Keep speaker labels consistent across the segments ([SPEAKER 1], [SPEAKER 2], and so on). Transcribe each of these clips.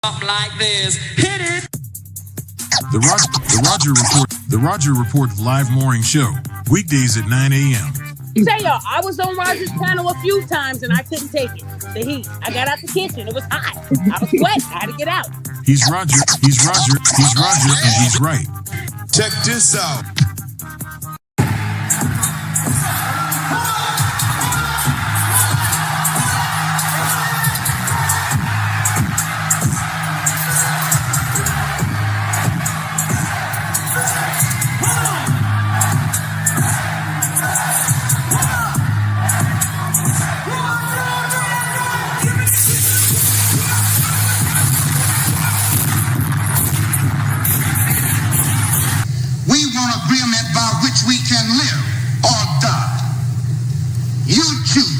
[SPEAKER 1] like this. Hit it.
[SPEAKER 2] The Roger Report live morning show, weekdays at 9 a.m.
[SPEAKER 3] Say y'all, I was on Roger's panel a few times and I couldn't take it. The heat. I got out the kitchen. It was hot. I was sweating. I had to get out.
[SPEAKER 2] He's Roger, and he's right.
[SPEAKER 4] Check this out.
[SPEAKER 5] We can live or die. You choose.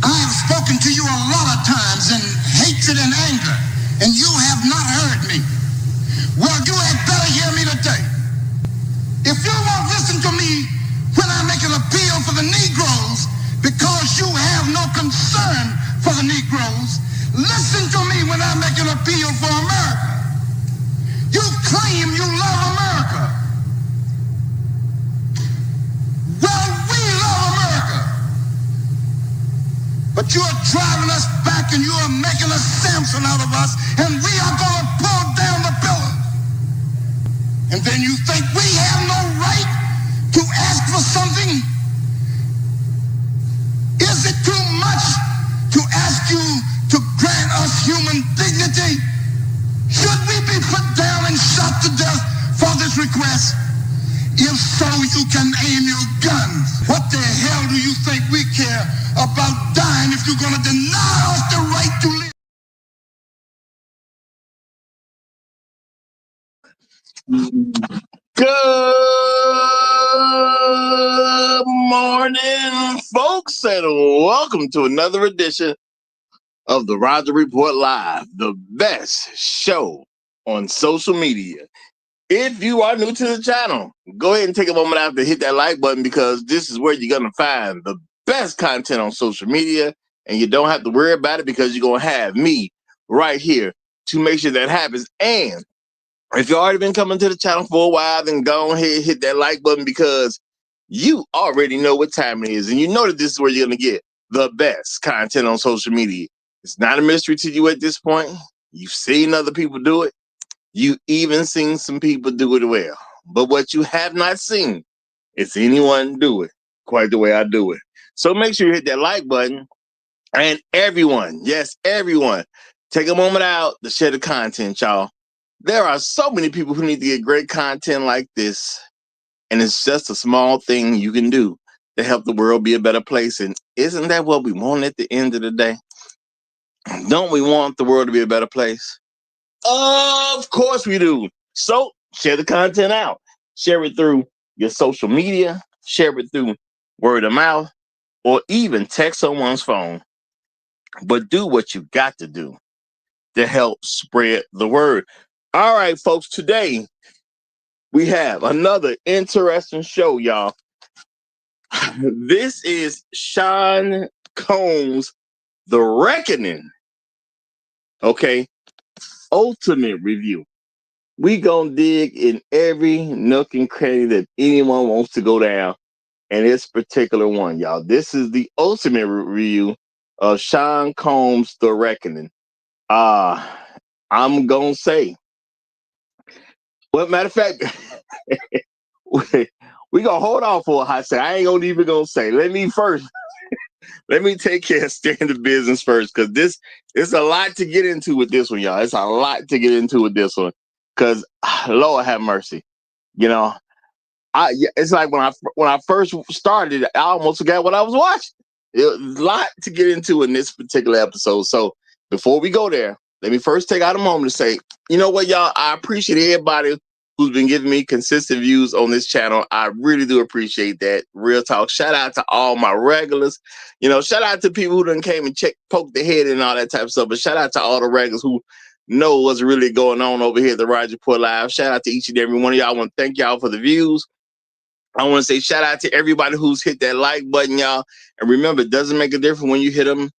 [SPEAKER 5] I have spoken to you a lot of times in hatred and anger, and you have not heard me. Well, you had better hear me today. If you won't listen to me when I make an appeal for the Negroes because you have no concern for the Negroes, listen to me when I make an appeal for America. You claim you love America. Well, we love America. But you are driving us back and you are making a Samson out of us, and we are going to pull down the pillars. And then you think we have no right to ask for something? Is it too much to ask you to grant us human dignity? Should we be put down and shot to death for this request? If so, you can aim your guns. What the hell do you think we care about dying if you're going to deny us the right to live?
[SPEAKER 6] Good morning, folks, and welcome to another edition of the Roger Report Live, the best show on social media. If you are new to the channel, go ahead and take a moment out to hit that like button, because this is where you're going to find the best content on social media, and you don't have to worry about it because you're going to have me right here to make sure that happens. And if you've already been coming to the channel for a while, then go ahead, hit that like button, because you already know what time it is, and you know that this is where you're going to get the best content on social media. It's not a mystery to you at this point. You've seen other people do it. You even seen some people do it well. But what you have not seen is anyone do it quite the way I do it. So make sure you hit that like button. And everyone, yes, everyone, take a moment out to share the content, y'all. There are so many people who need to get great content like this. And it's just a small thing you can do to help the world be a better place. And isn't that what we want at the end of the day? Don't we want the world to be a better place? Of course we do. So share the content out. Share it through your social media. Share it through word of mouth, or even text someone's phone. But do what you got to do to help spread the word. All right, folks, today we have another interesting show, y'all. This is Sean Combs' The Reckoning. Okay, ultimate review. We gonna dig in every nook and cranny that anyone wants to go down, and this particular one, y'all. This is the ultimate review of Sean Combs' The Reckoning. I'm gonna say, well, matter of fact, we gonna hold on for a hot second. I ain't gonna even gonna say. Let me take care of standard business first, because this is a lot to get into with this one, y'all. It's a lot to get into with this one, because Lord have mercy. You know, it's like when I first started, I almost forgot what I was watching. It was a lot to get into in this particular episode. So before we go there, let me first take out a moment to say, you know what, y'all? I appreciate everybody who's been giving me consistent views on this channel. I really do appreciate that. Real talk. Shout out to all my regulars. You know, shout out to people who done came and poked their head and all that type of stuff. But shout out to all the regulars who know what's really going on over here at the Roger Report Live. Shout out to each and every one of y'all. I want to thank y'all for the views. I want to say shout out to everybody who's hit that like button, y'all. And remember, it doesn't make a difference when you hit them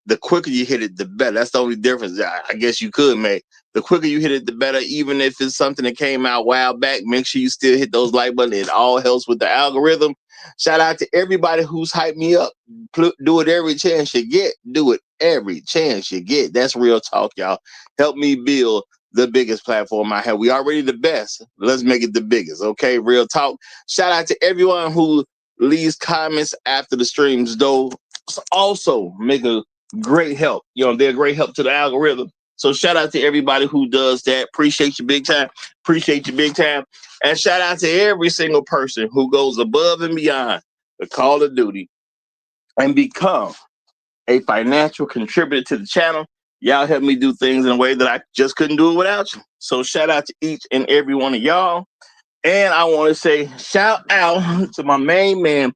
[SPEAKER 6] the quicker you hit it, the better. That's the only difference I guess you could make. The quicker you hit it, the better. Even if it's something that came out a while back, make sure you still hit those like buttons. It all helps with the algorithm. Shout out to everybody who's hyped me up. Do it every chance you get. Do it every chance you get. That's real talk, y'all. Help me build the biggest platform I have. We already the best. Let's make it the biggest. Okay, real talk. Shout out to everyone who leaves comments after the streams, though. Also make a great help. They're a great help to the algorithm. So shout out to everybody who does that. Appreciate you big time. Appreciate you big time. And shout out to every single person who goes above and beyond the call of duty and become a financial contributor to the channel. Y'all help me do things in a way that I just couldn't do it without you. So shout out to each and every one of y'all. And I want to say shout out to my main man,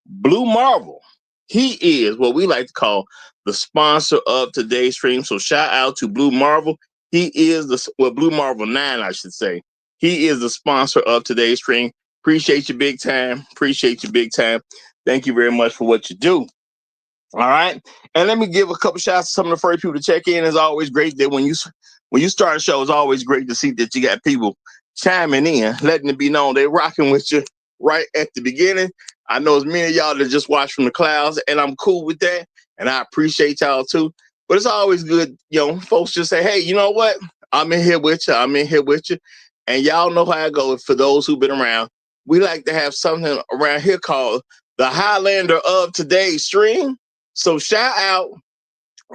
[SPEAKER 6] Blue Marvel. He is what we like to call the sponsor of today's stream. So shout out to Blue Marvel. He is Blue Marvel 9, I should say. He is the sponsor of today's stream. Appreciate you big time. Appreciate you big time. Thank you very much for what you do. All right. And let me give a couple shots to some of the first people to check in. It's always great that when you start a show, it's always great to see that you got people chiming in, letting it be known they're rocking with you right at the beginning. I know as many of y'all that just watch from the clouds, and I'm cool with that. And I appreciate y'all too. But it's always good, folks just say, hey, you know what? I'm in here with you. I'm in here with you. And y'all know how I go. For those who've been around, we like to have something around here called the Highlander of today's stream. So shout out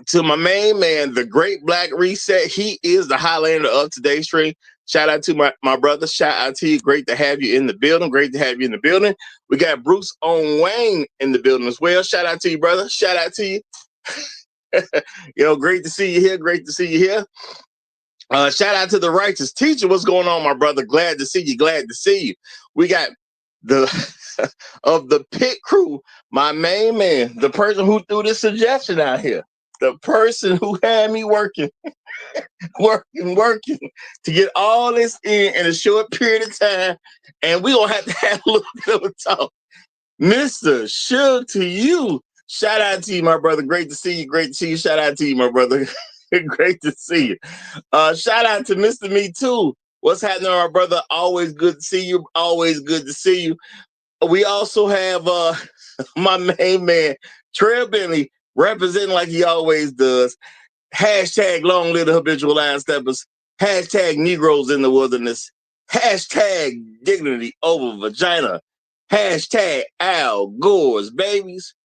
[SPEAKER 6] to my main man, the Great Black Reset. He is the Highlander of today's stream. Shout out to my brother. Shout out to you. Great to have you in the building. Great to have you in the building. We got Bruce on Wayne in the building as well. Shout out to you, brother. Shout out to you. Great to see you here. Great to see you here. Shout out to the Righteous Teacher. What's going on, my brother? Glad to see you. Glad to see you. We got the of the pit crew, my main man, the person who threw this suggestion out here, the person who had me working to get all this in a short period of time. And we're going to have a little bit of a talk. Mr. Suge, to you. Shout out to you, my brother. Great to see you. Great to see you. Shout out to you, my brother. Great to see you. Shout out to Mr. Me Too. What's happening, my brother? Always good to see you. Always good to see you. We also have my main man, Trey Bentley, representing like he always does. Hashtag long live the habitual line steppers. Hashtag Negroes in the wilderness. Hashtag dignity over vagina. Hashtag Al Gore's babies.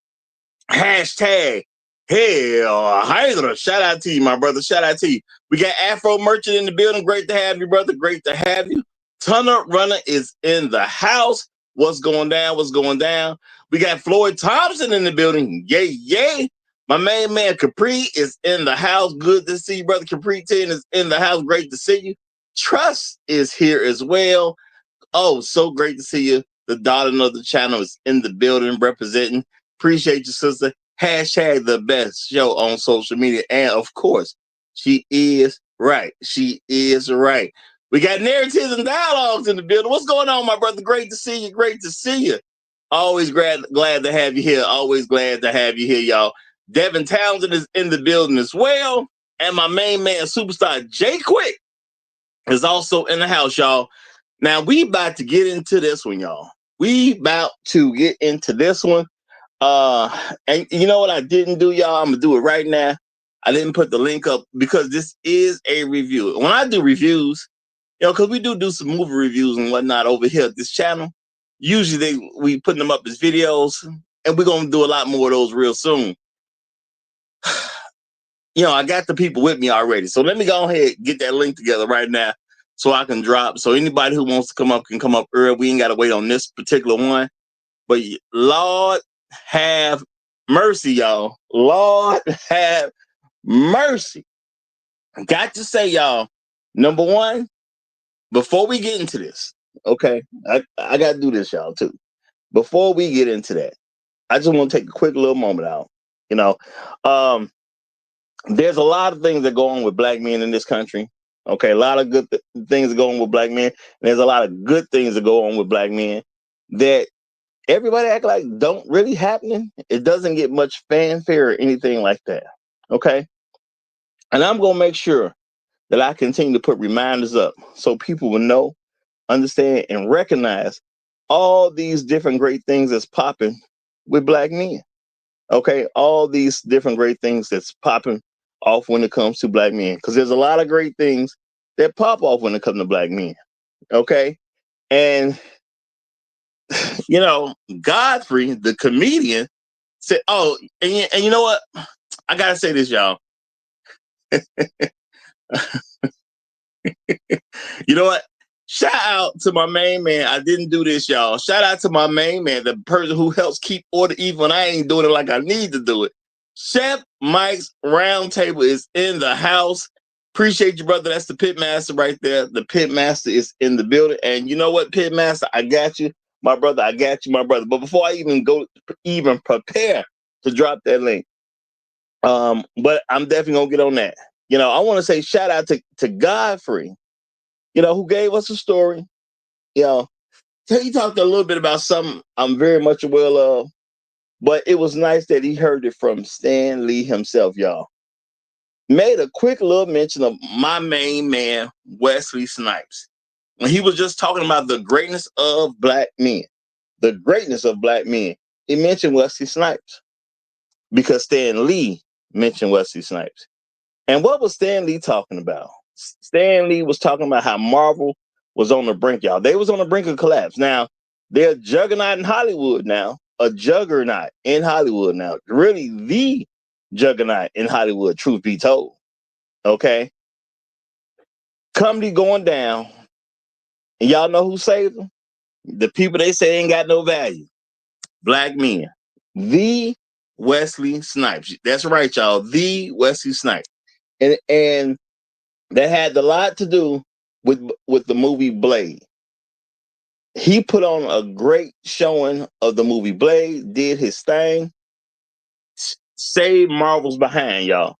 [SPEAKER 6] Hashtag Hell Hydra. Shout out to you, my brother. Shout out to you. We got Afro Merchant in the building. Great to have you, brother. Great to have you. Tunner Runner is in the house. What's going down? What's going down? We got Floyd Thompson in the building. Yay, yay. My main man, Capri, is in the house. Good to see you, brother. Capri 10 is in the house. Great to see you. Trust is here as well. Oh, so great to see you. The darling of the channel is in the building representing. Appreciate you, sister. Hashtag the best show on social media. And, of course, she is right. She is right. We got narratives and dialogues in the building. What's going on, my brother? Great to see you. Great to see you. Always glad to have you here. Always glad to have you here, y'all. Devin Townsend is in the building as well. And my main man, superstar Jay Quick, is also in the house, y'all. Now, we about to get into this one, y'all. We about to get into this one. And you know what I didn't do, y'all? I'm going to do it right now. I didn't put the link up because this is a review. When I do reviews, because we do some movie reviews and whatnot over here at this channel. Usually we put them up as videos, and we're going to do a lot more of those real soon. I got the people with me already. So let me go ahead and get that link together right now so I can drop. So anybody who wants to come up can come up early. We ain't got to wait on this particular one. But Lord have mercy, y'all. Lord have mercy. Got to say, y'all, number one, before we get into this, okay, I got to do this, y'all, too. Before we get into that, I just want to take a quick little moment out. There's a lot of things that go on with black men in this country. Okay, a lot of good things that go on with black men. And there's a lot of good things that go on with black men that everybody act like don't really happen. It doesn't get much fanfare or anything like that. Okay. And I'm going to make sure that I continue to put reminders up so people will know, understand, and recognize all these different great things that's popping with black men. Okay. All these different great things that's popping off when it comes to black men. Because there's a lot of great things that pop off when it comes to black men. Okay. And, Godfrey, the comedian, said, oh, and you know what? I got to say this, y'all. You know what? Shout out to my main man. I didn't do this, y'all. Shout out to my main man, the person who helps keep order even when I ain't doing it like I need to do it. Chef Mike's Roundtable is in the house. Appreciate you, brother. That's the pit master right there. The pit master is in the building. And you know what, pit master? I got you, my brother. I got you, my brother. But before I even prepare to drop that link, but I'm definitely gonna get on that. I want to say shout out to Godfrey, who gave us a story. He talked a little bit about something I'm very much aware of, but it was nice that he heard it from Stan Lee himself, y'all. Made a quick little mention of my main man, Wesley Snipes, when he was just talking about the greatness of black men. The greatness of black men. He mentioned Wesley Snipes because Stan Lee mentioned Wesley Snipes. And what was Stan Lee talking about? Stan Lee was talking about how Marvel was on the brink, y'all. They was on the brink of collapse. Now, they're a juggernaut in Hollywood now. A juggernaut in Hollywood now. Really the juggernaut in Hollywood, truth be told. Okay? Company going down. And y'all know who saved them? The people they say ain't got no value. Black men. The Wesley Snipes. That's right, y'all. The Wesley Snipes. And that had a lot to do with the movie Blade. He put on a great showing of the movie Blade, did his thing, saved Marvel's behind, y'all.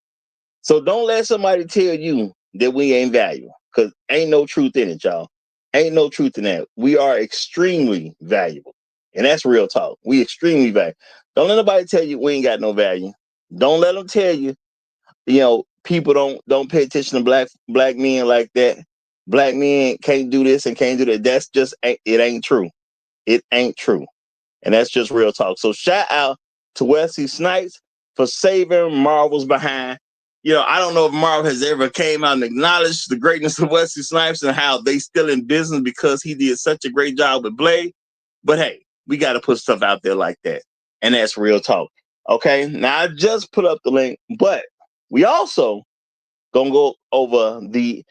[SPEAKER 6] So don't let somebody tell you that we ain't valuable, because ain't no truth in it, y'all. Ain't no truth in that. We are extremely valuable. And that's real talk. We extremely valuable. Don't let nobody tell you we ain't got no value. Don't let them tell you, people don't pay attention to black men like that. Black men can't do this and can't do that. That's just, it ain't true. It ain't true. And that's just real talk. So shout out to Wesley Snipes for saving Marvel's behind. I don't know if Marvel has ever came out and acknowledged the greatness of Wesley Snipes and how they still in business because he did such a great job with Blade. But hey, we got to put stuff out there like that. And that's real talk. Okay. Now I just put up the link, but we also gonna go over the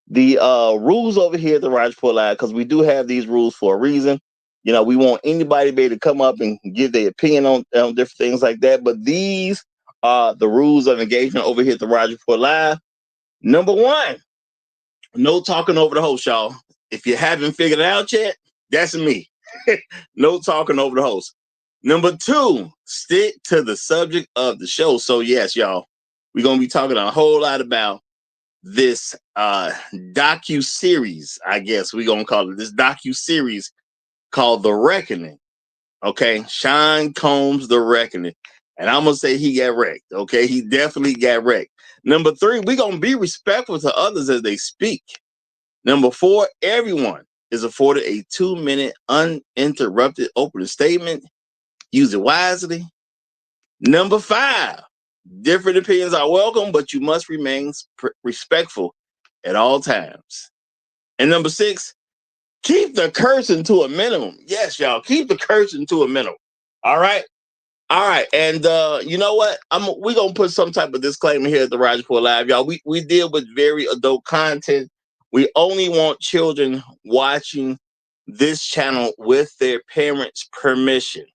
[SPEAKER 6] rules over here at the Roger Report Live, because we do have these rules for a reason. We want anybody to be able to come up and give their opinion on different things like that. But these are the rules of engagement over here at the Roger Report Live. Number one, no talking over the host, y'all. If you haven't figured it out yet, that's me. No talking over the host. Number two, stick to the subject of the show. So yes, y'all, we're going to be talking a whole lot about this docu-series, I guess we're going to call it, this docu-series called The Reckoning. Okay, Sean Combs' The Reckoning. And I'm going to say he got wrecked. Okay, he definitely got wrecked. Number three, we're going to be respectful to others as they speak. Number four, everyone is afforded a 2-minute uninterrupted opening statement. Use it wisely. Number five, different opinions are welcome, but you must remain respectful at all times. And number six, keep the cursing to a minimum. Yes, y'all, keep the cursing to a minimum. All right. All right. And you know what? We're going to put some type of disclaimer here at the Roger Report Live, y'all. We deal with very adult content. We only want children watching this channel with their parents' permission.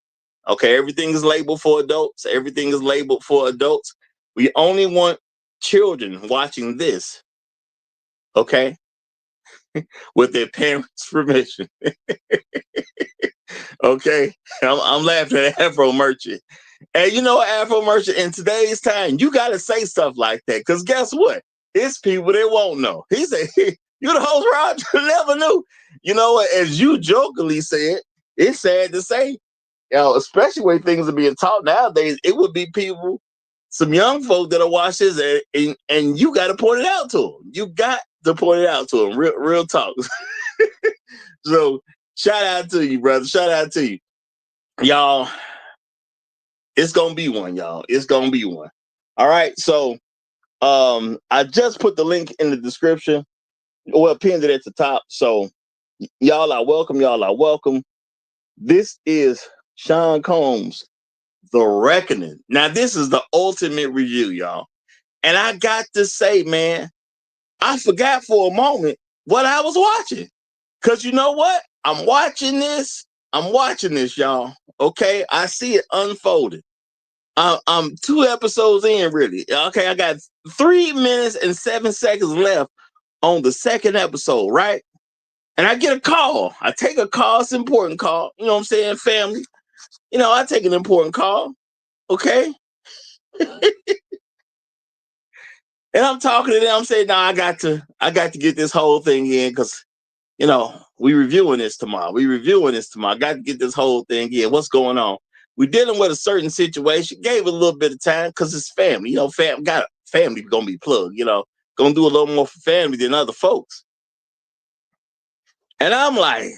[SPEAKER 6] Okay, everything is labeled for adults. Everything is labeled for adults. We only want children watching this, okay, with their parents' permission. Okay, I'm laughing at Afro Merchant. And you know, Afro Merchant, in today's time, you got to say stuff like that, because guess what? It's people that won't know. He said, you the host, Roger, never knew. You know what? As you jokingly said, it's sad to say, especially when things are being taught nowadays, it would be people some young folk that'll watch this, and you got to point it out to them. You got to point it out to them. Real talk. So shout out to you, brother. Shout out to you, y'all. It's gonna be one, y'all. It's gonna be one. All right. So I just put the link in the description. Well, pinned it at the top. So y'all are welcome. Y'all are welcome. This is Sean Combs, The Reckoning. Now, this is the ultimate review, y'all. And I got to say, man, I forgot for a moment what I was watching. Because you know what? I'm watching this, y'all. Okay? I see it unfolding. I'm 2 episodes in, really. Okay, I got 3 minutes and 7 seconds left on the second episode, right? And I get a call. I take a call. It's an important call. You know what I'm saying? Family. You know, I take an important call. Okay? And I'm talking to them. I'm saying, no, I got to get this whole thing in because, you know, we reviewing this tomorrow. I got to get this whole thing in. What's going on? We're dealing with a certain situation. Gave it a little bit of time because it's family. You know, family gonna be plugged, you know, gonna do a little more for family than other folks. And I'm like,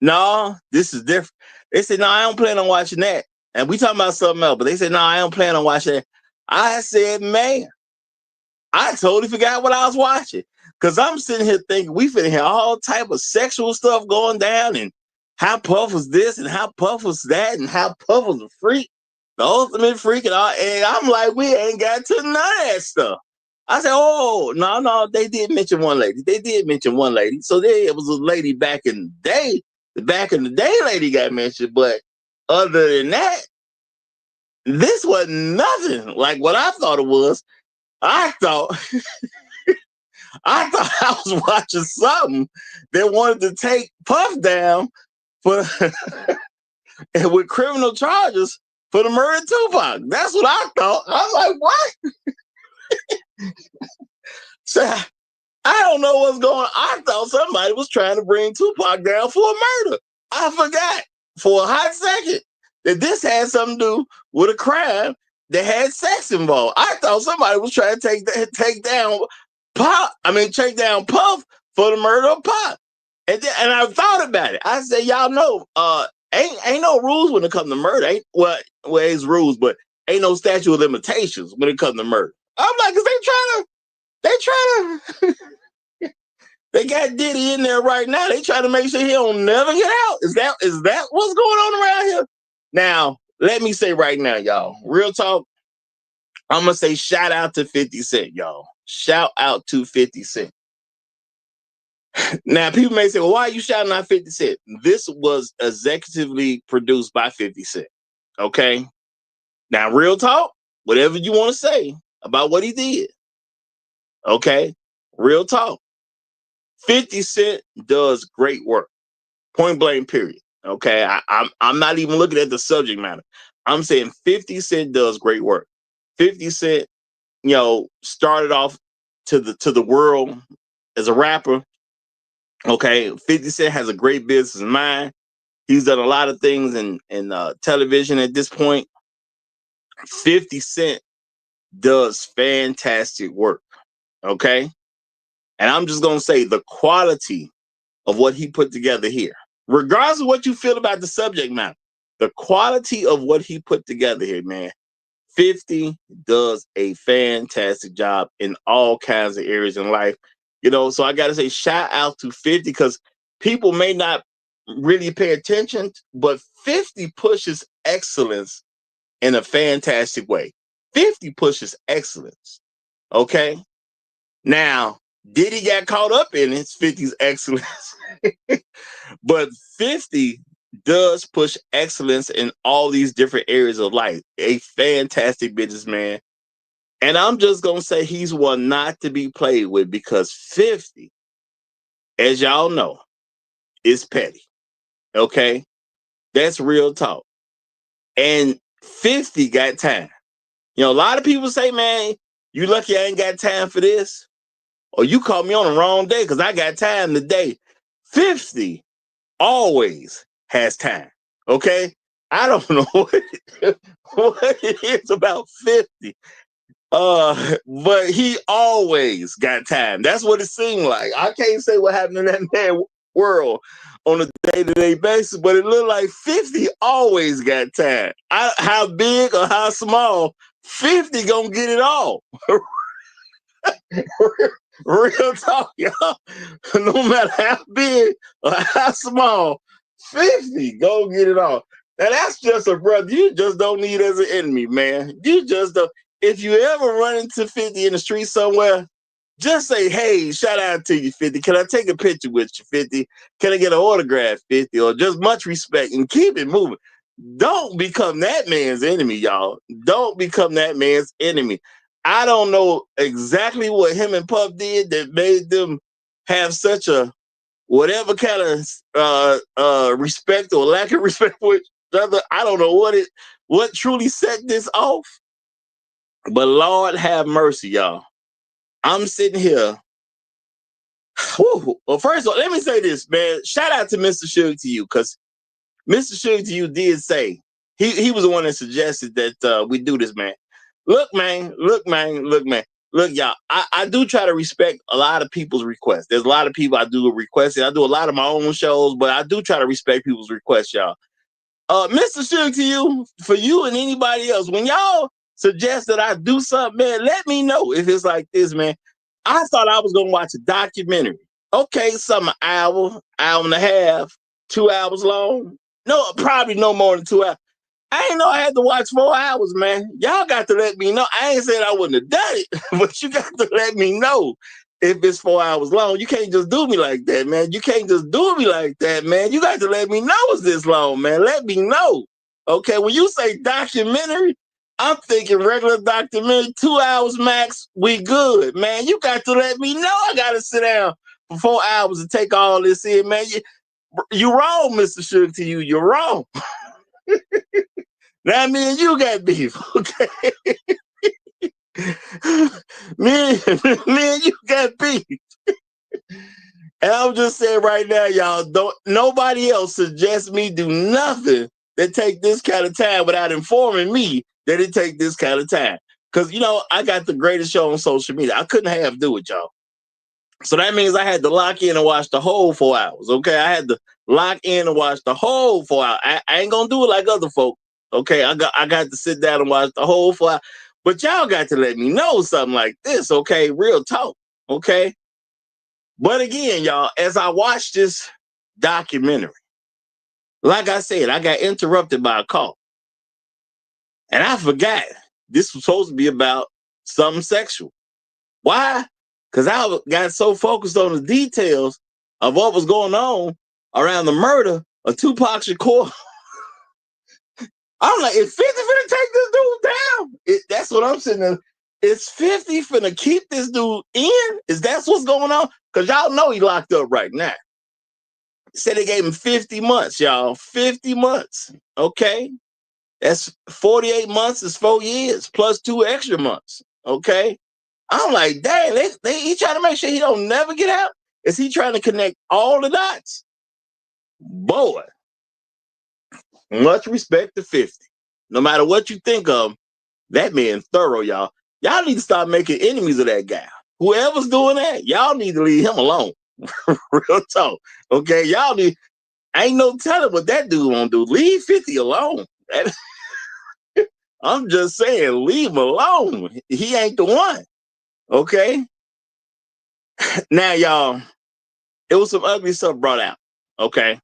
[SPEAKER 6] no, this is different. They said, no, I don't plan on watching that. And we talking about something else, but they said, no, I don't plan on watching that. I said, man, I totally forgot what I was watching. Because I'm sitting here thinking we finna hear all type of sexual stuff going down and how Puff was this and how Puff was that and how Puff was a freak, the ultimate freak and all. And I'm like, we ain't got to none of that stuff. I said, oh, no, they did mention one lady. So there was a lady back in the day. The back in the day lady got mentioned. But other than that, this was nothing like what I thought it was. I thought I was watching something that wanted to take Puff down for and with criminal charges for the murder of Tupac. That's what I thought. I was like, what? So I don't know what's going on. I thought somebody was trying to bring Tupac down for a murder. I forgot for a hot second that this had something to do with a crime that had sex involved. I thought somebody was trying to take down Puff for the murder of Pop. And I thought about it. I said, y'all know, ain't no rules when it comes to murder. It's rules, but ain't no statute of limitations when it comes to murder. I'm like, cause they trying to they got Diddy in there right now. They trying to make sure he don't never get out. Is that what's going on around here? Now, let me say right now, y'all, real talk. I'm gonna say shout out to 50 Cent, y'all. Shout out to 50 Cent. Now, people may say, well, why are you shouting out 50 Cent? This was executively produced by 50 Cent. Okay. Now, real talk, whatever you want to say about what he did. Okay. Real talk. 50 Cent does great work. Point blank, period. Okay. I'm not even looking at the subject matter. I'm saying 50 Cent does great work. 50 Cent, you know, started off to the world as a rapper. Okay. 50 Cent has a great business mind. He's done a lot of things in television at this point. 50 Cent does fantastic work. Okay. And I'm just going to say the quality of what he put together here, regardless of what you feel about the subject matter, the quality of what he put together here, man, 50 does a fantastic job in all kinds of areas in life. You know, so I got to say shout out to 50 because people may not really pay attention, but 50 pushes excellence in a fantastic way. 50 pushes excellence. Okay. Now, Diddy got caught up in it, 50's excellence. But 50 does push excellence in all these different areas of life. A fantastic businessman. And I'm just going to say he's one not to be played with because 50, as y'all know, is petty. Okay? That's real talk. And 50 got time. You know, a lot of people say, man, you lucky I ain't got time for this. Or you caught me on the wrong day because I got time today. 50 always has time. Okay? I don't know what it is about 50. But he always got time. That's what it seemed like. I can't say what happened in that man world on a day-to-day basis, but it looked like 50 always got time. How big or how small, 50 gonna get it all. Real talk, y'all. No matter how big or how small, 50 go get it all. Now that's just a brother you just don't need as an enemy, man. You just don't. If you ever run into 50 in the street somewhere, just say, hey, shout out to you, 50. Can I take a picture with you, 50? Can I get an autograph, 50? Or just much respect and keep it moving. Don't become that man's enemy, y'all. Don't become that man's enemy. I don't know exactly what him and Puff did that made them have such a whatever kind of respect or lack of respect for each other. I don't know what truly set this off. But Lord have mercy, y'all. I'm sitting here. Whew. Well, first of all, let me say this, man. Shout out to Mr. Suge to you, because Mr. Suge to you did say he was the one that suggested that we do this, man. Look, man. Look, y'all. I do try to respect a lot of people's requests. There's a lot of people I do request. I do a lot of my own shows, but I do try to respect people's requests, y'all. Mr. Suge to you, for you and anybody else, when y'all suggest that I do something, man, let me know if it's like this, man. I thought I was gonna watch a documentary. Okay, some hour and a half, 2 hours long. No, probably no more than 2 hours. I ain't know I had to watch 4 hours, man. Y'all got to let me know. I ain't saying I wouldn't have done it, but you got to let me know if it's 4 hours long. You can't just do me like that, man. You can't just do me like that, man. You got to let me know it's this long, man. Let me know. Okay, when you say documentary, I'm thinking regular documentary, 2 hours max, we good, man. You got to let me know I got to sit down for 4 hours and take all this in, man. You wrong, Mr. Suge to you. You're wrong. Now me and you got beef, okay? me and you got beef. And I'm just saying right now, y'all, don't nobody else suggest me do nothing that take this kind of time without informing me that it take this kind of time. Because, I got the greatest show on social media. I couldn't have do it, y'all. So that means I had to lock in and watch the whole 4 hours, okay? I had to lock in and watch the whole 4 hours. I ain't going to do it like other folk, okay? I got to sit down and watch the whole 4 hours. But y'all got to let me know something like this, okay? Real talk, okay? But again, y'all, as I watched this documentary, like I said, I got interrupted by a call. And I forgot this was supposed to be about something sexual. Why? Because I got so focused on the details of what was going on around the murder of Tupac Shakur. I'm like, is 50 finna take this dude down? That's what I'm sitting there. Is 50 finna keep this dude in? Is that what's going on? Because y'all know he locked up right now. Said they gave him 50 months, y'all. 50 months. Okay. That's 48 months is 4 years plus 2 extra months. Okay. I'm like, dang, he trying to make sure he don't never get out? Is he trying to connect all the dots? Boy, much respect to 50. No matter what you think of, that man thorough, y'all. Y'all need to start making enemies of that guy. Whoever's doing that, y'all need to leave him alone. Real talk. Okay, y'all need, ain't no telling what that dude won't do. Leave 50 alone. I'm just saying, leave him alone. He ain't the one. Okay? Now, y'all, it was some ugly stuff brought out. Okay?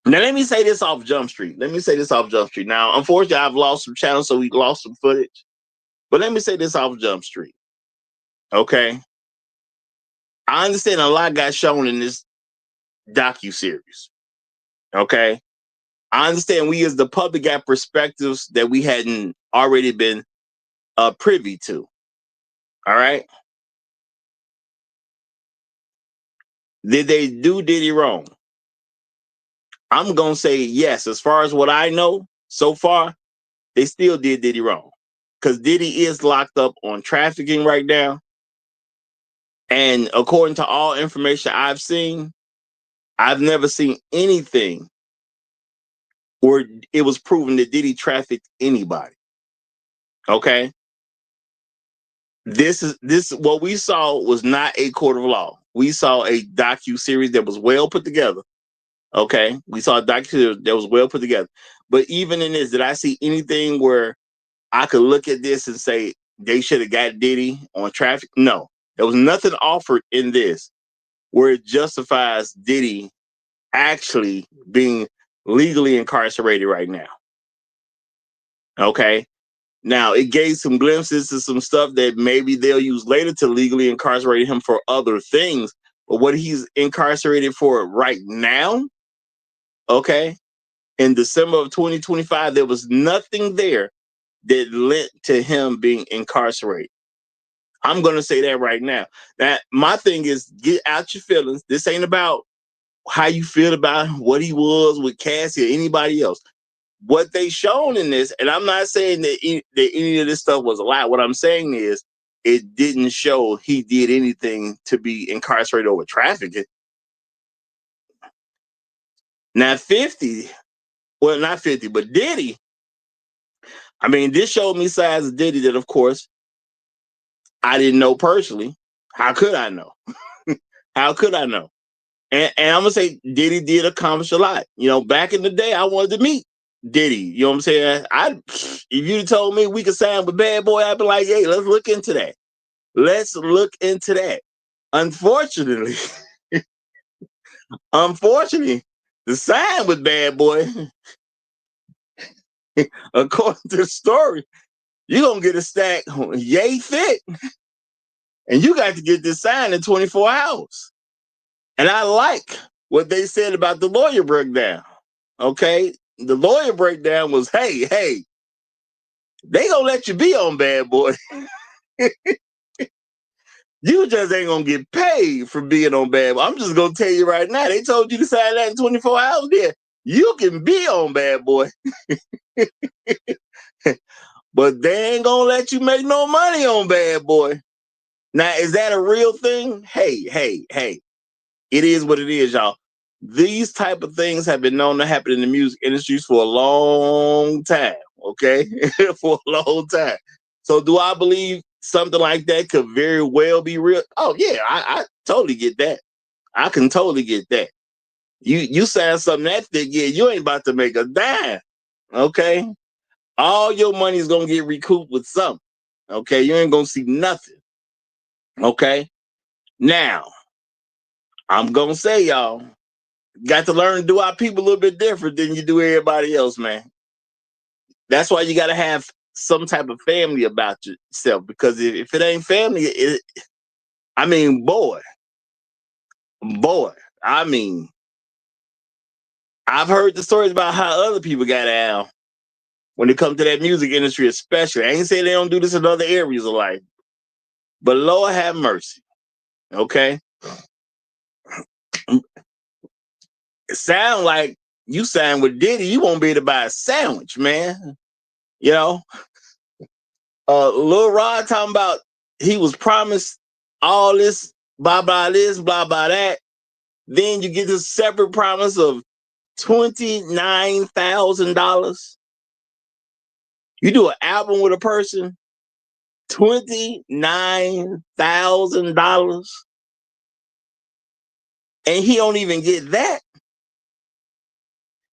[SPEAKER 6] Now, let me say this off Jump Street. Now, unfortunately, I've lost some channels, so we lost some footage. But let me say this off Jump Street. Okay? I understand a lot got shown in this docuseries. Okay? I understand we as the public got perspectives that we hadn't already been privy to. All right? Did they do Diddy wrong? I'm going to say yes. As far as what I know so far, they still did Diddy wrong. Because Diddy is locked up on trafficking right now. And according to all information I've seen, I've never seen anything or it was proven that Diddy trafficked anybody. Okay. This what we saw was not a court of law. We saw a docu-series that was well put together. Okay. We saw a docu-series that was well put together. But even in this, did I see anything where I could look at this and say they should have got Diddy on traffic? No. There was nothing offered in this where it justifies Diddy actually being legally incarcerated right now. Okay. Now, it gave some glimpses to some stuff that maybe they'll use later to legally incarcerate him for other things. But what he's incarcerated for right now, okay, in December of 2025, there was nothing there that led to him being incarcerated. I'm going to say that right now. Now, my thing is, get out your feelings. This ain't about how you feel about what he was with Cassie or anybody else. What they shown in this, and I'm not saying that any of this stuff was a lie. What I'm saying is it didn't show he did anything to be incarcerated over trafficking. Now 50, well, not 50, but Diddy. I mean, this showed me sides of Diddy that, of course, I didn't know personally. How could I know? How could I know? And I'm gonna say Diddy did accomplish a lot. You know, back in the day, I wanted to meet Diddy. You know what I'm saying? If you told me we could sign with Bad Boy, I'd be like, hey, let's look into that. Let's look into that. Unfortunately, the sign with Bad Boy, according to the story, you're gonna get a stack yay fit. And you got to get this signed in 24 hours. And I like what they said about the lawyer breakdown. Okay. The lawyer breakdown was, hey, they gonna let you be on Bad Boy. You just ain't gonna get paid for being on Bad Boy. I'm just gonna tell you right now. They told you to sign that in 24 hours. Yeah, you can be on Bad Boy. But they ain't gonna let you make no money on Bad Boy. Now, is that a real thing? Hey. It is what it is, y'all. These type of things have been known to happen in the music industries for a long time, okay? For a long time. So do I believe something like that could very well be real? Oh, yeah, I totally get that. I can totally get that. You sign something that thick, yeah, you ain't about to make a dime, okay? All your money is going to get recouped with something, okay? You ain't going to see nothing, okay? Now, I'm going to say, y'all, got to learn to do our people a little bit different than you do everybody else, man. That's why you got to have some type of family about yourself, because if it ain't family, I mean, boy, I mean, I've heard the stories about how other people got out when it comes to that music industry, especially. I ain't saying they don't do this in other areas of life, but Lord have mercy, okay? It sound like you signed with Diddy, you won't be able to buy a sandwich, man. You know? Lil Rod talking about he was promised all this, blah, blah, this, blah, blah, that. Then you get this separate promise of $29,000. You do an album with a person, $29,000. And he don't even get that.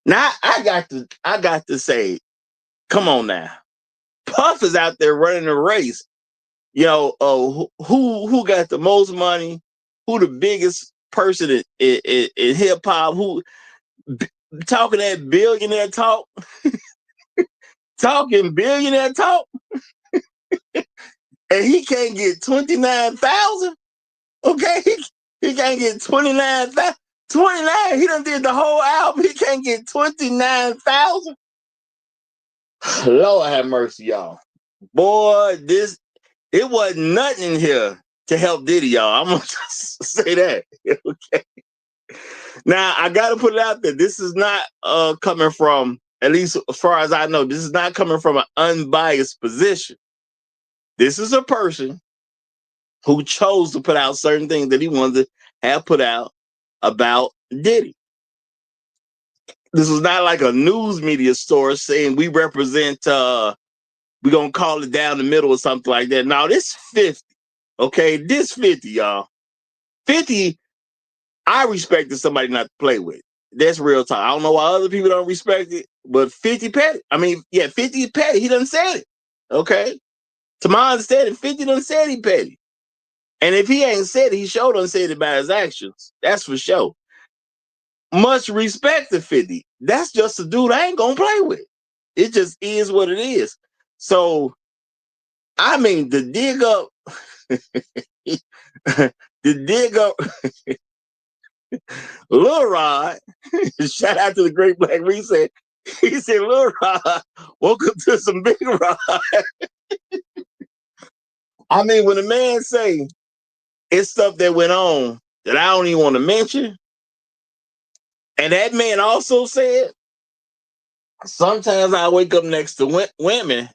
[SPEAKER 6] Now I got to say, come on now. Puff is out there running a race. You know, who got the most money? Who the biggest person in hip hop? Who talking that billionaire talk? Talking billionaire talk? And he can't get 29,000? Okay, he can't get 29,000. 29. He done did the whole album. He can't get 29,000. Lord have mercy, y'all. Boy, it wasn't nothing in here to help Diddy, y'all. I'm gonna just say that. Okay. Now I gotta put it out there. This is not coming from, at least as far as I know, this is not coming from an unbiased position. This is a person who chose to put out certain things that he wanted to have put out about Diddy. This was not like a news media source saying we represent, we're going to call it down the middle or something like that. Now, this 50, okay? This 50, y'all. 50, I respected somebody not to play with. That's real talk. I don't know why other people don't respect it, but 50 petty. I mean, yeah, 50 is petty. He done said it, okay? To my understanding, 50 done said he petty. And if he ain't said it, he sure done said it by his actions. That's for sure. Much respect to 50. That's just a dude I ain't gonna play with. It just is what it is. So, I mean, to dig up, Lil Rod, shout out to the Great Black Reset. He said, Lil Rod, welcome to some big Rod. I mean, when a man say it's stuff that went on that I don't even want to mention, and that man also said, sometimes I wake up next to women,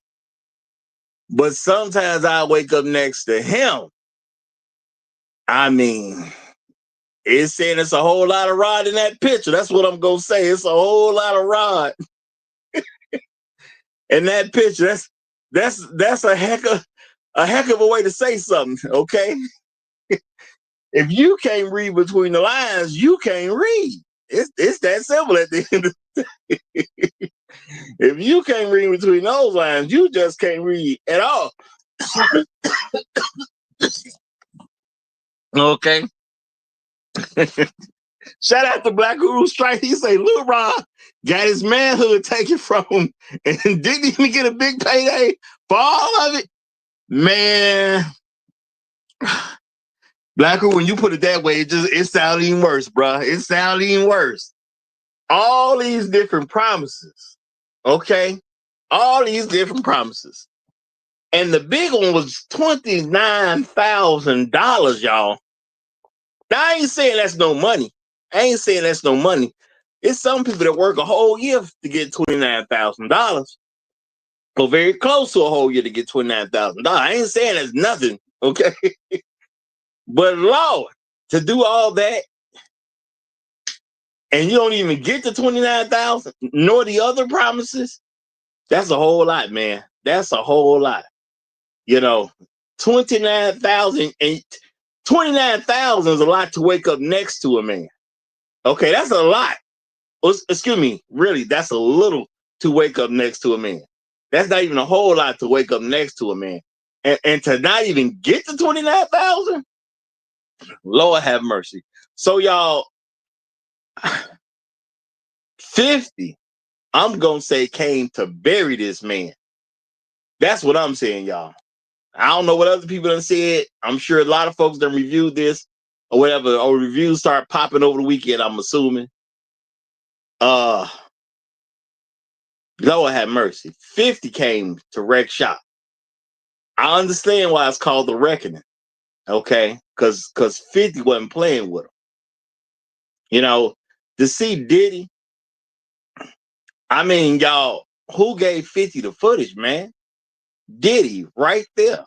[SPEAKER 6] but sometimes I wake up next to him. I mean, it's saying it's a whole lot of Rod in that picture. That's what I'm gonna say. It's a whole lot of Rod in that picture. That's a heck of a way to say something. Okay, if you can't read between the lines, you can't read. It's that simple at the end of the day. If you can't read between those lines, you just can't read at all. Okay. Shout out to Black Guru Strike. He say Lil Rod got his manhood taken from him and didn't even get a big payday for all of it. Man, Black Guru, when you put it that way, it sounds even worse, bro. It sounds even worse. All these different promises, okay? All these different promises. And the big one was $29,000, y'all. Now, I ain't saying that's no money. It's some people that work a whole year to get $29,000. Or very close to a whole year to get $29,000. I ain't saying that's nothing, okay? But Lord, to do all that, and you don't even get the $29,000, nor the other promises, that's a whole lot, man. That's a whole lot. You know, 29,000 and 29,000 is a lot to wake up next to a man. Okay, that's a lot. Excuse me, really, that's a little to wake up next to a man. That's not even a whole lot to wake up next to a man. And to not even get to 29,000, Lord have mercy. So y'all, 50, I'm gonna say, came to bury this man. That's what I'm saying, y'all. I don't know what other people done said. I'm sure a lot of folks done reviewed this or whatever, or reviews start popping over the weekend, I'm assuming. Lord have mercy. 50 came to wreck shop. I understand why it's called the reckoning. Okay? Because 50 wasn't playing with him. You know, to see Diddy, I mean, y'all, who gave 50 the footage, man? Diddy, right there.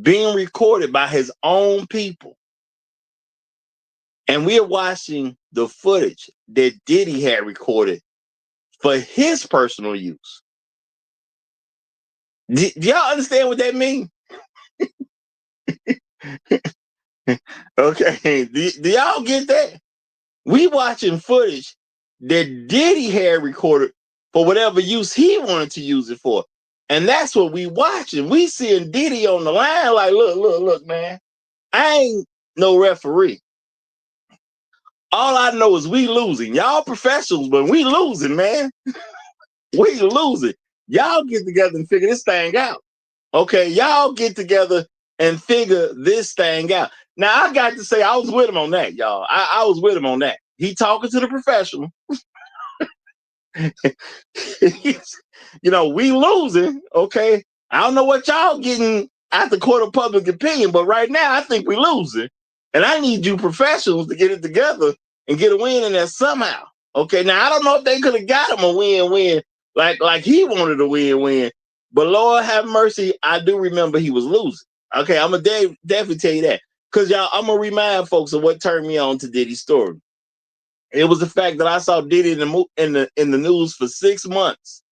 [SPEAKER 6] Being recorded by his own people. And we're watching the footage that Diddy had recorded for his personal use. Do y'all understand what that means? Okay, do y'all get that? We watching footage that Diddy had recorded for whatever use he wanted to use it for. And that's what we watching. We seeing Diddy on the line like, look, man. I ain't no referee. All I know is we losing. Y'all professionals, but we losing, man. We losing. Y'all get together and figure this thing out. Okay, y'all get together and figure this thing out. Now, I got to say, I was with him on that, y'all. I was with him on that. He talking to the professional. You know, we losing, okay? I don't know what y'all getting at the court of public opinion, but right now, I think we losing. And I need you professionals to get it together and get a win in there somehow. Okay, now, I don't know if they could have got him a win-win like he wanted a win-win. But Lord have mercy, I do remember he was losing. Okay, I'm going to definitely tell you that. Because, y'all, I'm going to remind folks of what turned me on to Diddy's story. It was the fact that I saw Diddy in the news for 6 months,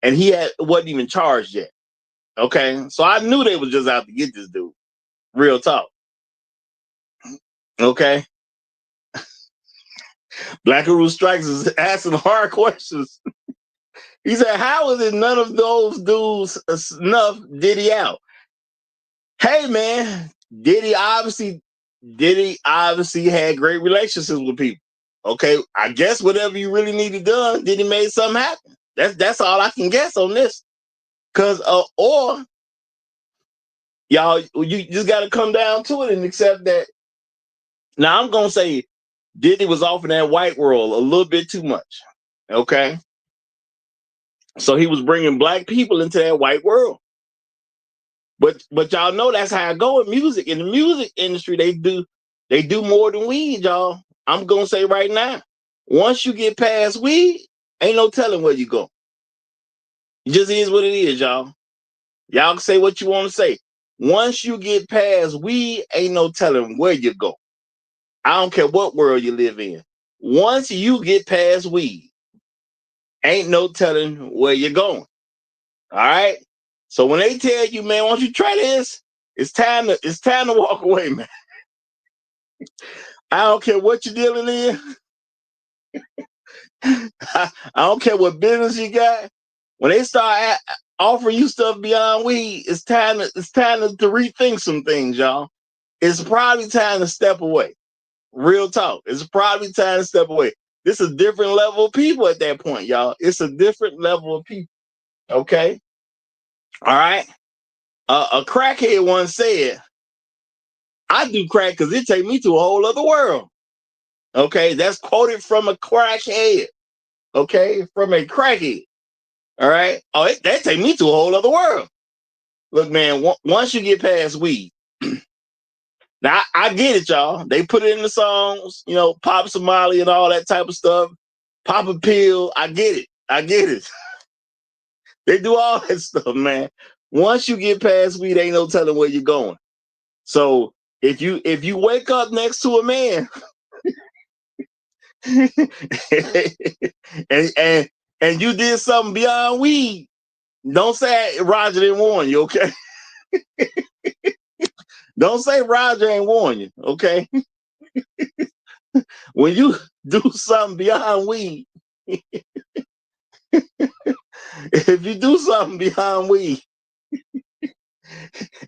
[SPEAKER 6] and he wasn't even charged yet. Okay, so I knew they was just out to get this dude. Real talk. Okay, Black Guru Strikes is asking hard questions. He said, "How is it none of those dudes snuff Diddy out?" Hey man, Diddy obviously had great relationships with people. Okay, I guess whatever you really needed done, Diddy made something happen. That's all I can guess on this. Cause or y'all, you just got to come down to it and accept that. Now I'm gonna say Diddy was off in that white world a little bit too much. Okay, so he was bringing black people into that white world. But y'all know that's how I go in music. In the music industry, they do more than weed, y'all. I'm gonna say right now, once you get past weed, ain't no telling where you go. It just is what it is, y'all. Y'all can say what you want to say. Once you get past weed, ain't no telling where you go. I don't care what world you live in. Once you get past weed, ain't no telling where you're going. All right. So when they tell you, man, why don't you try this? It's time to walk away, man. I don't care what you're dealing in. I don't care what business you got. When they start offering you stuff beyond weed, it's time to rethink some things, y'all. It's probably time to step away. Real talk. It's probably time to step away. This is a different level of people at that point, y'all. It's a different level of people. Okay. All right. A crackhead once said, "I do crack because it take me to a whole other world." Okay, that's quoted from a crackhead. Okay, from a crackhead. All right. Oh, that take me to a whole other world. Look, man, once you get past weed, now I get it, y'all. They put it in the songs, Pop Somali and all that type of stuff. Pop a pill. I get it. I get it. They do all that stuff, man. Once you get past weed, ain't no telling where you're going. So if you wake up next to a man and you did something beyond weed, don't say Roger didn't warn you, okay? Don't say Roger ain't warn you, okay? When you do something beyond weed, if you do something beyond weed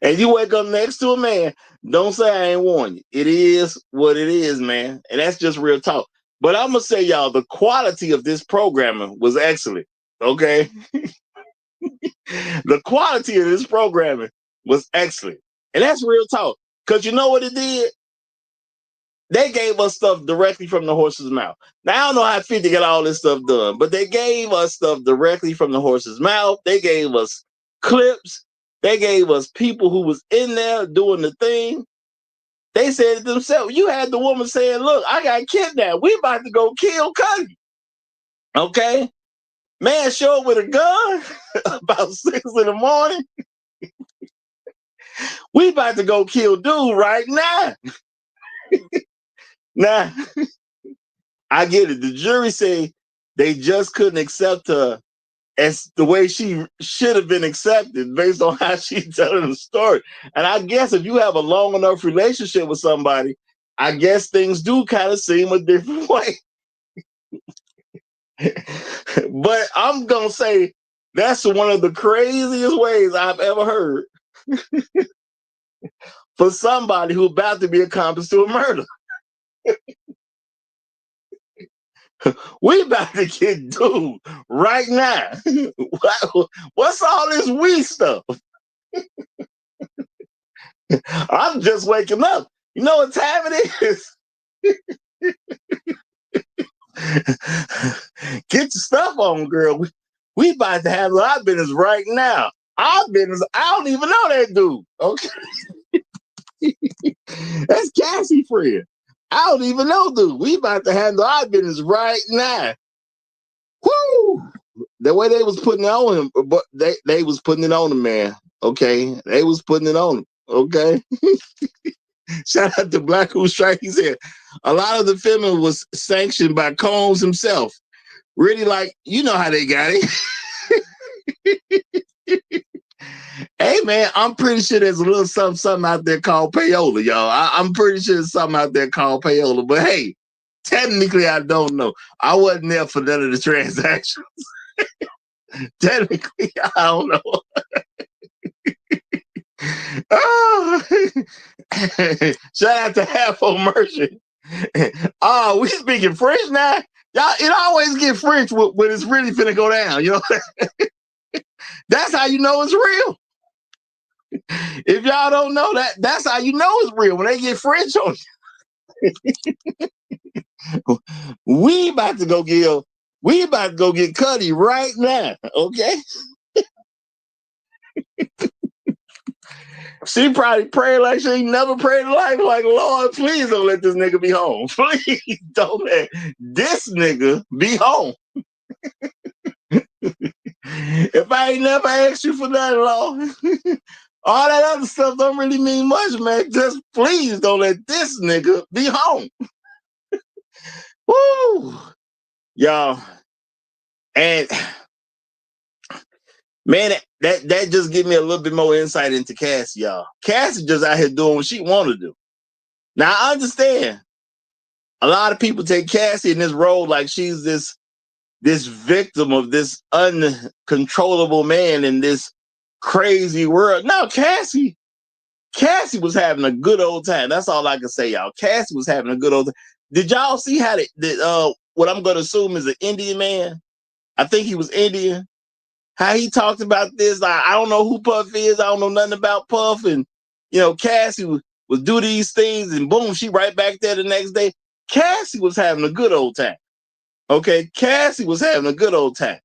[SPEAKER 6] and you wake up next to a man, don't say I ain't warn you. It is what it is, man. And that's just real talk. But I'm going to say, y'all, the quality of this programming was excellent, okay? The quality of this programming was excellent. And that's real talk. Because you know what it did? They gave us stuff directly from the horse's mouth. Now, I don't know how 50 got all this stuff done, but they gave us stuff directly from the horse's mouth. They gave us clips. They gave us people who was in there doing the thing. They said it themselves. You had the woman saying, "Look, I got kidnapped. We about to go kill Cuddy." Okay? Man showed up with a gun about 6 in the morning. We about to go kill dude right now. Now, I get it. The jury say they just couldn't accept her as the way she should have been accepted based on how she's telling the story. And I guess if you have a long enough relationship with somebody, I guess things do kind of seem a different way. But I'm going to say that's one of the craziest ways I've ever heard for somebody who's about to be accomplice to a murder. We about to get dude right now. What's all this weed stuff? I'm just waking up. You know what time it is? Get your stuff on, girl. We about to have our business right now. Our business, I don't even know that dude. Okay. That's Cassie friend. I don't even know, dude. We about to handle our business right now. Woo! The way they was putting it on him, but they was putting it on him, man. Okay. They was putting it on him. Okay. Shout out to Black Who Strike. He said a lot of the filming was sanctioned by Combs himself. Really, like, you know how they got it. Hey man, I'm pretty sure there's a little something out there called payola, y'all. I'm pretty sure there's something out there called payola. But hey, technically, I don't know. I wasn't there for none of the transactions. Technically, I don't know. Oh. Shout out to Halfo Merchant. Oh, we speaking French now? Y'all, it always get French when it's really finna go down, you know? That's how you know it's real. If y'all don't know that, that's how you know it's real. When they get French on you. We about to go get Cuddy right now, okay? She probably prayed like she ain't never prayed in life. Like, Lord, please don't let this nigga be home. Please don't let this nigga be home. If I ain't never asked you for nothing, Lord, all that other stuff don't really mean much, man. Just please don't let this nigga be home. Woo! Y'all. And man, that just give me a little bit more insight into Cassie, y'all. Cassie just out here doing what she want to do. Now, I understand a lot of people take Cassie in this role like she's this victim of this uncontrollable man in this crazy world. No, Cassie was having a good old time. That's all I can say, y'all. Cassie was having a good old time. Did y'all see how what I'm going to assume is an Indian man? I think he was Indian. How he talked about this. I don't know who Puff is. I don't know nothing about Puff. And, Cassie was do these things and boom, she right back there the next day. Cassie was having a good old time. Okay, Cassie was having a good old time.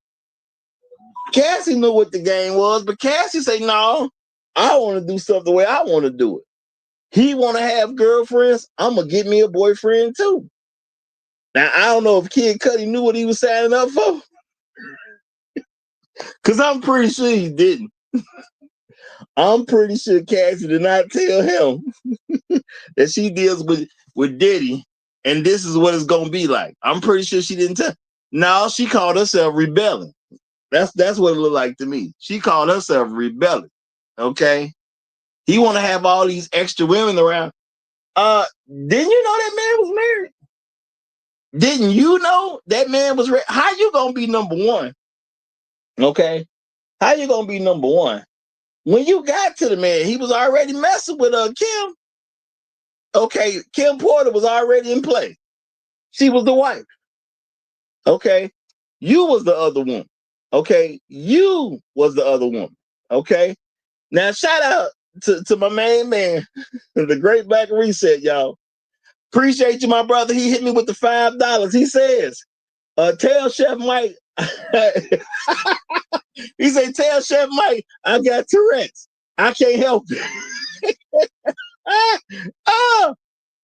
[SPEAKER 6] Cassie knew what the game was, but Cassie said, no, I want to do stuff the way I want to do it. He want to have girlfriends. I'm going to get me a boyfriend too. Now, I don't know if Kid Cudi knew what he was signing up for. Because I'm pretty sure he didn't. I'm pretty sure Cassie did not tell him that she deals with Diddy and this is what it's going to be like. I'm pretty sure she didn't tell. No, she called herself rebelling. That's what it looked like to me. She called herself rebelling. Okay? He want to have all these extra women around. Didn't you know that man was married? Didn't you know that man was how you going to be number one? Okay? How you going to be number one? When you got to the man, he was already messing with Kim. Okay, Kim Porter was already in play. She was the wife. Okay, you was the other woman. Okay, you was the other woman. Okay, now shout out to my main man, the Great Black Reset, y'all. Appreciate you, my brother. He hit me with the $5. He says, tell Chef Mike. He said, tell Chef Mike, I got Tourette's. I can't help it.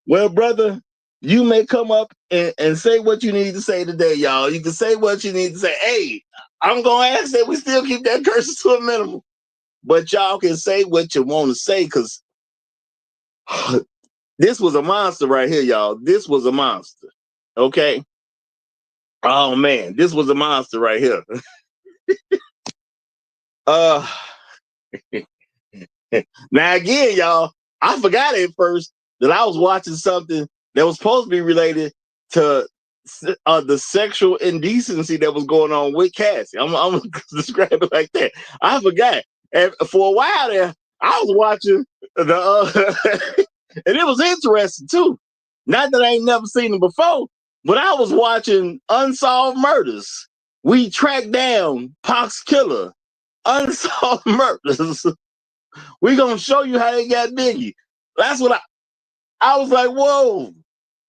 [SPEAKER 6] Well, brother, you may come up and say what you need to say today, y'all. You can say what you need to say. Hey, I'm going to ask that we still keep that curses to a minimum. But y'all can say what you want to say because this was a monster right here, y'all. This was a monster. Okay? Oh, man. This was a monster right here. Now, again, y'all, I forgot at first that I was watching something that was supposed to be related to the sexual indecency that was going on with Cassie. I'm going to describe it like that. I forgot. And for a while there, I was watching the, and it was interesting too. Not that I ain't never seen it before, but I was watching Unsolved Murders. We tracked down Pac's killer. Unsolved Murders. We're going to show you how they got Biggie. That's what I was like, whoa.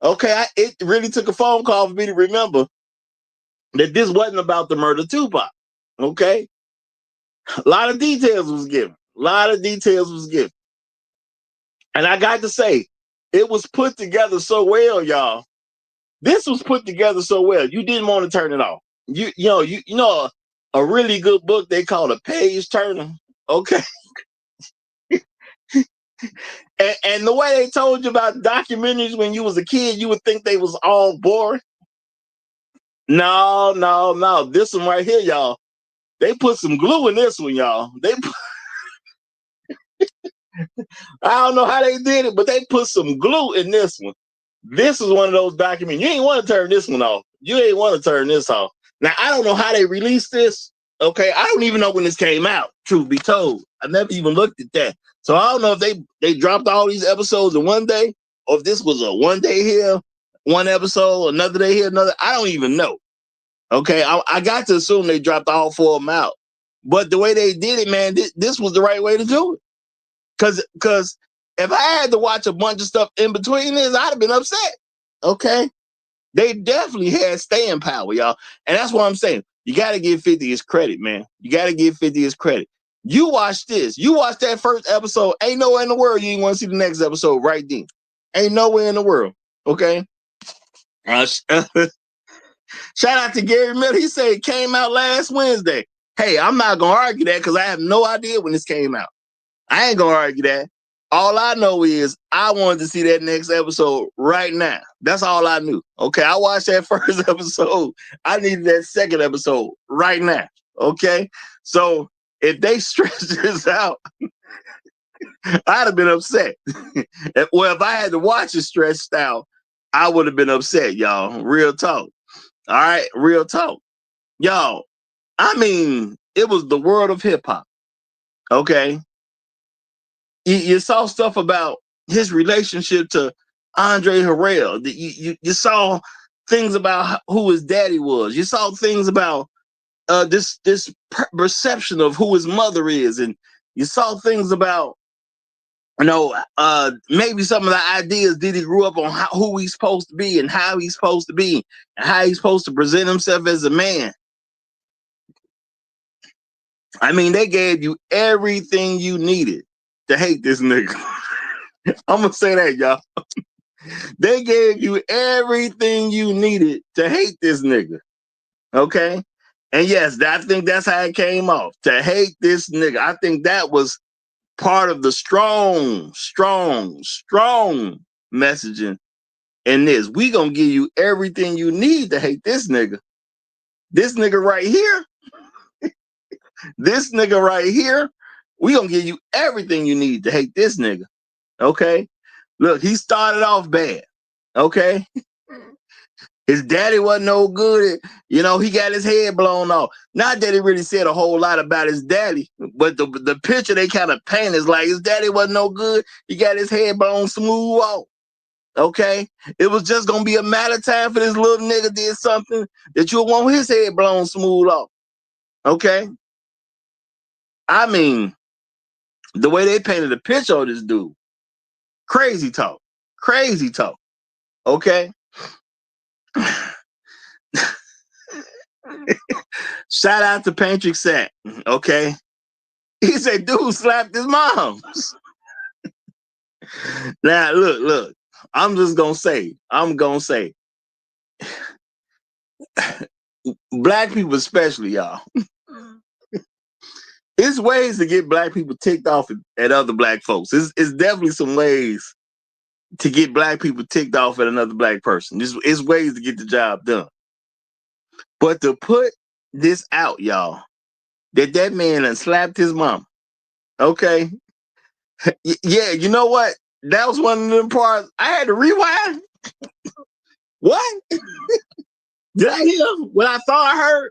[SPEAKER 6] Okay, it really took a phone call for me to remember that this wasn't about the murder of Tupac. Okay? A lot of details was given. And I got to say, it was put together so well, y'all. This was put together so well. You didn't want to turn it off. You know a really good book they call a page turner. Okay. And the way they told you about documentaries when you was a kid, you would think they was all boring. No. This one right here, y'all. They put some glue in this one, y'all. I don't know how they did it, but they put some glue in this one. This is one of those documents. You ain't want to turn this one off. You ain't want to turn this off. Now, I don't know how they released this. Okay, I don't even know when this came out, truth be told. I never even looked at that. So I don't know if they dropped all these episodes in one day, or if this was a one day here, one episode, another day here, another. I don't even know. Okay, I got to assume they dropped all four of them out. But the way they did it, man, this was the right way to do it. Because if I had to watch a bunch of stuff in between this, I'd have been upset. Okay? They definitely had staying power, y'all. And that's what I'm saying. You got to give 50 his credit, man. You got to give 50 his credit. You watch this. You watch that first episode. Ain't nowhere in the world you ain't want to see the next episode right then. Ain't nowhere in the world. Okay? Shout out to Gary Miller. He said it came out last Wednesday. Hey, I'm not going to argue that because I have no idea when this came out. I ain't going to argue that. All I know is I wanted to see that next episode right now. That's all I knew. Okay, I watched that first episode. I needed that second episode right now. Okay, so if they stretch this out, I'd have been upset. Well, if I had to watch it stretched out, I would have been upset, y'all. Real talk. All right, real talk. Y'all, I mean, it was the world of hip hop. Okay. You saw stuff about his relationship to Andre Harrell. You saw things about who his daddy was. You saw things about this perception of who his mother is, and you saw things about maybe some of the ideas that he grew up on who he's supposed to be and how he's supposed to be and how he's supposed to present himself as a man. I mean, they gave you everything you needed to hate this nigga. I'm gonna say that, y'all. They gave you everything you needed to hate this nigga. Okay? And yes, I think that's how it came off. To hate this nigga. I think that was part of the strong messaging in this. We gonna give you everything you need to hate this nigga. This nigga right here. This nigga right here. We gonna give you everything you need to hate this nigga. Okay? Look, he started off bad. Okay? His daddy wasn't no good. He got his head blown off. Not that he really said a whole lot about his daddy, but the picture they kind of paint is like his daddy wasn't no good. He got his head blown smooth off. Okay? It was just going to be a matter of time for this little nigga did something that you'll want his head blown smooth off. Okay? I mean, the way they painted the picture of this dude, crazy talk. Crazy talk. Okay? Shout out to Patrick Sack. Okay? He said, dude slapped his mom. Now, look. I'm going to say, black people especially, y'all. It's ways to get black people ticked off at other black folks. It's definitely some ways to get black people ticked off at another black person. It's ways to get the job done. But to put this out, y'all, that man done slapped his mom. Okay? Yeah, you know what? That was one of them parts. I had to rewind. What? Did I hear what I thought I heard?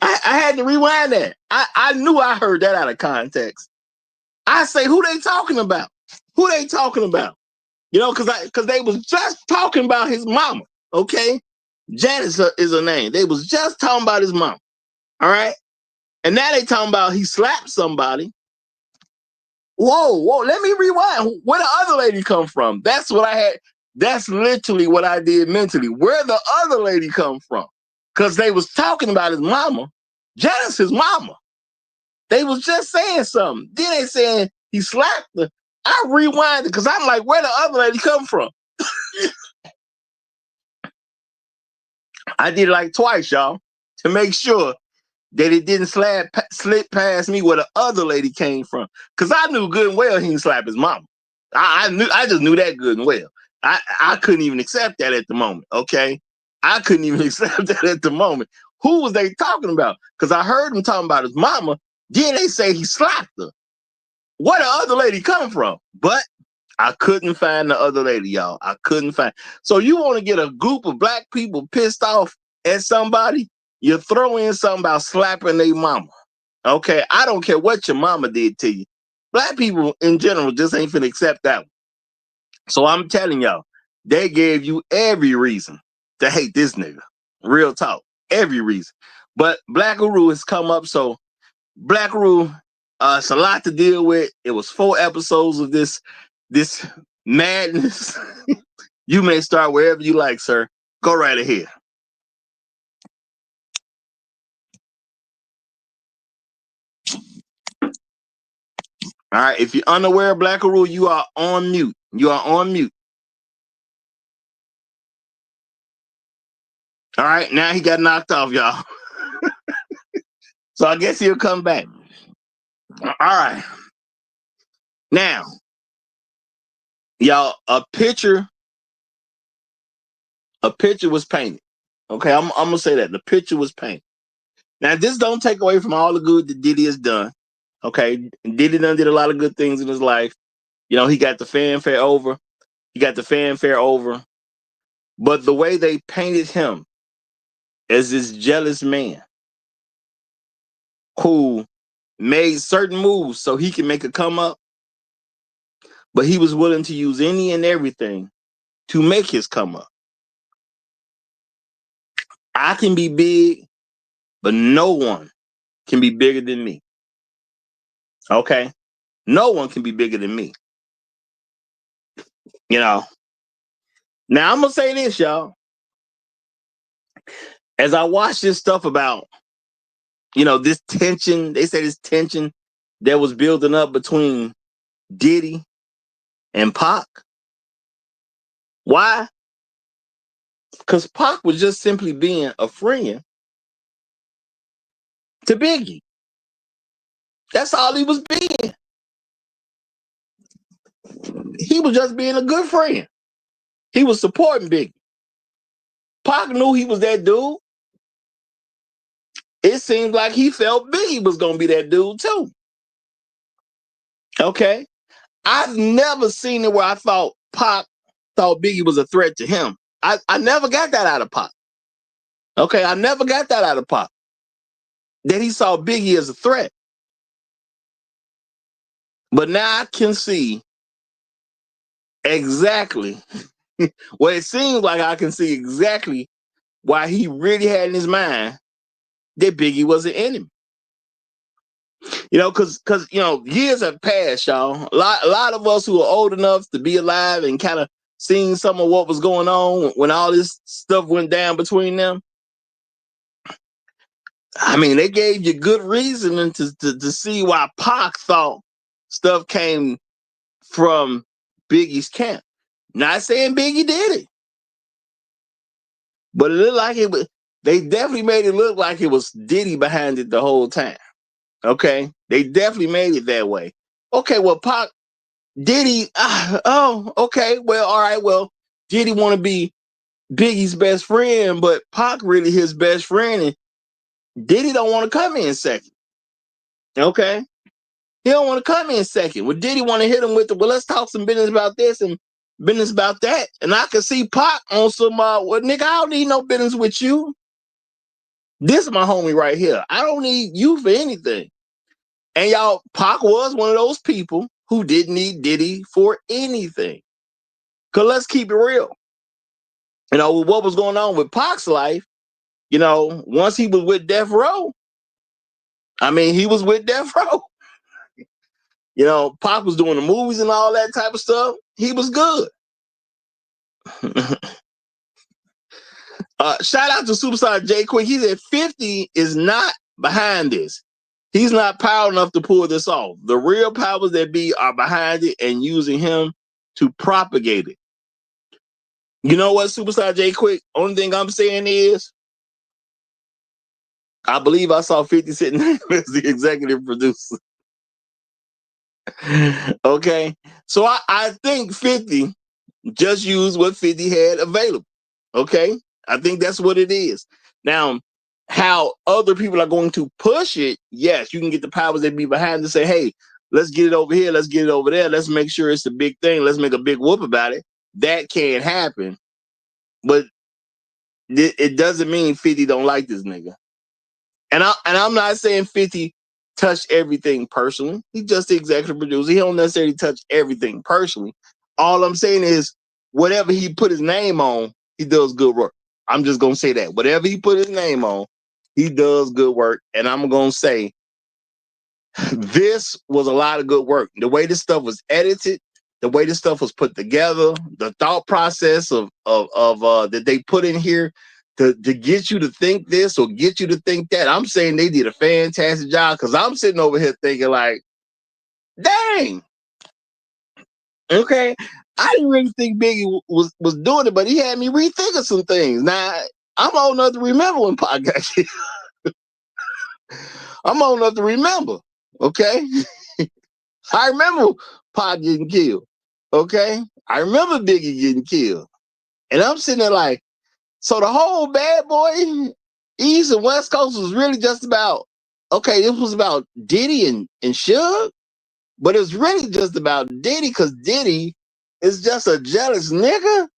[SPEAKER 6] I had to rewind that. I knew I heard that out of context. I say, who they talking about? Who they talking about? Because they was just talking about his mama. Okay? Janice is her name. They was just talking about his mama. All right? And now they talking about he slapped somebody. Whoa, let me rewind. Where the other lady come from? That's what I had. That's literally what I did mentally. Where the other lady come from? Because they was talking about his mama. Janice, his mama. They was just saying something. Then they saying he slapped her. I rewinded because I'm like, where the other lady come from? I did it like twice, y'all, to make sure that it didn't slip past me where the other lady came from. Because I knew good and well he didn't slap his mama. I just knew that good and well. I couldn't even accept that at the moment, okay? I couldn't even accept that at the moment. Who was they talking about? Because I heard him talking about his mama. Then they say he slapped her. Where the other lady come from? But I couldn't find the other lady, y'all. I couldn't find. So you want to get a group of black people pissed off at somebody? You throw in something about slapping their mama. Okay, I don't care what your mama did to you. Black people in general just ain't finna accept that one. So I'm telling y'all, they gave you every reason to hate this nigga. Real talk, every reason. But Black Uru has come up, so Black Uru, it's a lot to deal with. It was 4 episodes of this madness. You may start wherever you like, sir. Go right ahead. All right, if you're unaware of Black Uru, you are on mute. You are on mute. All right, now he got knocked off, y'all. So I guess he'll come back. All right. Now, y'all, a picture was painted. Okay, I'm gonna say that. The picture was painted. Now, this don't take away from all the good that Diddy has done. Okay, Diddy done did a lot of good things in his life. You know, he got the fanfare over. But the way they painted him as this jealous man who made certain moves so he can make a come up, but he was willing to use any and everything to make his come up. I can be big, but no one can be bigger than me. Okay? No one can be bigger than me. You know? Now, I'm going to say this, y'all. As I watch this stuff about, you know, this tension, they say this tension that was building up between Diddy and Pac. Why? Because Pac was just simply being a friend to Biggie. That's all he was being. He was just being a good friend. He was supporting Biggie. Pac knew he was that dude. It seemed like he felt Biggie was going to be that dude too. Okay? I've never seen it where I thought Pac thought Biggie was a threat to him. I never got that out of Pac. Okay? I never got that out of Pac. That he saw Biggie as a threat. But now I can see exactly, well, it seems like I can see exactly why he really had in his mind that Biggie was an enemy. You know, because you know, years have passed, y'all. A lot of us who are old enough to be alive and kind of seeing some of what was going on when all this stuff went down between them. I mean, they gave you good reason to see why Pac thought stuff came from Biggie's camp. Not saying Biggie did it, but it looked like it was. They definitely made it look like it was Diddy behind it the whole time. Okay, they definitely made it that way. Okay, well, Pac, Diddy. Oh, okay. Well, all right. Well, Diddy want to be Biggie's best friend, but Pac really his best friend, and Diddy don't want to come in second. Okay, he don't want to come in second. Well, Diddy want to hit him with the, well, let's talk some business about this and business about that. And I can see Pac on some, well, nigga, I don't need no business with you. This is my homie right here. I don't need you for anything. And y'all, Pac was one of those people who didn't need Diddy for anything. Because let's keep it real. You know, what was going on with Pac's life, you know, once he was with Death Row, I mean, he was with Death Row. You know, Pac was doing the movies and all that type of stuff. He was good. Shout out to Superstar J Quick. He said 50 is not behind this. He's not power enough to pull this off. The real powers that be are behind it and using him to propagate it. You know what, Superstar J Quick? Only thing I'm saying is I believe I saw 50 sitting there as the executive producer. Okay. So I think 50 just used what 50 had available. Okay. I think that's what it is. Now, how other people are going to push it, yes, you can get the powers that be behind to say, hey, let's get it over here, let's get it over there, let's make sure it's a big thing, let's make a big whoop about it. That can happen. But it doesn't mean 50 don't like this nigga. And I'm not saying 50 touched everything personally. He's just the executive producer. He don't necessarily touch everything personally. All I'm saying is whatever he put his name on, he does good work. I'm just gonna say that. Whatever he put his name on, he does good work. And I'm gonna say this was a lot of good work. The way this stuff was edited, the way this stuff was put together, the thought process of that they put in here to get you to think this or get you to think that. I'm saying they did a fantastic job because I'm sitting over here thinking like, dang, okay. I didn't really think Biggie was doing it, but he had me rethinking some things. Now, I'm old enough to remember when Pac got killed. I'm old enough to remember, okay? I remember Pac getting killed, okay? I remember Biggie getting killed. And I'm sitting there like, so the whole Bad Boy East and West Coast was really just about, okay, this was about Diddy and Suge, but it's really just about Diddy because Diddy is just a jealous nigga.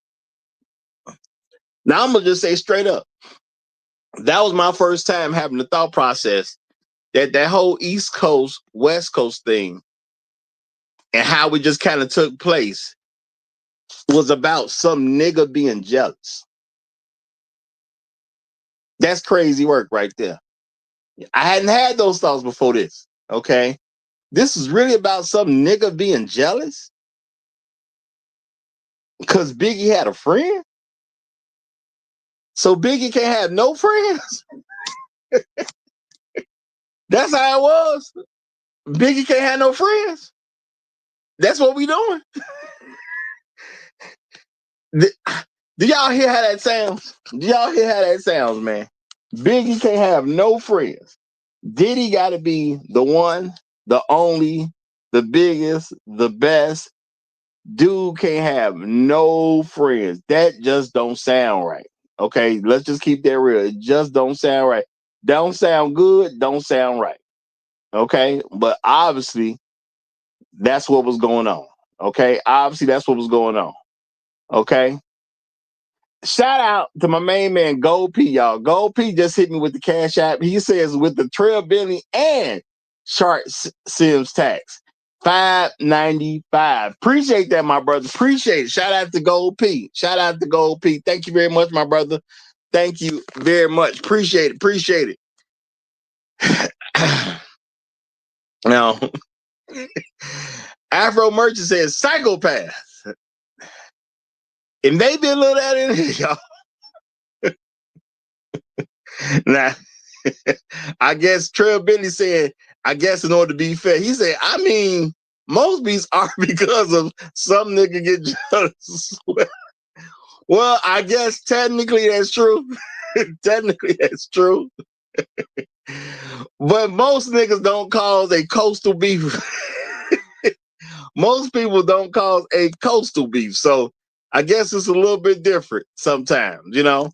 [SPEAKER 6] Now I'm going to just say straight up, that was my first time having the thought process that whole East Coast, West Coast thing and how it just kind of took place was about some nigga being jealous. That's crazy work right there. I hadn't had those thoughts before this, okay? This is really about some nigga being jealous because Biggie had a friend? So Biggie can't have no friends? That's how it was? Biggie can't have no friends? That's what we doing? Do y'all hear how that sounds? Do y'all hear how that sounds, man? Biggie can't have no friends. Diddy got to be the one, the only, the biggest, the best. Dude can't have no friends. That just don't sound right. Okay, let's just keep that real. It just don't sound right. Don't sound good. Don't sound right. Okay, but obviously that's what was going on. Okay, obviously that's what was going on. Okay. Shout out to my main man, Gold P, y'all. Gold P just hit me with the Cash App. He says with the Trail Billy and Shark Sims tax, $5.95. Appreciate that, my brother. Appreciate it. Shout out to Gold P. Shout out to Gold P. Thank you very much, my brother. Thank you very much. Appreciate it. Appreciate it. Now, Afro Merchant says psychopath. And they did a little that in here, y'all. Now, I guess Trail Billy said, I guess in order to be fair, he said, I mean, most beats are because of some nigga get jealous. Well, I guess technically that's true. Technically that's true. But most niggas don't cause a coastal beef. Most people don't cause a coastal beef. So I guess it's a little bit different sometimes, you know?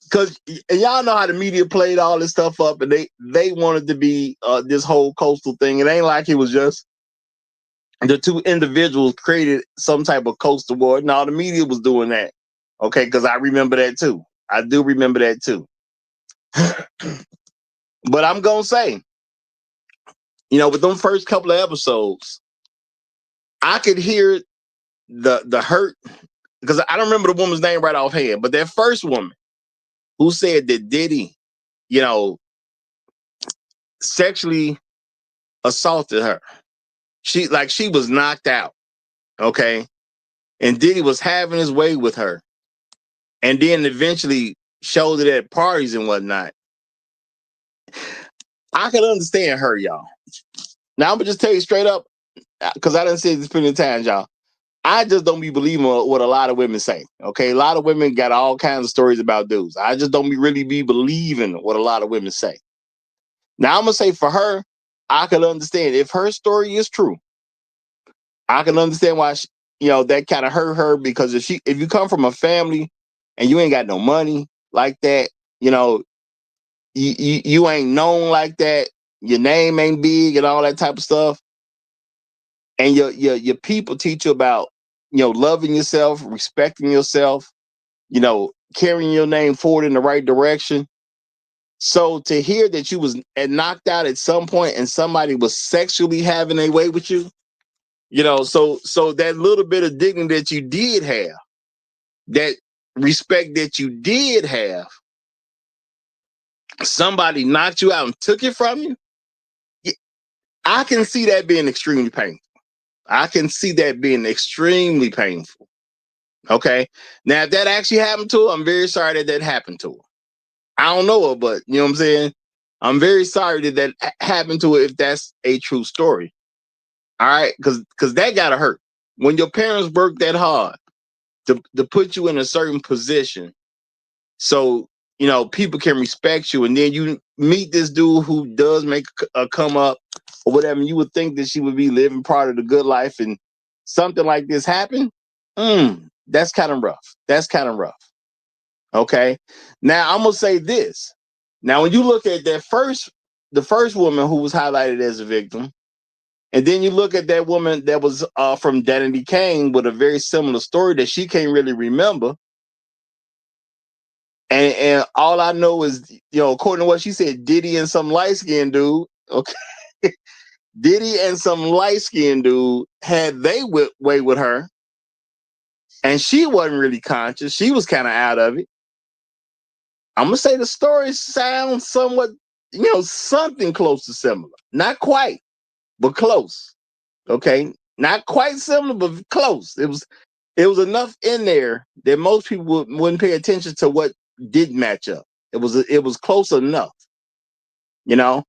[SPEAKER 6] Because y'all know how the media played all this stuff up and they wanted to be this whole coastal thing. It ain't like it was just the two individuals created some type of coastal war. No, the media was doing that. Okay, because I remember that too. I do remember that too. But I'm going to say, you know, with them first couple of episodes, I could hear the hurt because I don't remember the woman's name right offhand, but that first woman who said that Diddy, you know, sexually assaulted her. She was knocked out, okay? And Diddy was having his way with her. And then eventually showed it at parties and whatnot. I can understand her, y'all. Now, I'm going to just tell you straight up, because I didn't say this plenty of times, y'all. I just don't be believing what a lot of women say, okay? A lot of women got all kinds of stories about dudes. I just don't really be believing what a lot of women say. Now I'm gonna say for her, I can understand if her story is true. I can understand why that kind of hurt her, because if you come from a family and you ain't got no money like that, you ain't known like that, your name ain't big and all that type of stuff, and your people teach you about loving yourself, respecting yourself, carrying your name forward in the right direction. So to hear that you was knocked out at some point and somebody was sexually having a way with you, so that little bit of dignity that you did have, that respect that you did have, somebody knocked you out and took it from you. I can see that being extremely painful. I can see that being extremely painful. Okay. Now, if that actually happened to her, I'm very sorry that happened to her. I don't know her, but you know what I'm saying? I'm very sorry that happened to her if that's a true story. All right. Because that gotta hurt. When your parents work that hard to put you in a certain position so people can respect you, and then you meet this dude who does make a come up or whatever, and you would think that she would be living part of the good life, and something like this happened. That's kind of rough. That's kind of rough. Okay. Now I'm gonna say this. Now, when you look at the first woman who was highlighted as a victim, and then you look at that woman that was from Danity Kane with a very similar story that she can't really remember. And all I know is, according to what she said, Diddy and some light-skinned dude, okay, Diddy and some light-skinned dude had they way with her, and she wasn't really conscious. She was kind of out of it. I'm gonna say the story sounds somewhat, something close to similar. Not quite, but close. Okay, not quite similar, but close. It was enough in there that most people wouldn't pay attention to what did match up. It was close enough. Now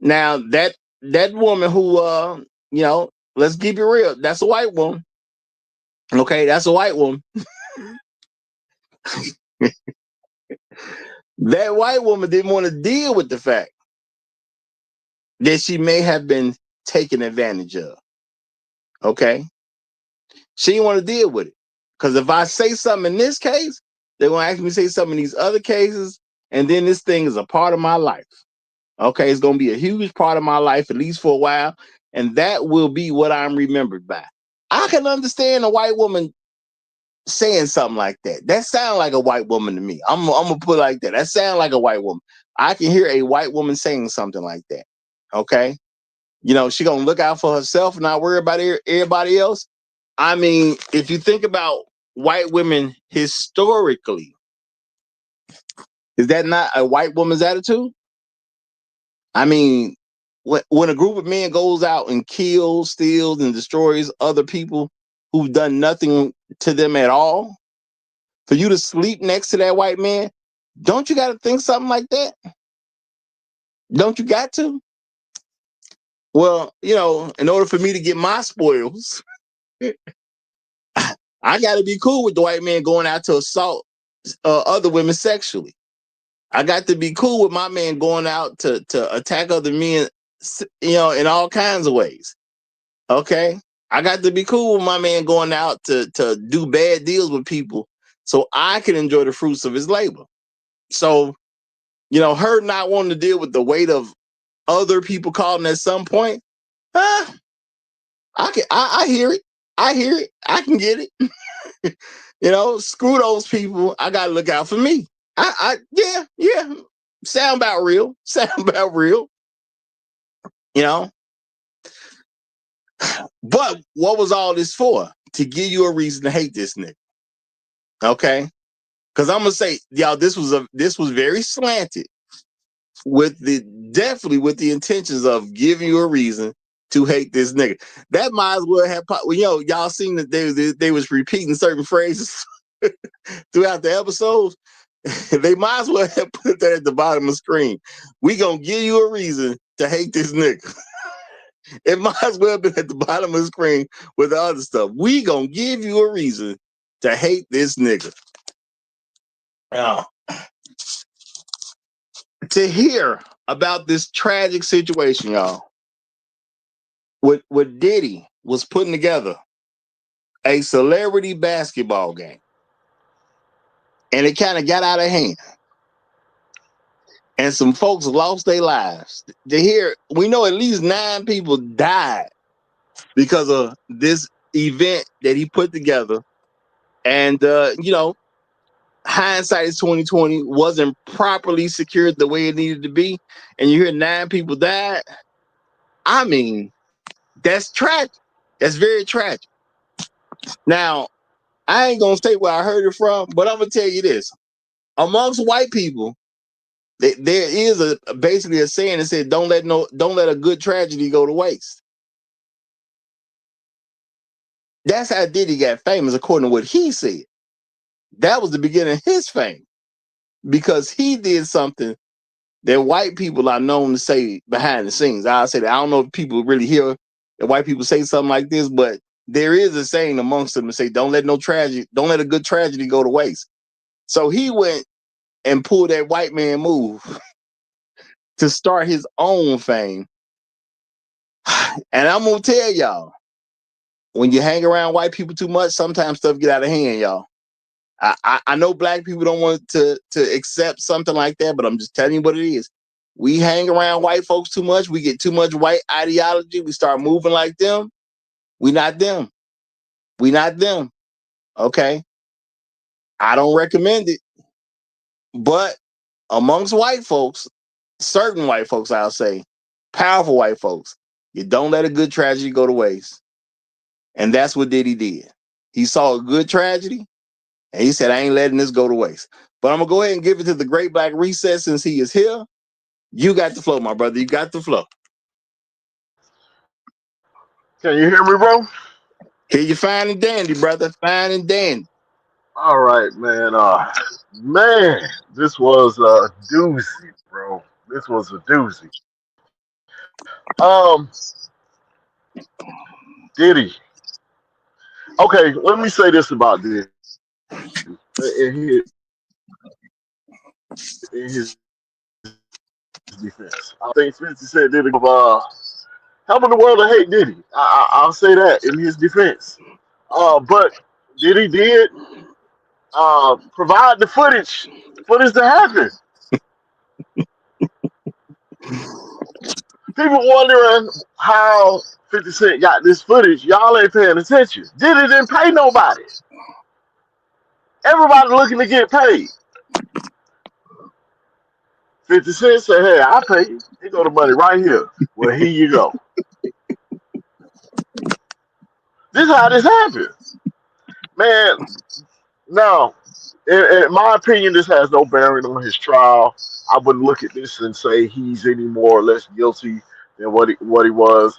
[SPEAKER 6] that woman who let's keep it real, that's a white woman. Okay, that's a white woman. That white woman didn't want to deal with the fact that she may have been taken advantage of. Okay, she didn't want to deal with it, because if I say something in this case, they're gonna ask me to say something in these other cases, and then this thing is a part of my life. Okay, it's gonna be a huge part of my life, at least for a while, and that will be what I'm remembered by. I can understand a white woman saying something like that. That sounds like a white woman to me. I'm gonna put it like that. That sounds like a white woman. I can hear a white woman saying something like that. Okay, she gonna look out for herself and not worry about everybody else. I mean, if you think about white women historically, is that not a white woman's attitude? I mean, when a group of men goes out and kills, steals, and destroys other people who've done nothing to them at all, for you to sleep next to that white man, don't you got to think something like that? Don't you got to? Well, in order for me to get my spoils, I got to be cool with the white man going out to assault other women sexually. I got to be cool with my man going out to attack other men, in all kinds of ways. Okay. I got to be cool with my man going out to do bad deals with people so I can enjoy the fruits of his labor. So, her not wanting to deal with the weight of other people calling at some point, I hear it. I hear it. I can get it. Screw those people. I gotta look out for me. Yeah. Sound about real. Sound about real. But what was all this for? To give you a reason to hate this nigga. Okay? Because I'm gonna say, y'all, this was very slanted, definitely with the intentions of giving you a reason to hate this nigga. That might as well have, y'all seen that they was repeating certain phrases throughout the episodes. They might as well have put that at the bottom of the screen. We gonna give you a reason to hate this nigga. It might as well have been at the bottom of the screen with the other stuff. We gonna give you a reason to hate this nigga. Now, to hear about this tragic situation, y'all. What Diddy was putting together a celebrity basketball game, and it kind of got out of hand, and some folks lost their lives. We know at least 9 people died because of this event that he put together. And hindsight is 2020, wasn't properly secured the way it needed to be, and you hear 9 people died. I mean, that's tragic. That's very tragic. Now, I ain't gonna say where I heard it from, but I'm gonna tell you this: amongst white people, there is basically a saying that said, don't let a good tragedy go to waste." That's how Diddy got famous, according to what he said. That was the beginning of his fame, because he did something that white people are known to say behind the scenes. I say that I don't know if people really hear that white people say something like this, but there is a saying amongst them to say, don't let a good tragedy go to waste. So he went and pulled that white man move to start his own fame. And I'm gonna tell y'all, when you hang around white people too much, sometimes stuff get out of hand, y'all. I know black people don't want to accept something like that, but I'm just telling you what it is. We hang around white folks too much. We get too much white ideology. We start moving like them. We not them. We not them. Okay. I don't recommend it. But amongst white folks, certain white folks, I'll say, powerful white folks, you don't let a good tragedy go to waste. And that's what Diddy did. He saw a good tragedy, and he said, I ain't letting this go to waste. But I'm going to go ahead and give it to the Great Black Reset since he is here. You got the flow, my brother. You got the flow.
[SPEAKER 7] Can you hear me, bro?
[SPEAKER 6] Here you fine and dandy, brother. Fine and dandy.
[SPEAKER 7] All right, man. Man, this was a doozy, bro. This was a doozy. Um, Diddy. Okay, let me say this about Diddy. In his defense, I think 50 Cent did helping the world to hate Diddy. I'll say that in his defense. But Diddy did provide the footage for this to happen. People wondering how 50 Cent got this footage. Y'all ain't paying attention. Diddy didn't pay nobody. Everybody looking to get paid. 50 Cent said, hey, I pay you. He go the money right here. Well, here you go. This is how this happened. Man, now, in my opinion, this has no bearing on his trial. I wouldn't look at this and say he's any more or less guilty than what he was.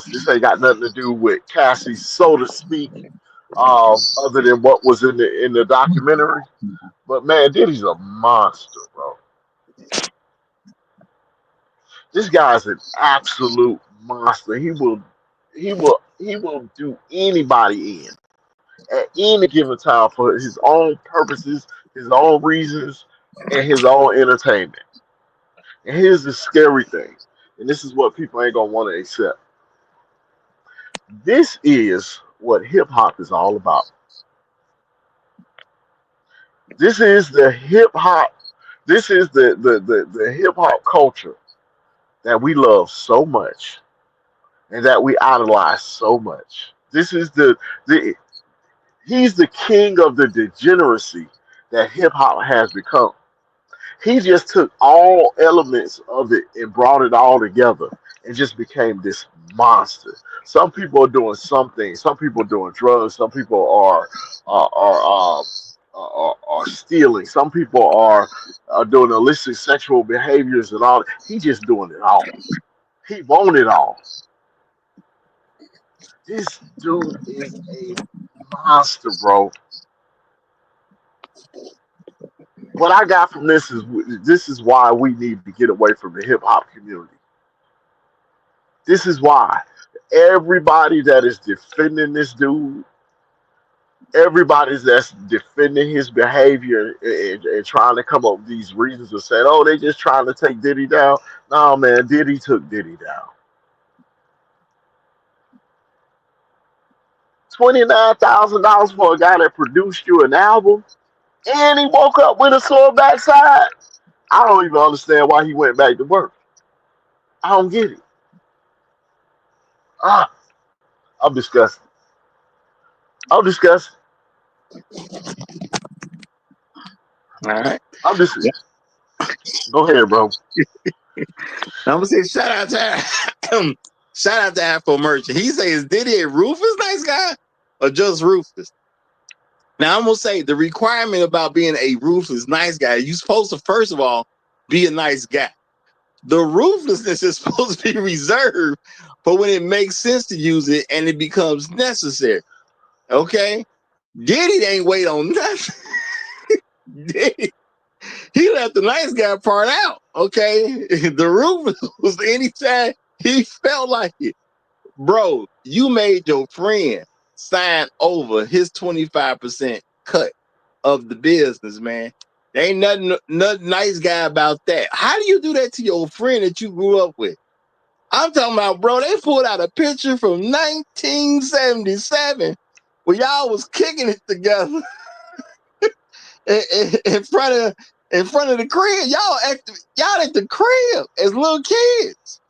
[SPEAKER 7] This ain't got nothing to do with Cassie, so to speak, other than what was in the documentary. But man, Diddy's a monster, bro. This guy's an absolute monster. He will do anybody in at any given time for his own purposes, his own reasons, and his own entertainment. And here's the scary thing, and this is what people ain't gonna want to accept. This is what hip hop is all about. This is the hip hop. This is the hip hop culture that we love so much and that we idolize so much. This is the he's the king of the degeneracy that hip hop has become. He just took all elements of it and brought it all together and just became this monster. Some people are doing something. Some people are doing drugs. Some people are stealing. Some people are doing illicit sexual behaviors and all. He just doing it all. He want it all. This dude is a monster, bro. What I got from this is why we need to get away from the hip hop community. This is why everybody that is defending this dude everybody's that's defending his behavior and trying to come up with these reasons of saying, oh, they just trying to take Diddy down. No, man, Diddy took Diddy down. $29,000 for a guy that produced you an album, and he woke up with a sore backside. I don't even understand why he went back to work. I don't get it. Ah, I'm disgusted. I'm disgusted.
[SPEAKER 6] All right.
[SPEAKER 7] I'm just. Go ahead, bro.
[SPEAKER 6] I'm gonna say shout out to Afro Merchant. He says, Diddy a Rufus nice guy or just Rufus? Now I'm gonna say the requirement about being a ruthless nice guy, you're supposed to first of all be a nice guy. The ruthlessness is supposed to be reserved for when it makes sense to use it and it becomes necessary. Okay, Diddy ain't wait on nothing. Diddy, he left the nice guy part out. Okay, the ruthless was anytime he felt like it. Bro, you made your friend sign over his 25% cut of the business, man. There ain't nothing nice guy about that. How do you do that to your friend that you grew up with? I'm talking about, bro, they pulled out a picture from 1977 where y'all was kicking it together in front of the crib. Y'all at the crib as little kids.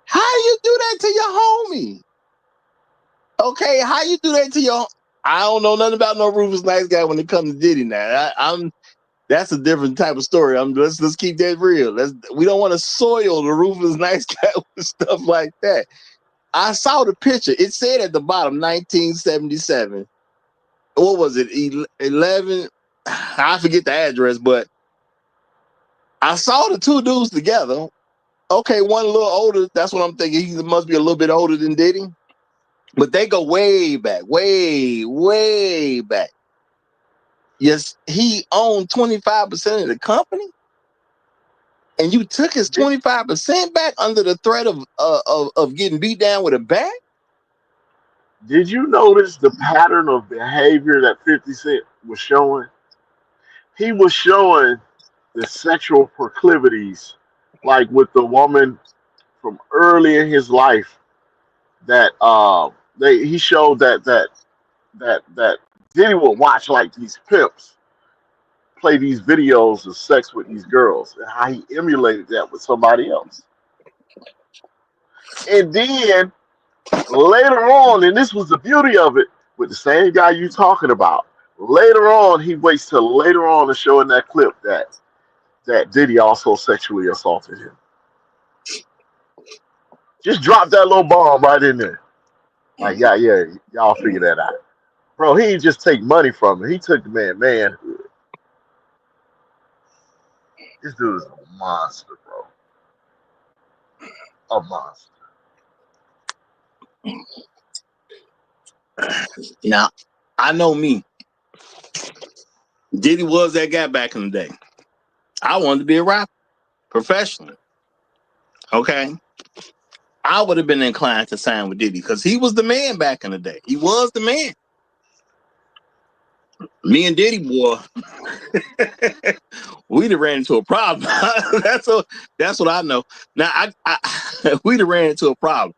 [SPEAKER 6] How do you do that to your homie? Okay, how you do that to your? I don't know nothing about no Rufus nice guy when it comes to Diddy. Now, that's a different type of story. Let's keep that real. We don't want to soil the Rufus nice guy with stuff like that. I saw the picture. It said at the bottom 1977. What was it? 11. I forget the address, but I saw the two dudes together. Okay, one a little older. That's what I'm thinking. He must be a little bit older than Diddy. But they go way back, way back. Yes, he owned 25% of the company, and you took his 25% back under the threat of getting beat down with a bat.
[SPEAKER 7] Did you notice the pattern of behavior that 50 Cent was showing? He was showing the sexual proclivities, like with the woman from early in his life. That he showed that Diddy would watch like these pimps play these videos of sex with these girls and how he emulated that with somebody else. And then later on, and this was the beauty of it, with the same guy you talking about. Later on, he waits till later on to show in that clip that Diddy also sexually assaulted him. Just drop that little bomb right in there. Like, yeah, y'all figure that out. Bro, he didn't just take money from him. He took the manhood. This dude is a monster, bro. A monster.
[SPEAKER 6] Now, I know me. Diddy was that guy back in the day. I wanted to be a rapper professionally. Okay. I would have been inclined to sign with Diddy because he was the man back in the day. He was the man. Me and Diddy, boy, we'd have ran into a problem. That's what I know. Now, we'd have ran into a problem.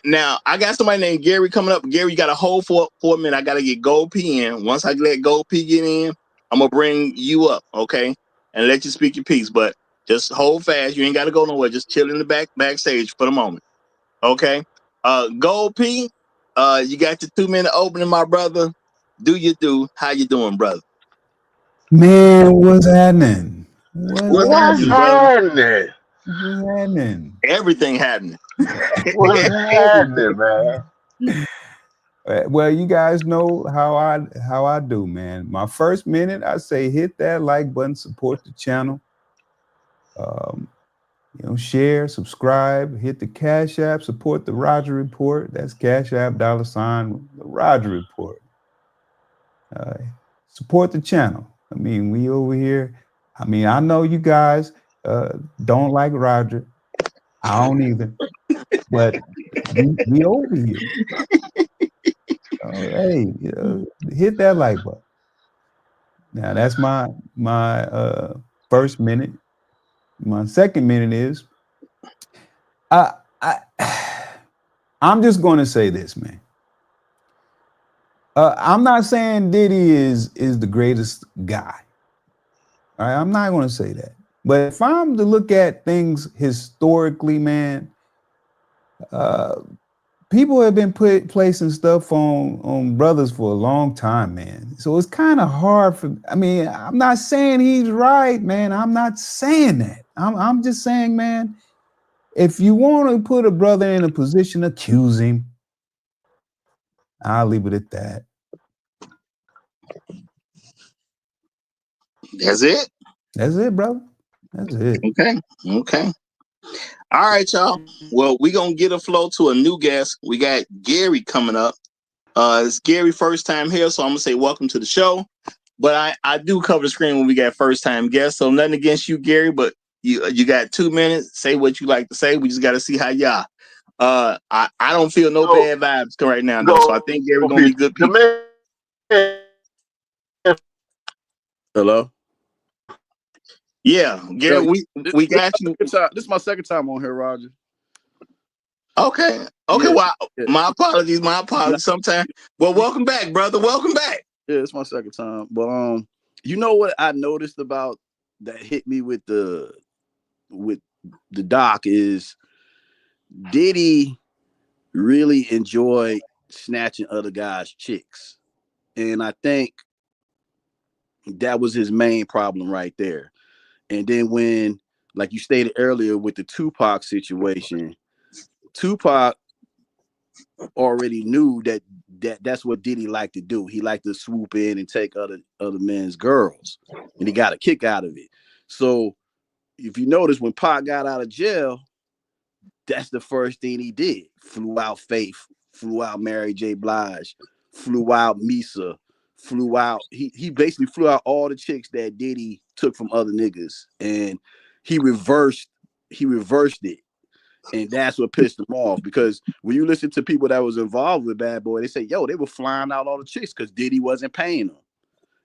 [SPEAKER 6] Now, I got somebody named Gary coming up. Gary, you got to hold for a minute. I got to get Gold P in. Once I let Gold P get in, I'm going to bring you up, okay? And let you speak your piece. But just hold fast. You ain't got to go nowhere. Just chill in the backstage for the moment, okay? Gold P, you got your 2-minute opening, my brother. Do you do? How you doing, brother?
[SPEAKER 8] Man, what's happening?
[SPEAKER 7] What's happening?
[SPEAKER 8] What's happening?
[SPEAKER 6] Everything happening.
[SPEAKER 7] What's happening, man?
[SPEAKER 8] Well, you guys know how I do, man. My first minute, I say hit that like button, support the channel. Share, subscribe, hit the Cash App, support the Roger Report. That's Cash App, $, the Roger Report. Support the channel. I mean, we over here. I mean, I know you guys don't like Roger. I don't either. But we over here. Hey, hit that like button. Now that's my first minute. My second minute is I'm just going to say this, man. I'm not saying Diddy is the greatest guy. All right, I'm not going to say that. But if I'm to look at things historically, man, people have been placing stuff on brothers for a long time, man. So it's kind of hard for. I mean, I'm not saying he's right, man. I'm not saying that. I'm just saying, man, if you want to put a brother in a position, accuse him. I'll leave it at that.
[SPEAKER 6] That's it.
[SPEAKER 8] That's it, brother. That's it.
[SPEAKER 6] Okay. All right, y'all. Well, we're gonna get a flow to a new guest. We got Gary coming up. It's Gary first time here, so I'm gonna say welcome to the show. But I do cover the screen when we got first time guests. So nothing against you, Gary, but you got 2 minutes. Say what you like to say. We just got to see how y'all. I don't feel no bad vibes right now, though. So I think Gary gonna be good people.
[SPEAKER 9] Hello.
[SPEAKER 6] Yeah, Gary, we got you.
[SPEAKER 9] This is my second time on here, Roger.
[SPEAKER 6] Okay.
[SPEAKER 9] Yeah.
[SPEAKER 6] Well, my apologies. Sometimes. Well, welcome back, brother. Welcome back.
[SPEAKER 9] Yeah, it's my second time. But you know what I noticed about that hit me with the doc is Diddy really enjoyed snatching other guys' chicks, and I think that was his main problem right there. And then when, like you stated earlier, with the Tupac situation, Tupac already knew that's what Diddy liked to do. He liked to swoop in and take other men's girls, and he got a kick out of it. So if you notice, when Pac got out of jail, that's the first thing he did. Flew out Faith, flew out Mary J. Blige, flew out Misa, flew out. He basically flew out all the chicks that Diddy took from other niggas, and he reversed it. And that's what pissed him off, because when you listen to people that was involved with Bad Boy, they say, yo, they were flying out all the chicks because Diddy wasn't paying them.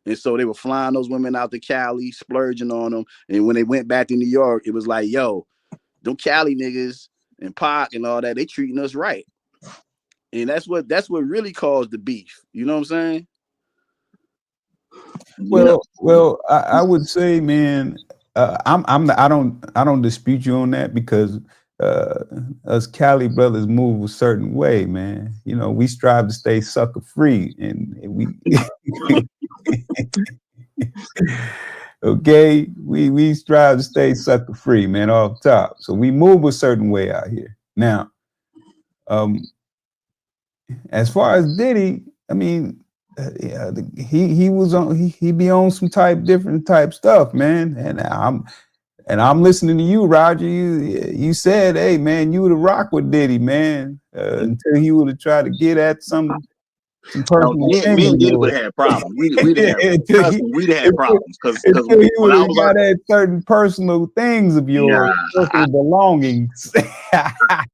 [SPEAKER 9] And so they were flying those women out to Cali, splurging on them. And when they went back to New York, it was like, yo, them Cali niggas and Pac and all that, they treating us right. And that's what really caused the beef. You know what I'm saying?
[SPEAKER 8] Well, I would say, man, I don't dispute you on that, because us Cali brothers move a certain way, man. You know, we strive to stay sucker free, and we okay, we strive to stay sucker free, man, off top. So we move a certain way out here. Now, as far as Diddy, I mean, he was on, he be on some different type stuff, man. And I'm listening to you, Roger. You said, hey, man, you would have rocked with Diddy, man, until he would have tried to get at some personal
[SPEAKER 6] me and Diddy would have had problems. We'd have had problems because
[SPEAKER 8] when I was got at certain personal things of yours, personal belongings,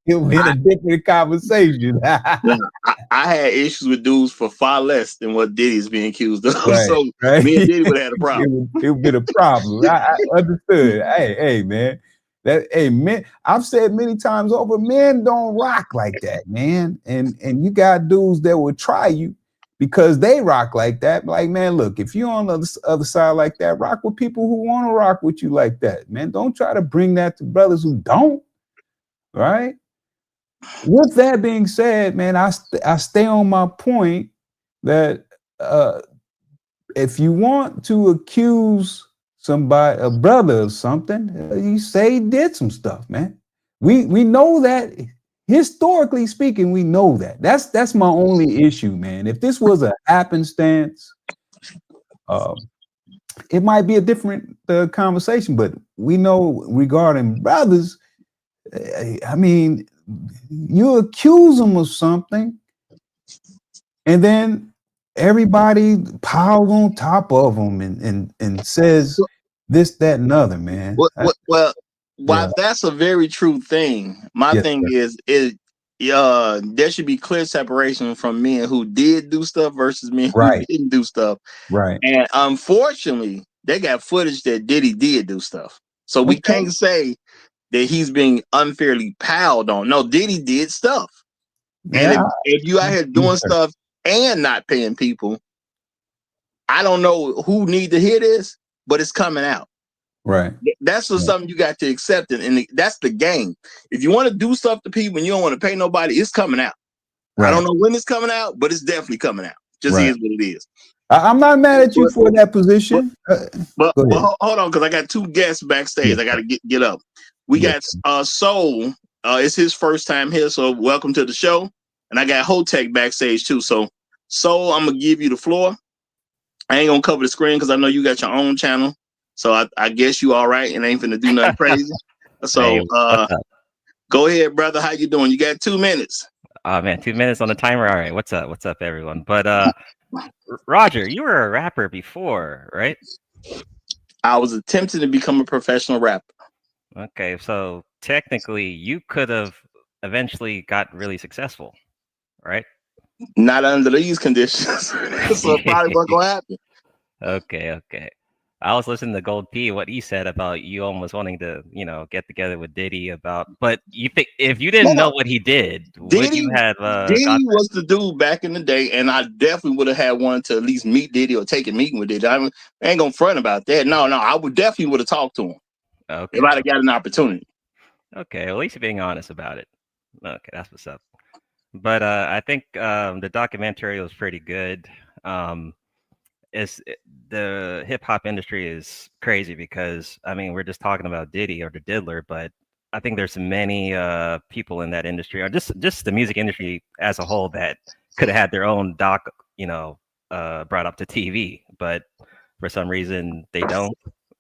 [SPEAKER 8] it would be a different conversation.
[SPEAKER 6] I had issues with dudes for far less than what Diddy's being accused of.
[SPEAKER 8] Right,
[SPEAKER 6] so
[SPEAKER 8] right?
[SPEAKER 6] Me and Diddy would have had a problem.
[SPEAKER 8] It would be a problem. I understood. Hey, man. Man, I've said many times over, men don't rock like that, man. And you got dudes that will try you because they rock like that. Like, man, look, if you're on the other side like that, rock with people who want to rock with you like that, man. Don't try to bring that to brothers who don't, right? With that being said, man, I stay on my point that if you want to accuse somebody, a brother, of something, you say he did some stuff, man. We know that, historically speaking, we know that. That's my only issue, man. If this was a happenstance, it might be a different conversation. But we know regarding brothers, I mean, you accuse them of something, and then everybody piles on top of them and says this, that, and other, man.
[SPEAKER 6] Well, that's a very true thing. My thing is there should be clear separation from men who did do stuff versus men who
[SPEAKER 8] Right.
[SPEAKER 6] didn't do stuff.
[SPEAKER 8] Right.
[SPEAKER 6] And unfortunately, they got footage that Diddy did do stuff. So we can't say that he's being unfairly piled on. No, Diddy did stuff. And
[SPEAKER 8] Yeah.
[SPEAKER 6] if you out here doing stuff and not paying people, I don't know who need to hear this, but it's coming out.
[SPEAKER 8] Right.
[SPEAKER 6] That's just something you got to accept, and that's the game. If you want to do stuff to people and you don't want to pay nobody, it's coming out. Right. I don't know when it's coming out, but it's definitely coming out. Just is what it is.
[SPEAKER 8] I'm not mad at you for that position.
[SPEAKER 6] But hold on, because I got two guests backstage. I got to get up. We got Soul. It's his first time here, so welcome to the show. And I got Hotech backstage too. So Soul, I'm gonna give you the floor. I ain't gonna cover the screen because I know you got your own channel. So I guess you all right and ain't finna do nothing crazy. So go ahead, brother. How you doing? You got 2 minutes.
[SPEAKER 10] Oh man, 2 minutes on the timer. All right, what's up? What's up, everyone? But Roger, you were a rapper before, right?
[SPEAKER 6] I was attempting to become a professional rapper.
[SPEAKER 10] Okay, so technically you could have eventually got really successful, right?
[SPEAKER 6] Not under these conditions. So it probably wasn't gonna happen.
[SPEAKER 10] Okay. I was listening to Gold P, what he said about you almost wanting to, get together with Diddy about, but you think if you didn't know what he did, would you have?
[SPEAKER 6] Diddy was the dude back in the day, and I definitely would have had one to at least meet Diddy or take a meeting with Diddy. I ain't gonna front about that. No, I would definitely have talked to him.
[SPEAKER 10] Okay.
[SPEAKER 6] If I'd have got an opportunity.
[SPEAKER 10] Okay, at least you're being honest about it. Okay, that's what's up. But I think the documentary was pretty good. The hip hop industry is crazy because we're just talking about Diddy or the Diddler, but I think there's many people in that industry or just the music industry as a whole that could have had their own doc, brought up to TV, but for some reason they don't.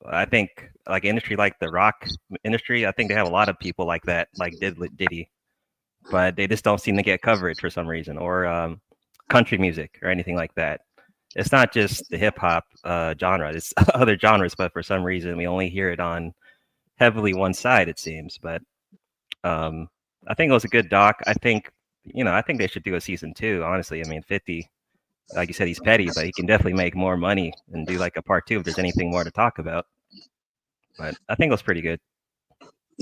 [SPEAKER 10] I think like industry like the rock industry, I think they have a lot of people like that, like Diddy, but they just don't seem to get coverage for some reason, or country music or anything like that. It's not just the hip hop genre; it's other genres, but for some reason we only hear it on heavily one side. It seems, but I think it was a good doc. I think they should do a season 2. Honestly, 50, like you said, he's petty, but he can definitely make more money and do like a part 2 if there's anything more to talk about. But I think it was pretty good.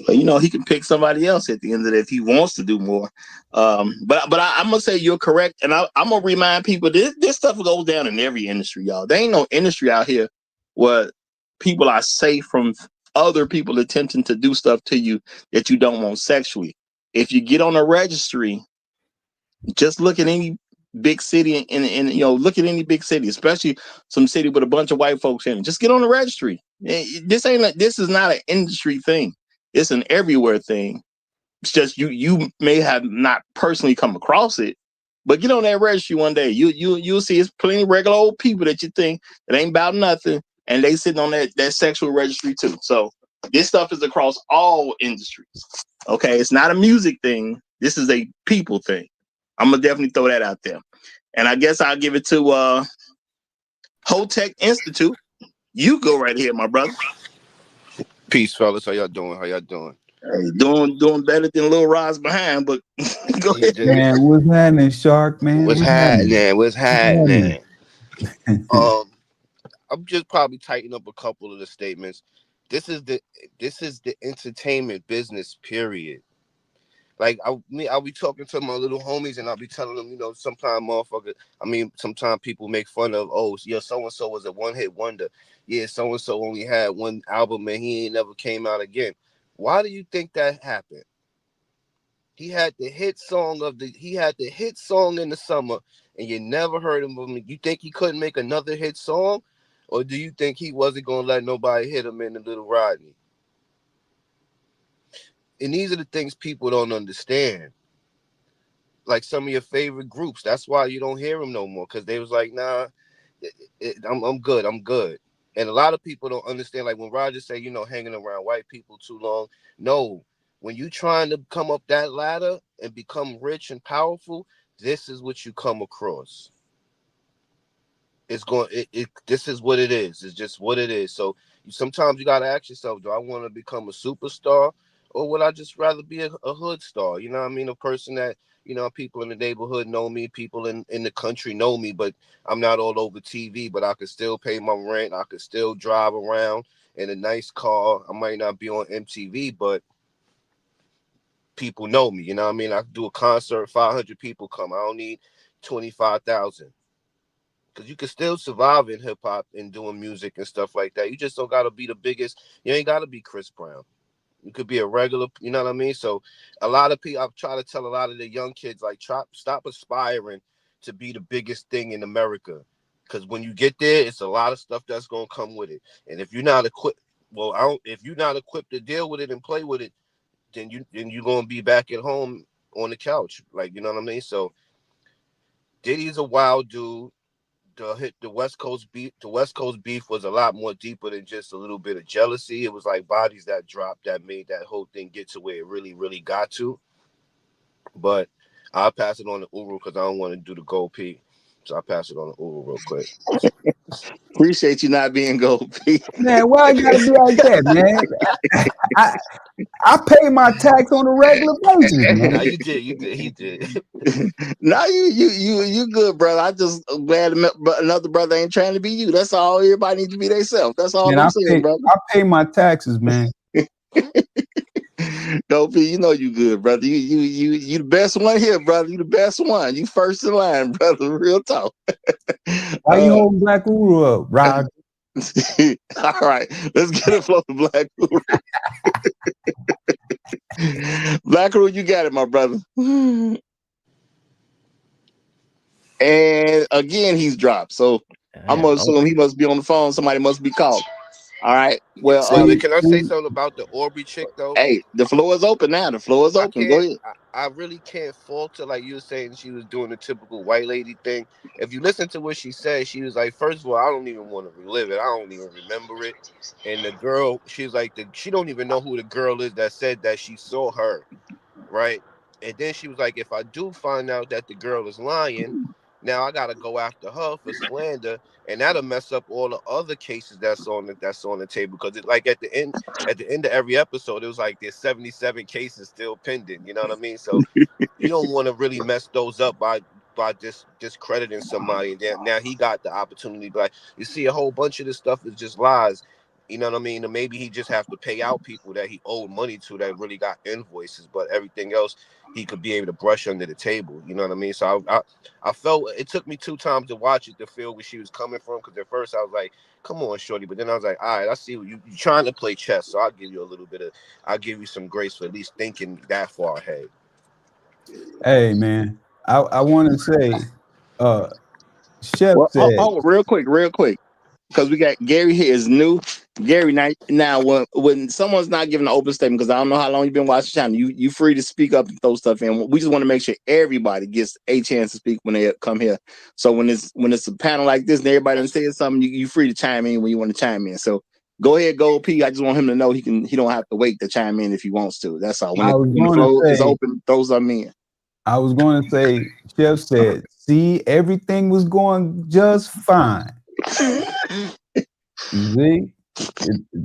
[SPEAKER 6] He can pick somebody else at the end of it if he wants to do more. But I'm gonna say you're correct, and I'm gonna remind people this stuff goes down in every industry, y'all. There ain't no industry out here where people are safe from other people attempting to do stuff to you that you don't want sexually. If you get on a registry, just look at any big city and look at any big city, especially some city with a bunch of white folks in it. Just get on the registry. This is not an industry thing. It's an everywhere thing. It's just you may have not personally come across it, but get on that registry one day. You'll see it's plenty of regular old people that you think that ain't about nothing, and they sitting on that sexual registry too. So this stuff is across all industries. Okay, it's not a music thing. This is a people thing. I'm gonna definitely throw that out there, and I guess I'll give it to Hotech Institute. You go right here, my brother.
[SPEAKER 11] Peace, fellas. How y'all doing?
[SPEAKER 6] Hey, doing better than Lil Rod's behind, but go ahead.
[SPEAKER 8] Man, what's happening, Shark, man?
[SPEAKER 11] What's happening? I'm just probably tightening up a couple of the statements. This is the entertainment business, period. Like I'll be talking to my little homies and I'll be telling them, sometimes people make fun of, so-and-so was a one-hit wonder. Yeah, so-and-so only had one album and he ain't never came out again. Why do you think that happened? He had the hit song in the summer and you never heard him. You think he couldn't make another hit song? Or do you think he wasn't gonna let nobody hit him in the Little Rodney? And these are the things people don't understand. Like some of your favorite groups, that's why you don't hear them no more, because they was like, nah, I'm good. And a lot of people don't understand, like when Roger say, hanging around white people too long. No, when you trying to come up that ladder and become rich and powerful, this is what you come across. This is what it is. It's just what it is. So sometimes you got to ask yourself, do I want to become a superstar? Or would I just rather be a hood star? You know what I mean? A person that You know, people in the neighborhood know me, people in the country know me, but I'm not all over TV. But I could still pay my rent. I could still drive around in a nice car. I might not be on MTV, but people know me. You know what I mean? I could do a concert, 500 people come. I don't need 25,000. Because you can still survive in hip hop and doing music and stuff like that. You just don't got to be the biggest. You ain't got to be Chris Brown. You could be a regular, you know what I mean? So a lot of people, I've tried to tell a lot of the young kids, like, stop aspiring to be the biggest thing in America. Because when you get there, it's a lot of stuff that's going to come with it. And if you're not equipped, if you're not equipped to deal with it and play with it, then you're going to be back at home on the couch. Like, you know what I mean? So Diddy's a wild dude. The West Coast beef was a lot more deeper than just a little bit of jealousy. It was like bodies that dropped that made that whole thing get to where it really, really got to. But I'll pass it on to Uru because I don't want to do the Gold P. So I'll pass it on to Uru real quick.
[SPEAKER 6] Appreciate you not being Gold P.
[SPEAKER 8] Man, why you gotta be like that, man? I pay my tax on a regular basis, man.
[SPEAKER 11] No, you did. He did.
[SPEAKER 6] No, you good, brother. I just glad another brother ain't trying to be you. That's all. Everybody needs to be themselves. That's all I'm saying, brother.
[SPEAKER 8] I pay my taxes, man.
[SPEAKER 6] Gold P, you know you good, brother. You the best one here, brother. You the best one. You first in line, brother. Real talk.
[SPEAKER 8] Why you holding Black Uru up, Rod?
[SPEAKER 6] All right, let's get it for the Black Uru. Black Uru, you got it, my brother. And again, he's dropped. So I'm gonna assume he must be on the phone. Somebody must be called. All right. Well,
[SPEAKER 11] can I say something about the Aubrey chick though?
[SPEAKER 6] Hey, the floor is open now. The floor is open. Go ahead.
[SPEAKER 11] I really can't fault her. Like you were saying, she was doing the typical white lady thing. If you listen to what she said, she was like, first of all, I don't even want to relive it. I don't even remember it. And the girl, she's like, she don't even know who the girl is that said that she saw her, right? And then she was like, if I do find out that the girl is lying, now I gotta go after her for slander, and that'll mess up all the other cases that's on the table. Because it, like at the end of every episode, it was like there's 77 cases still pending. You know what I mean? So you don't want to really mess those up by discrediting somebody. And now he got the opportunity. But like, you see, a whole bunch of this stuff is just lies. You know what I mean? And maybe he just have to pay out people that he owed money to that really got invoices, but everything else he could be able to brush under the table. You know what I mean? So I felt it took me 2 times to watch it to feel where she was coming from. Because at first I was like, "Come on, shorty," but then I was like, "All right, I see what you're trying to play chess." So I'll give you some grace for at least thinking that far ahead.
[SPEAKER 8] Hey, man, I want to say, Chef said,
[SPEAKER 6] real quick. Because we got Gary here is new. Gary, now when someone's not giving an open statement, because I don't know how long you've been watching the channel, you free to speak up and throw stuff in. We just want to make sure everybody gets a chance to speak when they come here. So when it's a panel like this and everybody done said something, you free to chime in when you want to chime in. So go ahead, Gold P. I just want him to know he don't have to wait to chime in if he wants to. That's all. When the floor is open, throw something in.
[SPEAKER 8] I was going to say, Chef said, see, everything was going just fine. See,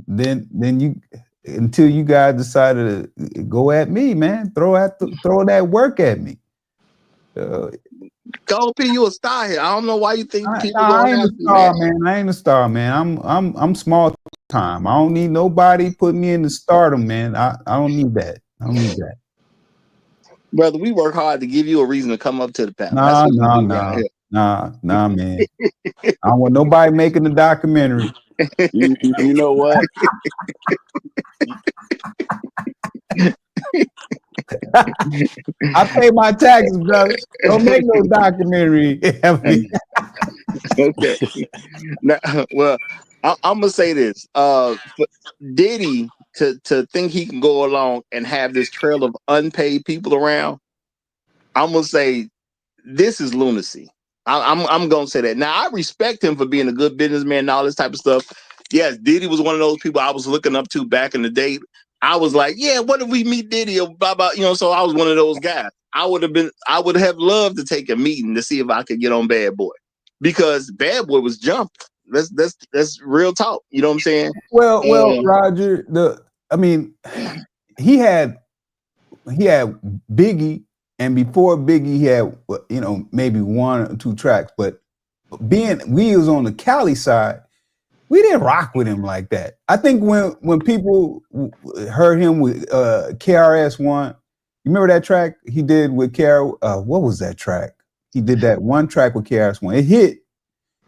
[SPEAKER 8] then you until you guys decided to go at me, man, throw that work at me.
[SPEAKER 6] Gold P, you a star here. I don't know why you think people
[SPEAKER 8] I ain't a star, man. I ain't a star, man. I'm small time. I don't need nobody putting me in the stardom, man. I don't need that.
[SPEAKER 6] Brother, we work hard to give you a reason to come up to the panel.
[SPEAKER 8] Nah, man. I don't want nobody making the documentary.
[SPEAKER 9] You know what?
[SPEAKER 8] I pay my taxes, brother. Don't make no documentary.
[SPEAKER 6] Okay. Now, well, I'm gonna say this. Diddy to think he can go along and have this trail of unpaid people around, I'm gonna say this is lunacy. I'm gonna say that. Now I respect him for being a good businessman and all this type of stuff. Yes, Diddy was one of those people I was looking up to back in the day. I was like, yeah, what if we meet Diddy or blah blah, so I was one of those guys. I would have loved to take a meeting to see if I could get on Bad Boy, because Bad Boy was jumping. That's real talk. You know what I'm saying?
[SPEAKER 8] Well, Roger, he had Biggie And before Biggie, he had, you know, maybe 1 or 2 tracks. But being we was on the Cali side, we didn't rock with him like that. I think when people heard him with KRS-One, you remember that track he did with what was that track? He did that one track with KRS-One. It hit.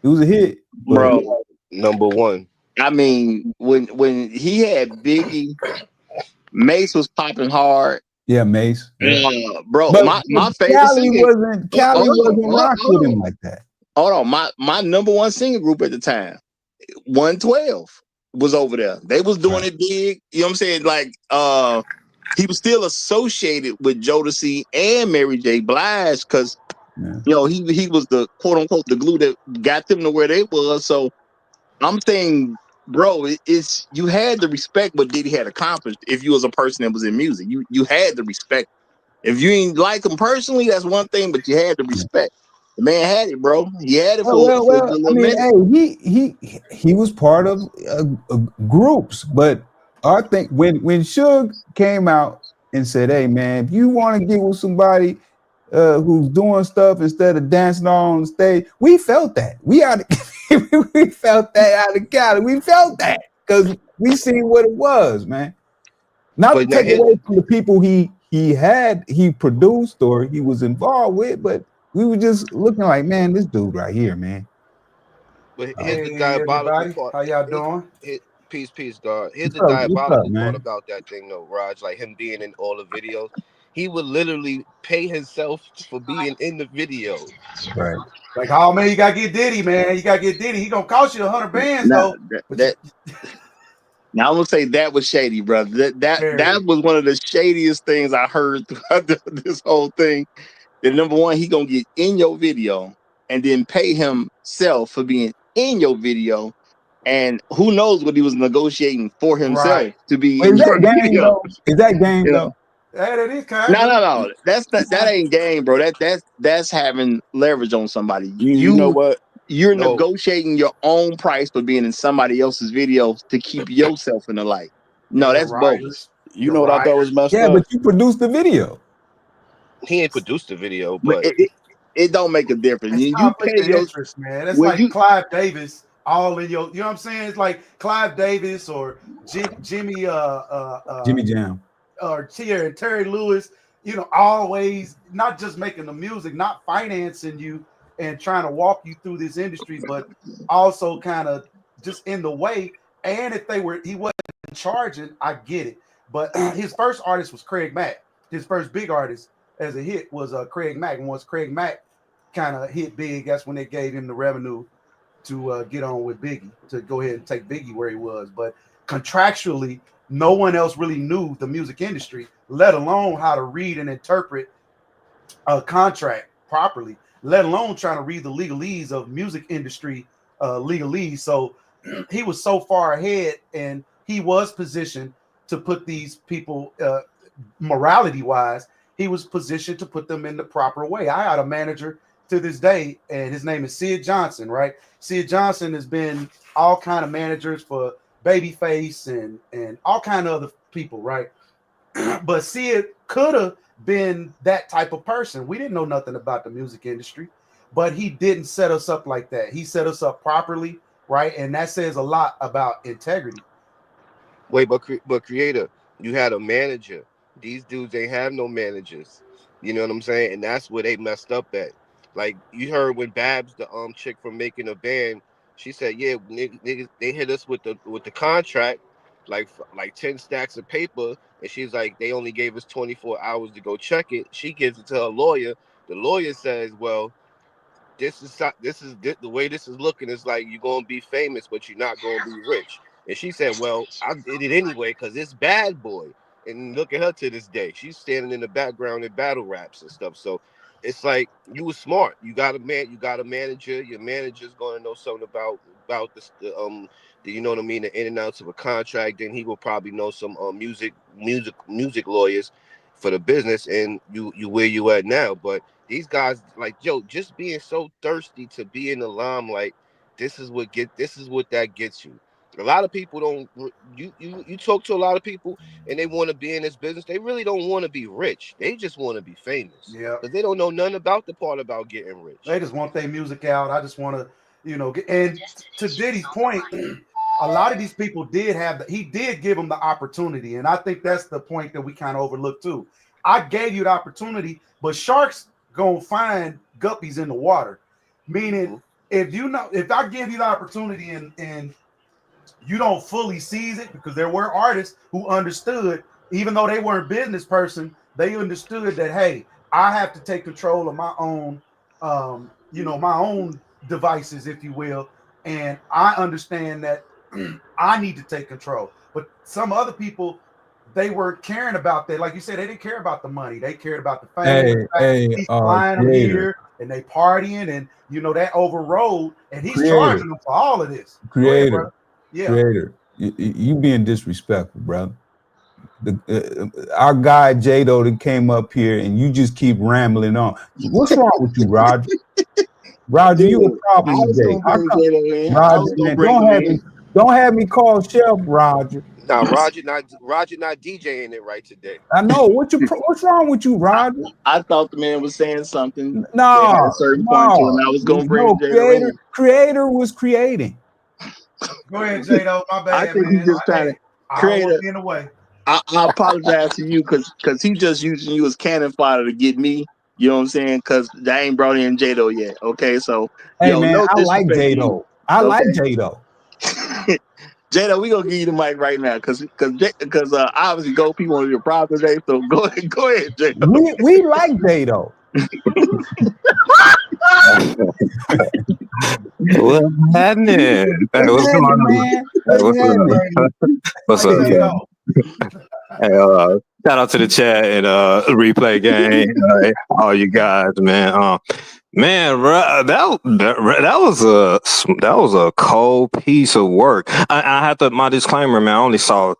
[SPEAKER 8] It was a hit,
[SPEAKER 6] bro.
[SPEAKER 11] Number one.
[SPEAKER 6] I mean, when he had Biggie, Mace was popping hard.
[SPEAKER 8] Yeah, Mace. Yeah.
[SPEAKER 6] Bro,
[SPEAKER 8] But
[SPEAKER 6] my favorite
[SPEAKER 8] Cali
[SPEAKER 6] singing.
[SPEAKER 8] wasn't rock with him like that.
[SPEAKER 6] Hold on, my number one singing group at the time, 112, was over there. They was doing it big. You know what I'm saying? Like, he was still associated with Jodeci and Mary J. Blige because you know he was the quote unquote the glue that got them to where they was. So I'm saying, bro, it's you had to respect what Diddy had accomplished. If you was a person that was in music, you had to respect. If you ain't like him personally, that's one thing, but you had to respect. The man had it, bro. He had it for a good
[SPEAKER 8] I mean,
[SPEAKER 6] minute.
[SPEAKER 8] hey, he was part of groups, but I think when Suge came out and said, "Hey, man, if you want to get with somebody who's doing stuff instead of dancing on stage," we felt that. We felt that out of Cali. We felt that because we seen what it was, man. Not to take away from the people he produced or he was involved with, but we were just looking like, man, this dude right here, man.
[SPEAKER 11] But here's the diabolical part.
[SPEAKER 12] How y'all doing?
[SPEAKER 11] Peace, God. Here's the
[SPEAKER 8] What's
[SPEAKER 11] diabolical
[SPEAKER 8] up,
[SPEAKER 11] part about that thing, though, Raj. Like him being in all the videos, he would literally pay himself for being in the video.
[SPEAKER 8] Right.
[SPEAKER 12] Like, oh man, you gotta get Diddy, man. You gotta get Diddy. He gonna cost you 100 bands, though.
[SPEAKER 6] Now I'm gonna say that was shady, brother. That was one of the shadiest things I heard throughout this whole thing. That number one, he gonna get in your video and then pay himself for being in your video. And who knows what he was negotiating for himself to be in your video.
[SPEAKER 8] Is that game though?
[SPEAKER 12] That is kind
[SPEAKER 6] No. That ain't game, bro. That's having leverage on somebody.
[SPEAKER 11] You know what?
[SPEAKER 6] You're negotiating your own price for being in somebody else's videos to keep yourself in the light. No, that's bogus.
[SPEAKER 11] You know what I thought was messed up?
[SPEAKER 8] Yeah, but you produced the video.
[SPEAKER 11] He ain't produced the video, but
[SPEAKER 6] it don't make a difference.
[SPEAKER 12] It's
[SPEAKER 6] You
[SPEAKER 12] conflict
[SPEAKER 6] pay
[SPEAKER 12] of
[SPEAKER 6] your
[SPEAKER 12] interest, man. It's like Clive Davis all in your, you know what I'm saying? It's like Clive Davis or Jimmy
[SPEAKER 8] Jam
[SPEAKER 12] or Terry Lewis, you know, always not just making the music, not financing you and trying to walk you through this industry, but also kind of just in the way. And if he wasn't charging, I get it. But his first artist was Craig Mack. His first big artist as a hit was Craig Mack. And once Craig Mack kind of hit big, that's when they gave him the revenue to get on with Biggie, to go ahead and take Biggie where he was. But contractually, no one else really knew the music industry, let alone how to read and interpret a contract properly, let alone trying to read the legalese of music industry legalese. So he was so far ahead, and he was positioned to put these people, morality-wise, he was positioned to put them in the proper way. I had a manager to this day, and his name is Sid Johnson, right? Sid Johnson has been all kind of managers for Babyface and all kind of other people, right? But Sid could have been that type of person. We didn't know nothing about the music industry, but he didn't set us up like that. He set us up properly, right? And that says a lot about integrity.
[SPEAKER 11] Wait, but Creator, you had a manager. These dudes ain't have no managers. You know what I'm saying? And that's where they messed up at. Like you heard when Babs, the chick from Making a Band, she said, "Yeah, niggas, they hit us with the contract, like 10 stacks of paper," and she's like, "They only gave us 24 hours to go check it." She gives it to her lawyer. The lawyer says, "Well, this is the way this is looking. It's like you're gonna be famous, but you're not gonna be rich." And she said, "Well, I did it anyway because it's Bad Boy." And look at her to this day. She's standing in the background in battle raps and stuff. So it's like you were smart. You got a manager. Your manager's going to know something about the you know what I mean, the in and outs of a contract. Then he will probably know some music lawyers for the business, and you where you at now. But these guys, like, yo, just being so thirsty to be in the limelight, this is what that gets you. A lot of people don't. You talk to a lot of people, and they want to be in this business. They really don't want to be rich. They just want to be famous.
[SPEAKER 12] Yeah,
[SPEAKER 11] because they don't know nothing about the part about getting rich.
[SPEAKER 12] they just want their music out. I just want to, get. And to Diddy's point, a lot of these people did have. He did give them the opportunity, and I think that's the point that we kind of overlooked too. I gave you the opportunity, but sharks gonna find guppies in the water. Meaning, if I give you the opportunity and you don't fully seize it, because there were artists who understood, even though they weren't business person, they understood that, hey, I have to take control of my own, my own devices, if you will. And I understand that I need to take control. But some other people, they weren't caring about that. Like you said, they didn't care about the money. They cared about the fame. He's flying them here and they partying, and that overrode, and he's charging them for all of this.
[SPEAKER 8] Creator.
[SPEAKER 12] Yeah.
[SPEAKER 8] Creator, you being disrespectful, brother. Our guy Jado that came up here, and you just keep rambling on. What's wrong with you, Roger? Roger, you a problem today. Roger, man, don't have me call Chef Roger.
[SPEAKER 11] Now, Roger not DJing it right today.
[SPEAKER 8] I know. What's wrong with you, Roger?
[SPEAKER 6] I thought the man was saying something.
[SPEAKER 8] No,
[SPEAKER 6] at a certain point to, and I was gonna bring
[SPEAKER 8] Jado in. Creator was creating.
[SPEAKER 12] Go ahead, Jado. My bad.
[SPEAKER 6] I think he's just trying to create
[SPEAKER 12] in the way.
[SPEAKER 6] I apologize to you because he just using you as cannon fodder to get me. You know what I'm saying? Because they ain't brought in Jado yet. Okay, so
[SPEAKER 8] hey man, I like Jado. I like Jado.
[SPEAKER 6] Jado, we gonna give you the mic right now because obviously Go P one of your problems today. So go ahead, Jado.
[SPEAKER 8] We like Jado.
[SPEAKER 13] What's happening? Hey, what's going on? What's up? Hey, shout out to the chat and replay game, all you guys, man. That was a cold piece of work. I have to my disclaimer, man. I only saw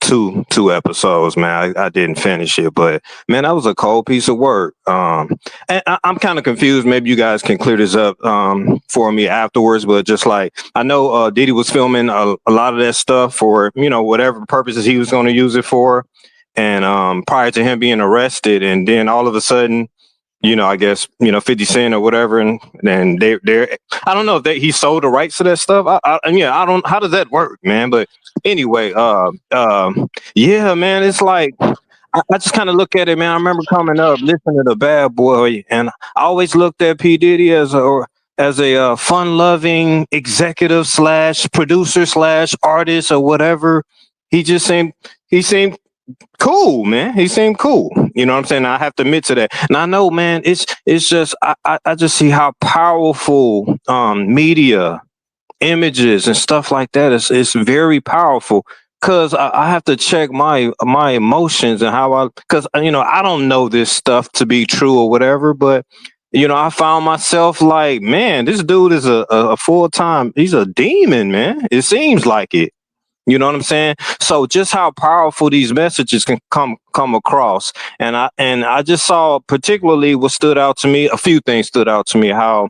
[SPEAKER 13] two episodes, man. I didn't finish it, but man, that was a cold piece of work. And I'm kind of confused. Maybe you guys can clear this up for me afterwards. But just like I know, Diddy was filming a lot of that stuff for whatever purposes he was going to use it for, and prior to him being arrested, and then all of a sudden, I guess 50 Cent or whatever, and they're I don't know if he sold the rights to that stuff. I don't. How does that work, man? But anyway, yeah, man, it's like I just kind of look at it, man. I remember coming up listening to the Bad Boy, and I always looked at P Diddy as a fun-loving executive / producer / artist or whatever. He seemed cool, man. He seemed cool. You know what I'm saying? I have to admit to that. And I know, man, it's just I just see how powerful media, images and stuff like that is very powerful. Cause I have to check my emotions and how cause I don't know this stuff to be true or whatever, but I found myself like, man, this dude is a full-time, he's a demon, man. It seems like it. You know what I'm saying? So just how powerful these messages can come across. And I just saw particularly what stood out to me, a few things stood out to me, how,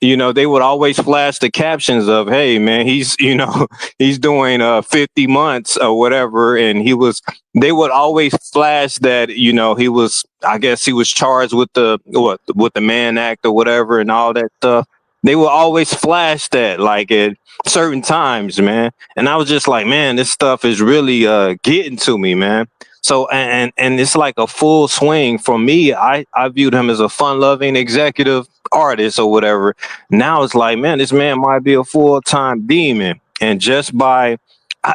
[SPEAKER 13] they would always flash the captions of, hey man, he's doing 50 months or whatever. And they would always flash that, I guess he was charged with the Mann Act or whatever and all that stuff. They will always flash that like at certain times, man. And I was just like, man, this stuff is really getting to me, man. So and it's like a full swing for me. I viewed him as a fun-loving executive artist or whatever. Now it's like, man, this man might be a full-time demon. And just by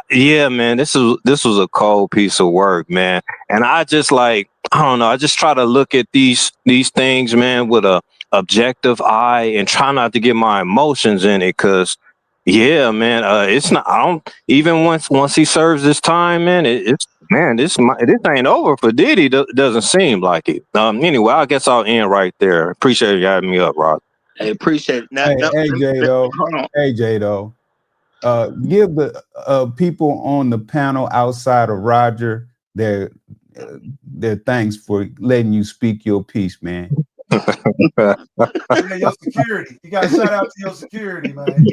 [SPEAKER 13] yeah, man, this was a cold piece of work, man. And I just like, I don't know, I just try to look at these things, man, with a objective eye and try not to get my emotions in it, because yeah, man, it's not, I don't, even once he serves this time, man, this ain't over for Diddy. Doesn't seem like it. Anyway, I guess I'll end right there. Appreciate you having me up, Rod.
[SPEAKER 6] Hey, appreciate it.
[SPEAKER 8] Hey, Jado. Hey, Jado. Give the people on the panel outside of Roger their thanks for letting you speak your piece, man.
[SPEAKER 12] Yeah, your security. You got to shout out to your security, man.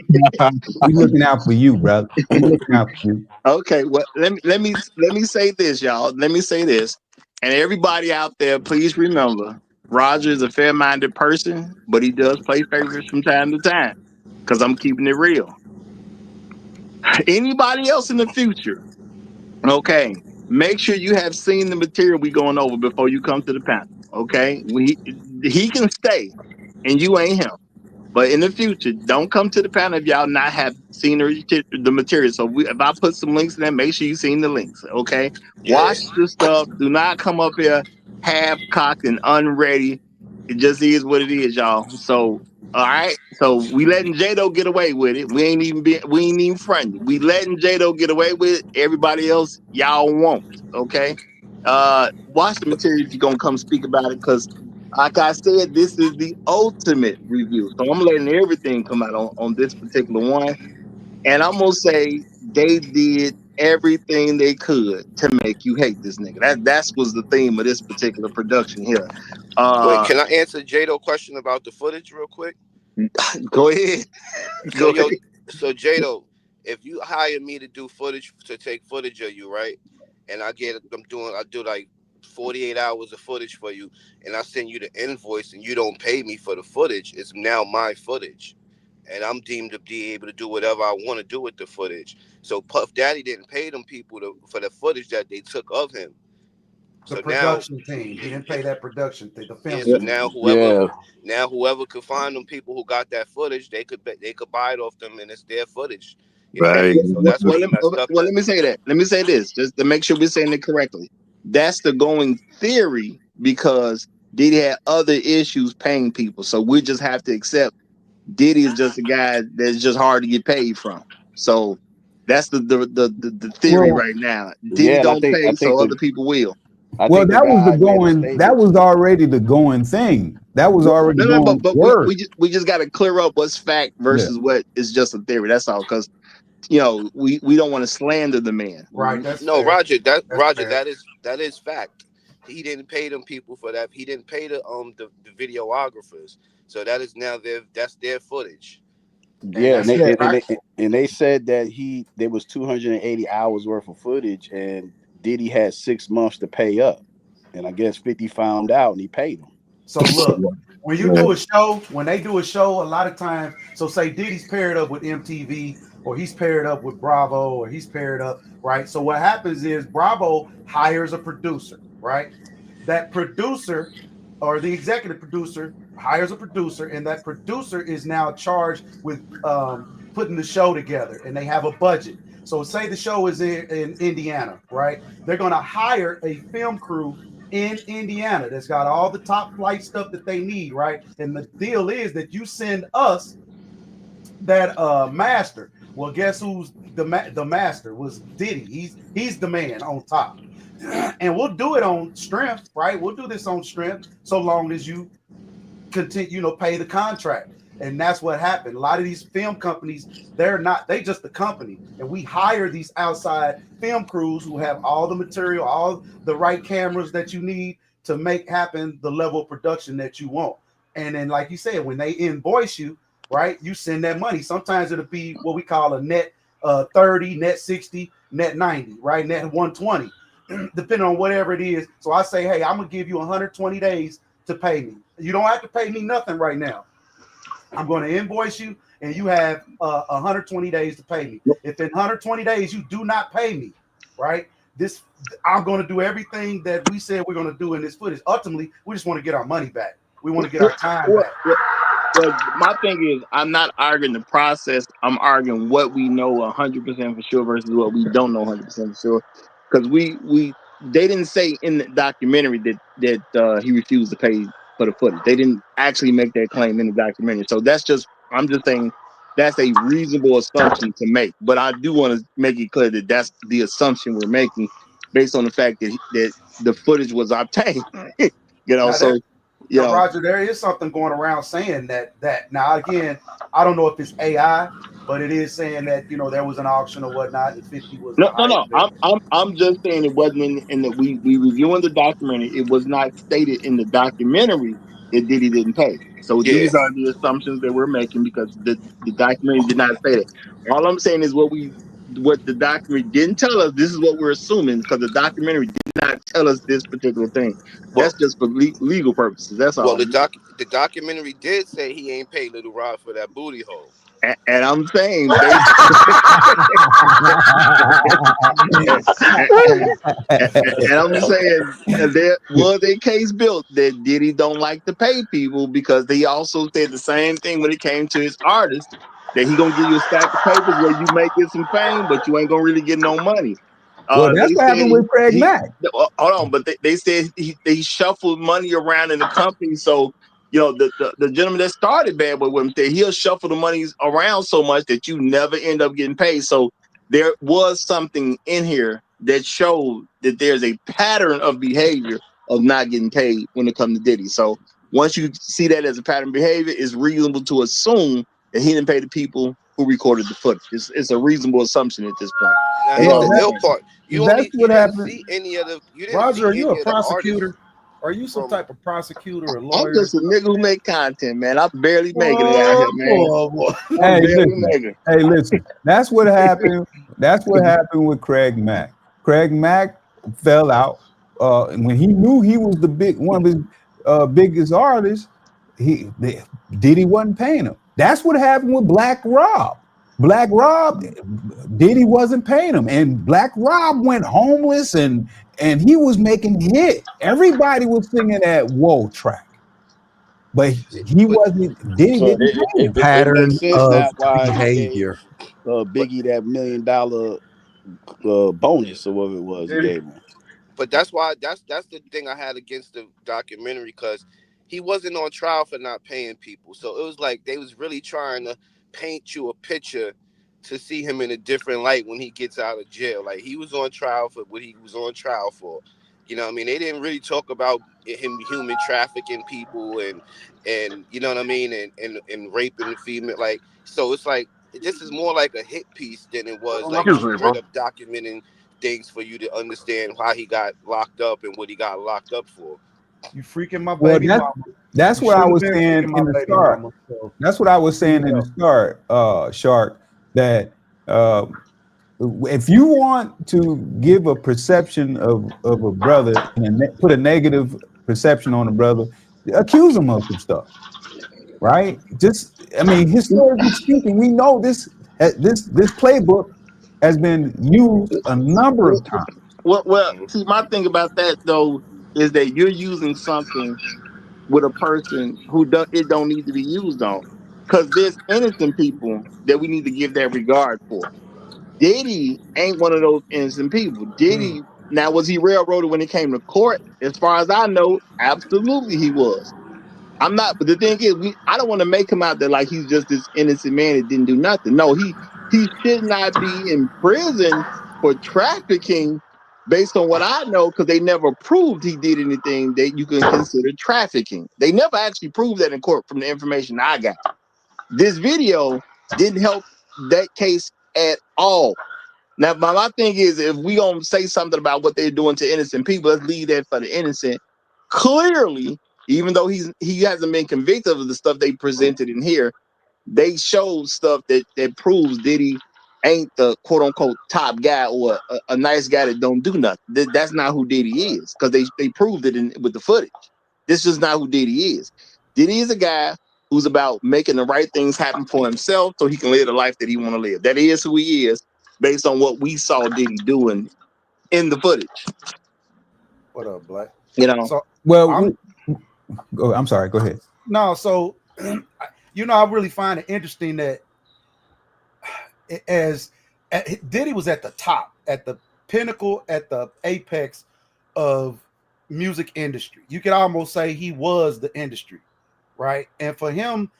[SPEAKER 8] We looking out for you, brother. We looking out for you.
[SPEAKER 6] Okay, well, let me say this, y'all. Let me say this, and everybody out there, please remember, Roger is a fair-minded person, but he does play favorites from time to time. Because I'm keeping it real. Anybody else in the future? Okay, make sure you have seen the material we going over before you come to the panel. Okay, he can stay, and you ain't him. But in the future, don't come to the panel if y'all not have seen the material. So if I put some links in there, make sure you seen the links. Okay, watch the stuff. Do not come up here half cocked and unready. It just is what it is, y'all. So all right. So we letting Jado get away with it. We ain't even fronting. We letting Jado get away with it. Everybody else, y'all won't. Okay. Watch the material if you're gonna come speak about it, because like I said, this is the ultimate review. So I'm letting everything come out on this particular one. And I'm gonna say they did everything they could to make you hate this nigga. That's was the theme of this particular production here.
[SPEAKER 11] Wait, can I answer Jado question about the footage real quick?
[SPEAKER 6] Go ahead.
[SPEAKER 11] So so Jado, if you hire me to do footage, to take footage of you, right? And I do like 48 hours of footage for you, and I send you the invoice, and you don't pay me for the footage, it's now my footage, and I'm deemed to be able to do whatever I want to do with the footage. So Puff Daddy didn't pay them people for the footage that they took of him.
[SPEAKER 12] The
[SPEAKER 11] So
[SPEAKER 12] production team. He didn't pay that production thing. The film.
[SPEAKER 11] So now whoever could find them people who got that footage, they could buy it off them, and it's their footage. You know what I mean? So that's what he messed up.
[SPEAKER 6] Well, let me say that. Let me say this, just to make sure we're saying it correctly. That's the going theory, because Diddy had other issues paying people. So we just have to accept Diddy is just a guy that's just hard to get paid from. So that's the theory right now. Diddy don't pay, so other people will.
[SPEAKER 8] Well, that was the going. That was already the going thing. That was already going.
[SPEAKER 6] But we just got to clear up what's fact versus what is just a theory. That's all. Because we don't want to slander the man.
[SPEAKER 12] Right. That's
[SPEAKER 11] no,
[SPEAKER 12] fair.
[SPEAKER 11] Roger.
[SPEAKER 12] That's fair.
[SPEAKER 11] That is fact. He didn't pay them people for that. He didn't pay the videographers. So that is now that's their footage.
[SPEAKER 9] Yeah, and they said that there was 280 hours worth of footage, and Diddy had 6 months to pay up, and I guess 50 found out and he paid him.
[SPEAKER 12] So look, when you do a show, when they do a show, a lot of times, so say Diddy's paired up with MTV, or he's paired up with Bravo, or he's paired up, right? So what happens is Bravo hires a producer, right? That producer, or the executive producer, hires a producer, and that producer is now charged with putting the show together, and they have a budget. So say the show is in Indiana, right? They're going to hire a film crew in Indiana that's got all the top flight stuff that they need, right? And the deal is that you send us that master. Well, guess who's the master was Diddy. He's the man on top. And we'll do it on strength, right? We'll do this on strength so long as you continue, pay the contract. And that's what happened. A lot of these film companies, they just the company. And we hire these outside film crews who have all the material, all the right cameras that you need to make happen the level of production that you want. And then, like you said, when they invoice you, right, you send that money. Sometimes it'll be what we call a net 30, net 60, net 90, right? Net 120, depending on whatever it is. So I say, hey, I'm going to give you 120 days to pay me. You don't have to pay me nothing right now. I'm going to invoice you, and you have 120 days to pay me. If in 120 days you do not pay me, right, I'm going to do everything that we said we're going to do in this footage. Ultimately, we just want to get our money back. We want to get our time back.
[SPEAKER 6] Well, my thing is, I'm not arguing the process. I'm arguing what we know 100% for sure versus what we don't know 100% for sure. Because they didn't say in the documentary that he refused to pay for the footage. They didn't actually make that claim in the documentary. So I'm just saying that's a reasonable assumption to make. But I do want to make it clear that that's the assumption we're making based on the fact that the footage was obtained.
[SPEAKER 12] Roger, there is something going around saying that now again, I don't know if it's AI, but it is saying that there was an auction or whatnot, and 50 was
[SPEAKER 6] no. I'm just saying it wasn't in that we reviewing the documentary. It was not stated in the documentary if Diddy didn't pay. So
[SPEAKER 11] Yeah.
[SPEAKER 6] these are the assumptions that we're making because the documentary did not say that. All I'm saying is what the documentary didn't tell us. This is what we're assuming because the documentary did not tell us this particular thing.
[SPEAKER 11] Well,
[SPEAKER 6] That's just for legal purposes. That's
[SPEAKER 11] well,
[SPEAKER 6] all.
[SPEAKER 11] the documentary did say he ain't paid Little Rod for that booty hole.
[SPEAKER 6] And I'm saying based and I'm saying there was a case built that Diddy don't like to pay people because he also said the same thing when it came to his artists that he gonna give you a stack of papers where you may get some fame, but you ain't gonna really get no money.
[SPEAKER 8] Well, that's
[SPEAKER 6] They
[SPEAKER 8] what
[SPEAKER 6] said
[SPEAKER 8] happened with Craig Mack.
[SPEAKER 6] hold on, but they said he shuffled money around in the company. So you know the gentleman that started Bad Boy with him said he'll shuffle the monies around so much that you never end up getting paid. So there was something in here that showed that there's a pattern of behavior of not getting paid when it comes to Diddy. So once you see that as a pattern of behavior, it's reasonable to assume that he didn't pay the people who recorded the footage. It's a reasonable assumption at this point.
[SPEAKER 11] Now
[SPEAKER 6] That's
[SPEAKER 11] here's
[SPEAKER 6] all
[SPEAKER 11] the
[SPEAKER 6] I'm
[SPEAKER 11] ill
[SPEAKER 6] saying.
[SPEAKER 11] part. You
[SPEAKER 8] That's what
[SPEAKER 11] didn't
[SPEAKER 8] happened.
[SPEAKER 11] see any of the
[SPEAKER 12] Roger, are you a
[SPEAKER 11] artists.
[SPEAKER 12] prosecutor? Are you some type of prosecutor or
[SPEAKER 6] I'm
[SPEAKER 12] lawyer?
[SPEAKER 6] just a nigga who make content, man. I'm barely making it out here, man. I'm
[SPEAKER 8] Hey,
[SPEAKER 6] barely
[SPEAKER 8] listen.
[SPEAKER 6] making it.
[SPEAKER 8] Hey, listen. That's what happened. That's what happened with Craig Mack. Craig Mack fell out when he knew he was one of his biggest artists. Diddy wasn't paying him. That's what happened with Black Rob. Black Rob, Diddy wasn't paying him, and Black Rob went homeless, and he was making hit. Everybody was singing that "Whoa" track, but he wasn't. Diddy
[SPEAKER 9] So
[SPEAKER 8] didn't pay him.
[SPEAKER 9] it makes
[SPEAKER 14] Pattern
[SPEAKER 9] sense
[SPEAKER 14] of
[SPEAKER 9] now why he gave
[SPEAKER 14] behavior.
[SPEAKER 9] Biggie that $1 million bonus or whatever it was he gave him.
[SPEAKER 11] But that's why that's the thing I had against the documentary because he wasn't on trial for not paying people. So it was like they was really trying to paint you a picture to see him in a different light when he gets out of jail. Like he was on trial for what he was on trial for. You know what I mean? They didn't really talk about him human trafficking people and you know what I mean and raping the female. Like so it's like this is more like a hit piece than it was like
[SPEAKER 7] Excuse me,
[SPEAKER 11] straight
[SPEAKER 7] bro.
[SPEAKER 11] up documenting things for you to understand why he got locked up and what he got locked up for.
[SPEAKER 12] You freaking my
[SPEAKER 8] Well,
[SPEAKER 12] baby mama.
[SPEAKER 8] that's
[SPEAKER 12] You
[SPEAKER 8] what I
[SPEAKER 12] shouldn't
[SPEAKER 8] was
[SPEAKER 12] have been
[SPEAKER 8] saying
[SPEAKER 12] freaking my
[SPEAKER 8] in the
[SPEAKER 12] baby
[SPEAKER 8] start.
[SPEAKER 12] mama. So,
[SPEAKER 8] That's what I was saying in the start, Shark. That if you want to give a perception of a brother and put a negative perception on a brother, accuse him of some stuff, right? I mean, historically speaking, we know this playbook has been used a number of times.
[SPEAKER 6] Well, see, my thing about that though is that you're using something with a person who it don't need to be used on, because there's innocent people that we need to give that regard for. Diddy ain't one of those innocent people. Diddy, now was he railroaded when it came to court? As far as I know, absolutely he was. I'm not, but the thing is, I don't want to make him out there like he's just this innocent man that didn't do nothing. No, he should not be in prison for trafficking, based on what I know, because they never proved he did anything that you can consider trafficking. They never actually proved that in court, from the information I got. This video didn't help that case at all. Now, my thing is, if we gonna say something about what they're doing to innocent people, let's leave that for the innocent. Clearly, even though he hasn't been convicted of the stuff they presented in here, they showed stuff that proves Diddy ain't the quote unquote top guy or a nice guy that don't do nothing. That's not who Diddy is, because they proved it with the footage. This is not who Diddy is. Diddy is a guy who's about making the right things happen for himself so he can live the life that he want to live. That is who he is, based on what we saw Diddy doing in the footage.
[SPEAKER 12] what up, Black?
[SPEAKER 6] You know.
[SPEAKER 12] So
[SPEAKER 8] Well, I'm sorry. Go ahead.
[SPEAKER 12] no, so I really find it interesting that Diddy was at the top, at the pinnacle, at the apex of music industry. You could almost say he was the industry, right? And for him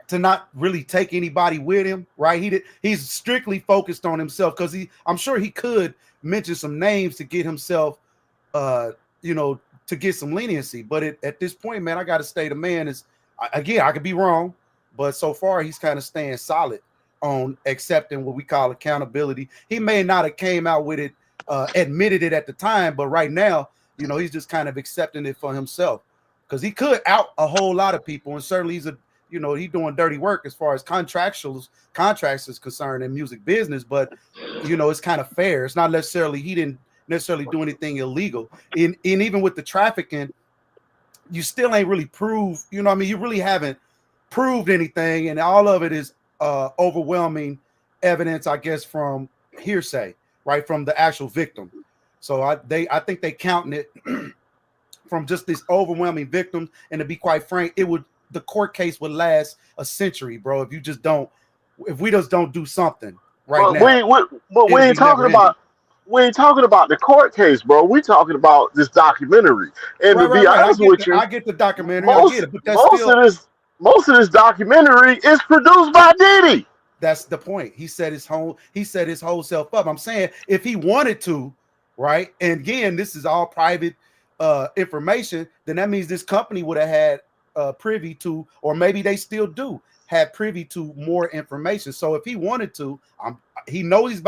[SPEAKER 12] to not really take anybody with him, right? He's strictly focused on himself, because I'm sure he could mention some names to get himself to get some leniency. But at this point, man, I got to stay the man is, again, I could be wrong, but so far he's kind of staying solid on accepting what we call accountability. He may not have came out with it, admitted it at the time, but right now, he's just kind of accepting it for himself. because he could out a whole lot of people, and certainly he's he's doing dirty work as far as contracts is concerned in music business. But it's kind of fair. It's not necessarily he didn't necessarily do anything illegal. And even with the trafficking, you still ain't really proved. You really haven't proved anything, and all of it is overwhelming evidence, I guess, from hearsay, right, from the actual victim. So I think they counting it from just this overwhelming victim. And to be quite frank, the court case would last a century, bro. If we just don't do something right
[SPEAKER 7] But
[SPEAKER 12] now.
[SPEAKER 7] we ain't talking about the court case, bro. We talking about this documentary. And to be
[SPEAKER 12] Right.
[SPEAKER 7] honest with you,
[SPEAKER 12] I get the documentary. I get it, but that's
[SPEAKER 7] most of this documentary is produced by Diddy.
[SPEAKER 12] That's the point. He set his whole self up. I'm saying if he wanted to, right? And again, this is all private information. Then that means this company would have had privy to, or maybe they still do have privy to more information. So if he wanted to, he knows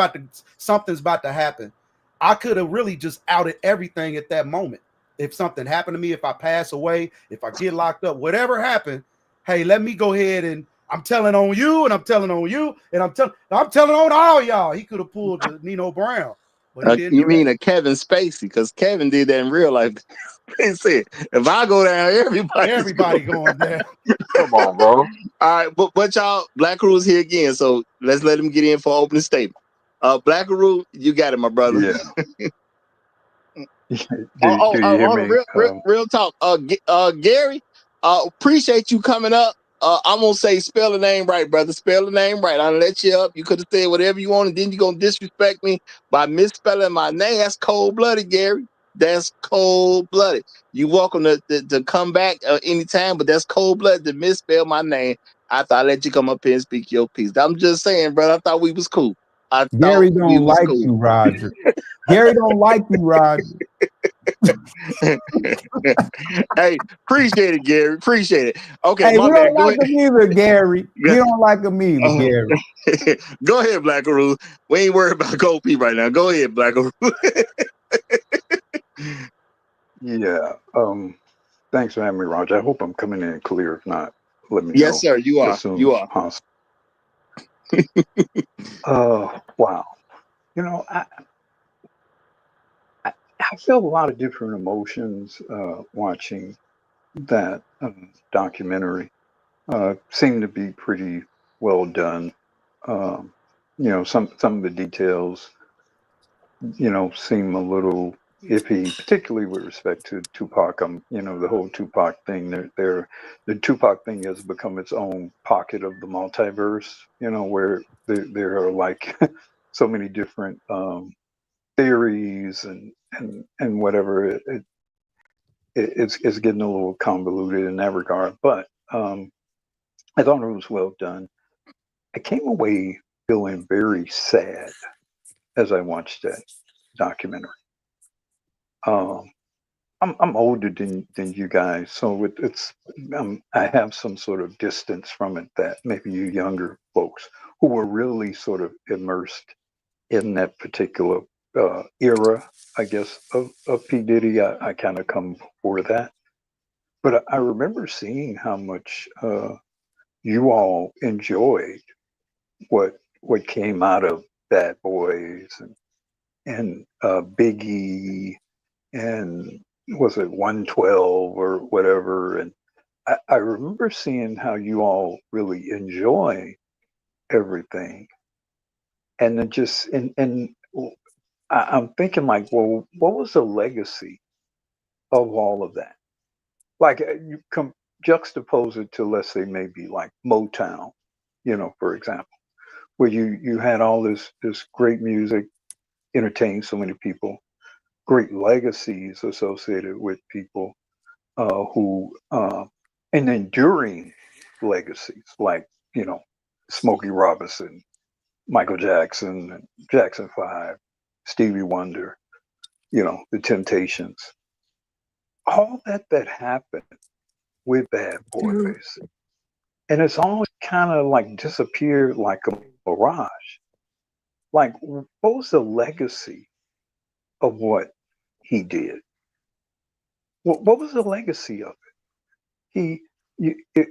[SPEAKER 12] something's about to happen. I could have really just outed everything at that moment. If something happened to me, if I pass away, if I get locked up, whatever happened, hey, let me go ahead and I'm telling on you, and I'm telling on you, and I'm telling on all y'all. He could have pulled the Nino Brown, but he didn't.
[SPEAKER 6] You mean a Kevin Spacey? Because Kevin did that in real life. He said, "If I go down, everybody
[SPEAKER 12] going down."
[SPEAKER 7] Come on, bro.
[SPEAKER 6] All right, but y'all, Black Rule's here again, so let's let him get in for opening statement. Black Rule, you got it, my brother.
[SPEAKER 14] Yeah. Do you hear me?
[SPEAKER 6] Real talk. Gary, appreciate you coming up. I'm gonna say spell the name right, brother. Spell the name right. I'll let you up. You could have said whatever you want, and then you're gonna disrespect me by misspelling my name. That's cold-blooded, Gary. That's cold-blooded. You welcome to come back anytime, but that's cold-blooded to misspell my name. I thought I'd let you come up here and speak your piece. I'm just saying, brother. I thought we was cool.
[SPEAKER 8] Gary don't like you, Roger. Gary don't like you, Roger.
[SPEAKER 6] Hey, appreciate it, Gary. Appreciate it. Okay,
[SPEAKER 8] hey,
[SPEAKER 6] my
[SPEAKER 8] we
[SPEAKER 6] bad.
[SPEAKER 8] don't like him either, Gary. We don't like him either, Gary.
[SPEAKER 6] Go ahead, Black Rule. We ain't worried about Gold P right now. Go ahead, Black Rule.
[SPEAKER 14] Yeah. Thanks for having me, Roger. I hope I'm coming in clear. If not, let me know.
[SPEAKER 6] Yes, sir. You are. You are.
[SPEAKER 14] Possible. Wow. I felt a lot of different emotions watching that documentary. Seemed to be pretty well done. Some of the details, seem a little iffy, particularly with respect to Tupac. The whole Tupac thing. The Tupac thing has become its own pocket of the multiverse. Where there are like so many different theories and whatever. It's getting a little convoluted in that regard, but I thought it was well done. I came away feeling very sad as I watched that documentary. I'm older than you guys, so I have some sort of distance from it that maybe you younger folks who were really sort of immersed in that particular era, I guess, of P. Diddy. I kind of come before that. But I remember seeing how much you all enjoyed what came out of Bad Boys and Biggie and was it 112 or whatever. And I remember seeing how you all really enjoy everything. And then I'm thinking like, well, what was the legacy of all of that? Like you juxtapose it to, let's say, maybe like Motown, for example, where you had all this great music, entertained so many people, great legacies associated with people and enduring legacies like, Smokey Robinson, Michael Jackson, and Jackson 5, Stevie Wonder, the Temptations, all that happened with Bad Boys. And it's all kind of like disappeared like a mirage. Like, what was the legacy of what he did? What was the legacy of it? It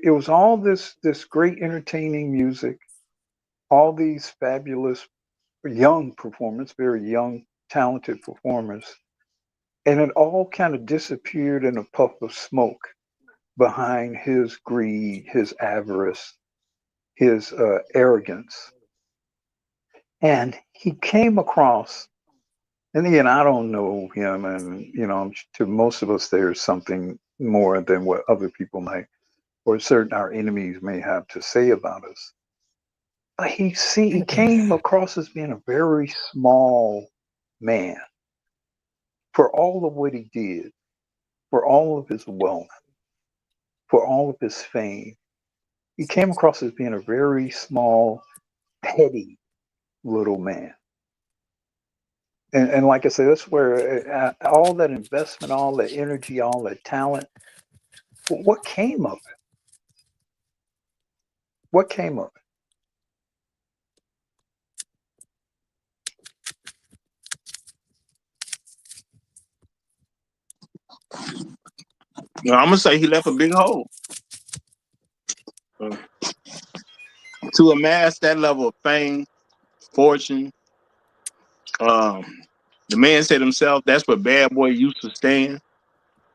[SPEAKER 14] was all this great entertaining music, all these fabulous young performers, very young, talented performers, and it all kind of disappeared in a puff of smoke behind his greed, his avarice, his arrogance. And he came across, and again, I don't know him, and to most of us, there's something more than what other people might, or certain our enemies may have to say about us. But he came across as being a very small man for all of what he did, for all of his wealth, for all of his fame. He came across as being a very small, petty little man. And like I said, that's where all that investment, all that energy, all that talent, what came of it? What came of it?
[SPEAKER 6] I'm gonna say he left a big hole. To amass that level of fame, fortune, the man said himself, that's where Bad Boy used to stand.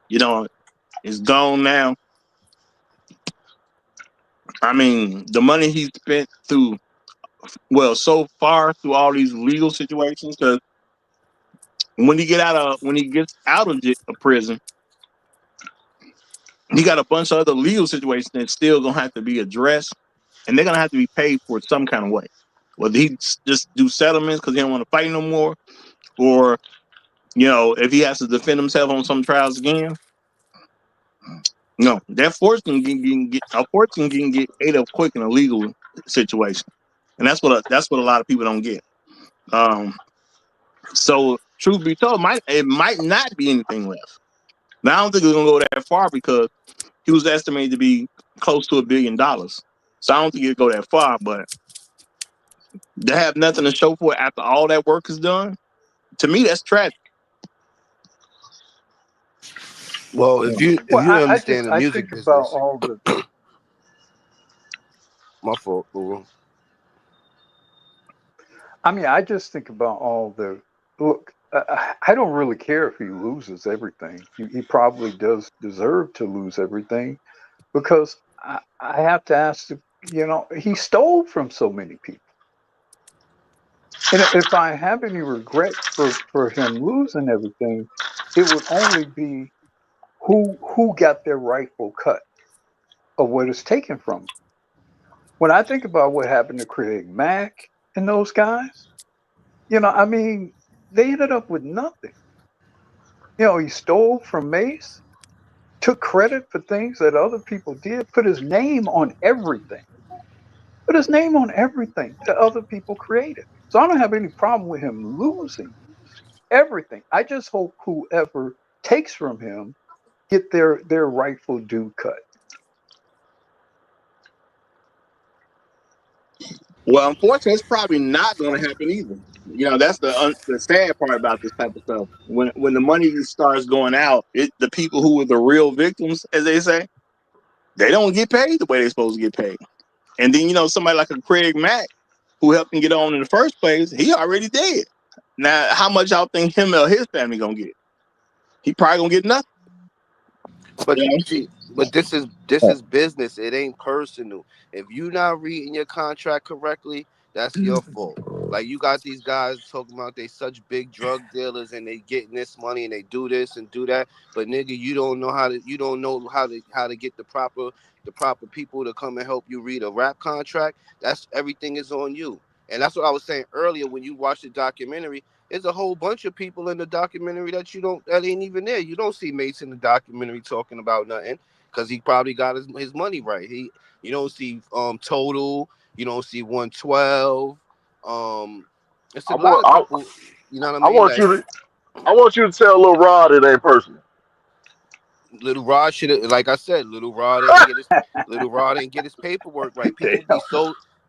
[SPEAKER 6] It's gone now. I mean, the money he spent so far through all these legal situations, because when he gets out of prison, he got a bunch of other legal situations that's still gonna have to be addressed, and they're gonna have to be paid for some kind of way. Whether he just do settlements because he don't want to fight no more, or if he has to defend himself on some trials again. No, that fortune can get ate up quick in a legal situation, and that's what a lot of people don't get. So truth be told, it might not be anything left. Now I don't think it's gonna go that far because he was estimated to be close to $1 billion. So I don't think it'll go that far. But to have nothing to show for it after all that work is done, to me, that's tragic.
[SPEAKER 11] Well, if you understand the music
[SPEAKER 14] think
[SPEAKER 11] business,
[SPEAKER 14] about all the.
[SPEAKER 11] My fault, Lou.
[SPEAKER 14] I mean, I just think about all the look. I don't really care if he loses everything. He probably does deserve to lose everything because I have to ask. He stole from so many people. And if I have any regret for him losing everything, it would only be who got their rightful cut of what is taken from them. When I think about what happened to Craig Mack and those guys, I mean, they ended up with nothing. He stole from Mace, took credit for things that other people did, put his name on everything, put his name on everything that other people created. So I don't have any problem with him losing everything. I just hope whoever takes from him get their rightful due cut.
[SPEAKER 6] Well, unfortunately, it's probably not going to happen either. That's the sad part about this type of stuff. When the money starts going out, the people who were the real victims, as they say, they don't get paid the way they're supposed to get paid. And then somebody like a Craig Mack, who helped him get on in the first place, he already dead. Now, how much y'all think him or his family gonna get? He probably gonna get nothing.
[SPEAKER 11] But see, but this is business. It ain't personal. If you not reading your contract correctly, that's your fault. Like you got these guys talking about they such big drug dealers and they getting this money and they do this and do that. But nigga, you don't know how to get the proper people to come and help you read a rap contract. That's everything is on you. And that's what I was saying earlier when you watch the documentary. There's a whole bunch of people in the documentary that ain't even there. You don't see Mace in the documentary talking about nothing because he probably got his money right. You don't see Total, you don't see 112. It's a lot of people. You know what I
[SPEAKER 7] I
[SPEAKER 11] mean?
[SPEAKER 7] want you to tell Lil Rod it ain't personal.
[SPEAKER 11] Little Rod should have, like I said, Little Rod didn't get his paperwork right.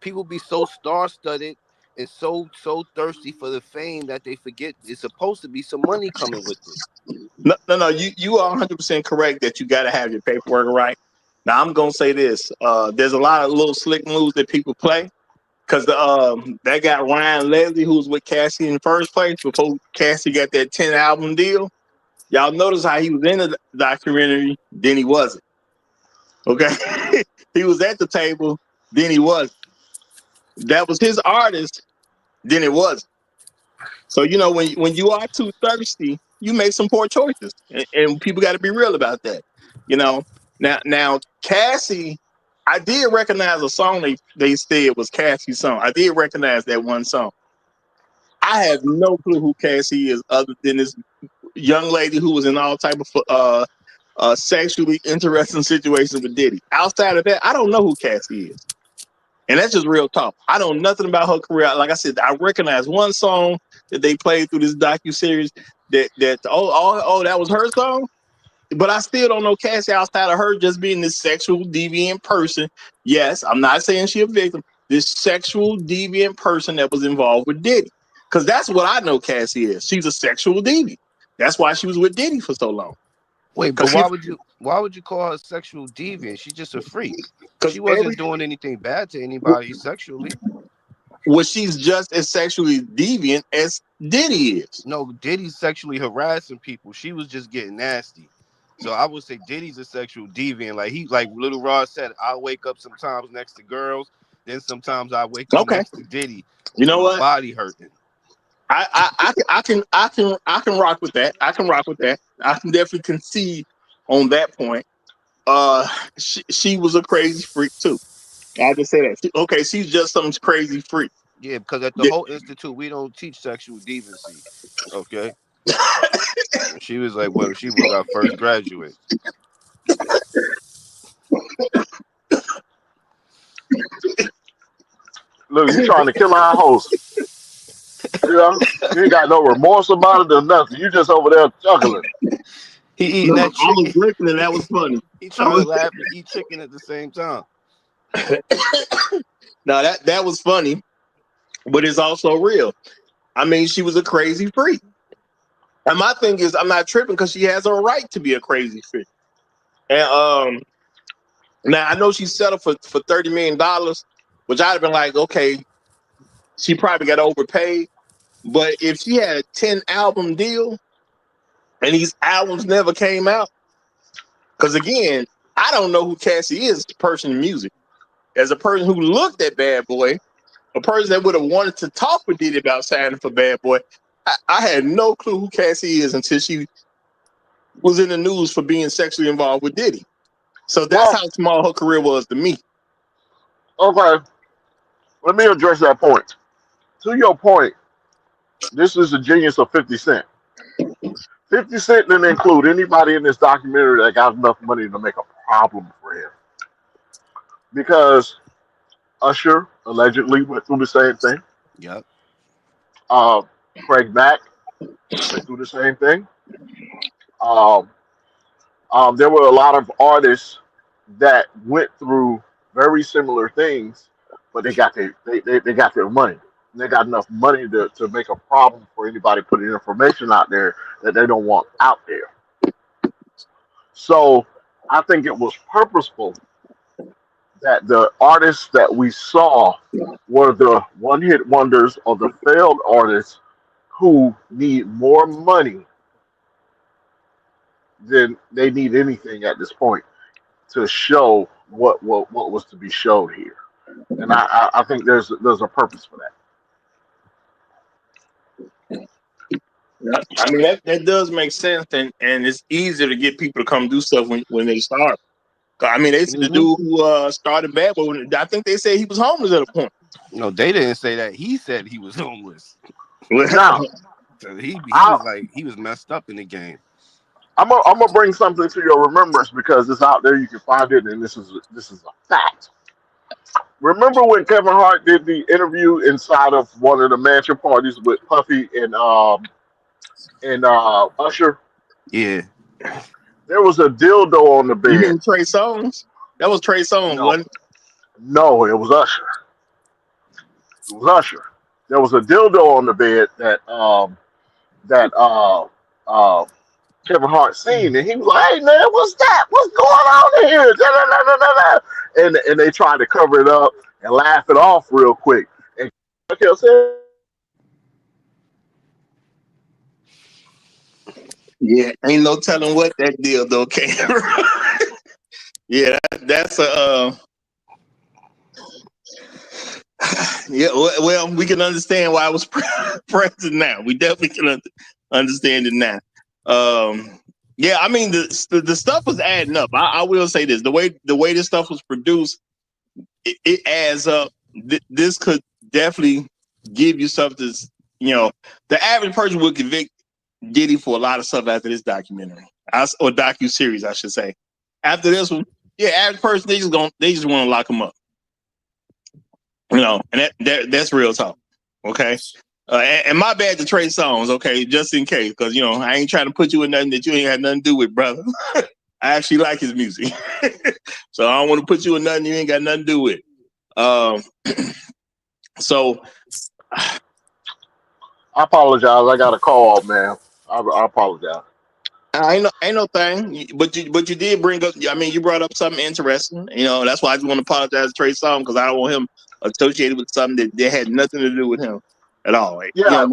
[SPEAKER 11] People be so star studded and so thirsty for the fame that they forget it's supposed to be some money coming with it.
[SPEAKER 6] No. You are 100% correct that you got to have your paperwork right. Now I'm gonna say this: there's a lot of little slick moves that people play because that guy Ryan Leslie, who was with Cassie in the first place before Cassie got that 10 album deal. Y'all notice how he was in the documentary, then he wasn't. Okay, he was at the table, then he wasn't. That was his artist, then it wasn't. So when you are too thirsty, you make some poor choices, and people got to be real about that. You know. Now Cassie, I did recognize a song they said was Cassie's song. I did recognize that one song. I have no clue who Cassie is, other than this young lady who was in all type of sexually interesting situations with Diddy. Outside of that, I don't know who Cassie is. And that's just real talk. I don't know nothing about her career. Like I said, I recognize one song that they played through this docuseries that that was her song. But I still don't know Cassie outside of her just being this sexual deviant person. Yes, I'm not saying she a victim. This sexual deviant person that was involved with Diddy. Because that's what I know Cassie is. She's a sexual deviant. That's why she was with Diddy for so long.
[SPEAKER 11] Wait, but why would you call her sexual deviant? She's just a freak. She wasn't doing anything bad to anybody sexually.
[SPEAKER 6] Well, she's just as sexually deviant as Diddy is.
[SPEAKER 11] No, Diddy's sexually harassing people. She was just getting nasty. So I would say Diddy's a sexual deviant. Like Little Ross said, I wake up sometimes next to girls, then sometimes I wake up next to Diddy.
[SPEAKER 6] You know what?
[SPEAKER 11] Body hurting.
[SPEAKER 6] I can rock with that. I can rock with that. I can definitely concede on that point. She was a crazy freak too. I just say that. She's just some crazy freak.
[SPEAKER 11] Yeah, because at the whole institute we don't teach sexual deviancy. Okay. She was like she was our first graduate.
[SPEAKER 7] Look, you trying to kill our host. You ain't got no remorse about it or nothing. You just over there chuckling.
[SPEAKER 11] He eating that chicken.
[SPEAKER 6] I was listening. That was funny.
[SPEAKER 11] He trying to laugh and eat chicken at the same time.
[SPEAKER 6] No, that was funny, but it's also real. I mean, she was a crazy freak. And my thing is, I'm not tripping because she has a right to be a crazy freak. And now I know she settled for $30 million, which I'd have been like, okay, she probably got overpaid. But if she had a 10 album deal and these albums never came out, because again, I don't know who Cassie is as a person in music. As a person who looked at Bad Boy, a person that would have wanted to talk with Diddy about signing for Bad Boy, I had no clue who Cassie is until she was in the news for being sexually involved with Diddy. So that's how small her career was to me.
[SPEAKER 7] Okay. Let me address that point. To your point, this is the genius of 50 Cent. 50 Cent didn't include anybody in this documentary that got enough money to make a problem for him. Because Usher allegedly went through the same thing.
[SPEAKER 11] Yep.
[SPEAKER 7] Craig Mack went through the same thing. There were a lot of artists that went through very similar things, but they got their money. And they got enough money to make a problem for anybody putting information out there that they don't want out there. So I think it was purposeful that the artists that we saw were the one-hit wonders or the failed artists who need more money than they need anything at this point to show what was to be showed here. And I think there's a purpose for that.
[SPEAKER 6] I mean, that does make sense, and it's easier to get people to come do stuff when they start. I mean, it's the dude who started Bad Boy. I think they said he was homeless at a point.
[SPEAKER 11] No, they didn't say that. He said he was homeless.
[SPEAKER 7] Now,
[SPEAKER 11] So he was like he was messed up in the game.
[SPEAKER 7] I'm gonna bring something to your remembrance because it's out there. You can find it, and this is a fact. Remember when Kevin Hart did the interview inside of one of the mansion parties with Puffy and Usher?
[SPEAKER 11] Yeah.
[SPEAKER 7] There was a dildo on the bed.
[SPEAKER 6] You mean Trey Songz? That was Trey Songz, wasn't it?
[SPEAKER 7] No, it was Usher. It was Usher. There was a dildo on the bed that Kevin Hart scene, and he was like, "Hey man, what's that? What's going on in here?" Da, da, da, da, da, da. And they tried to cover it up and laugh it off real quick. And I kept saying,
[SPEAKER 6] Yeah, ain't no telling what that deal though came. Yeah, that's a. Yeah, well, we can understand why I was present now. We definitely can understand it now. Yeah, I mean the stuff was adding up. I will say this: the way this stuff was produced, it adds up. This could definitely give you something. The average person would convict Diddy for a lot of stuff after this documentary, or docu series, I should say. After this one, yeah, average person they just want to lock him up. And that's real talk. Okay. And my bad to Trey Songz, okay, just in case, because I ain't trying to put you in nothing that you ain't had nothing to do with, brother. I actually like his music. So I don't want to put you in nothing you ain't got nothing to do with. So
[SPEAKER 7] I apologize. I got a call, man. I apologize.
[SPEAKER 6] Ain't no thing, but you did bring up. I mean, you brought up something interesting. That's why I just want to apologize to Trey Songz, because I don't want him associated with something that had nothing to do with him at all.
[SPEAKER 7] Yeah,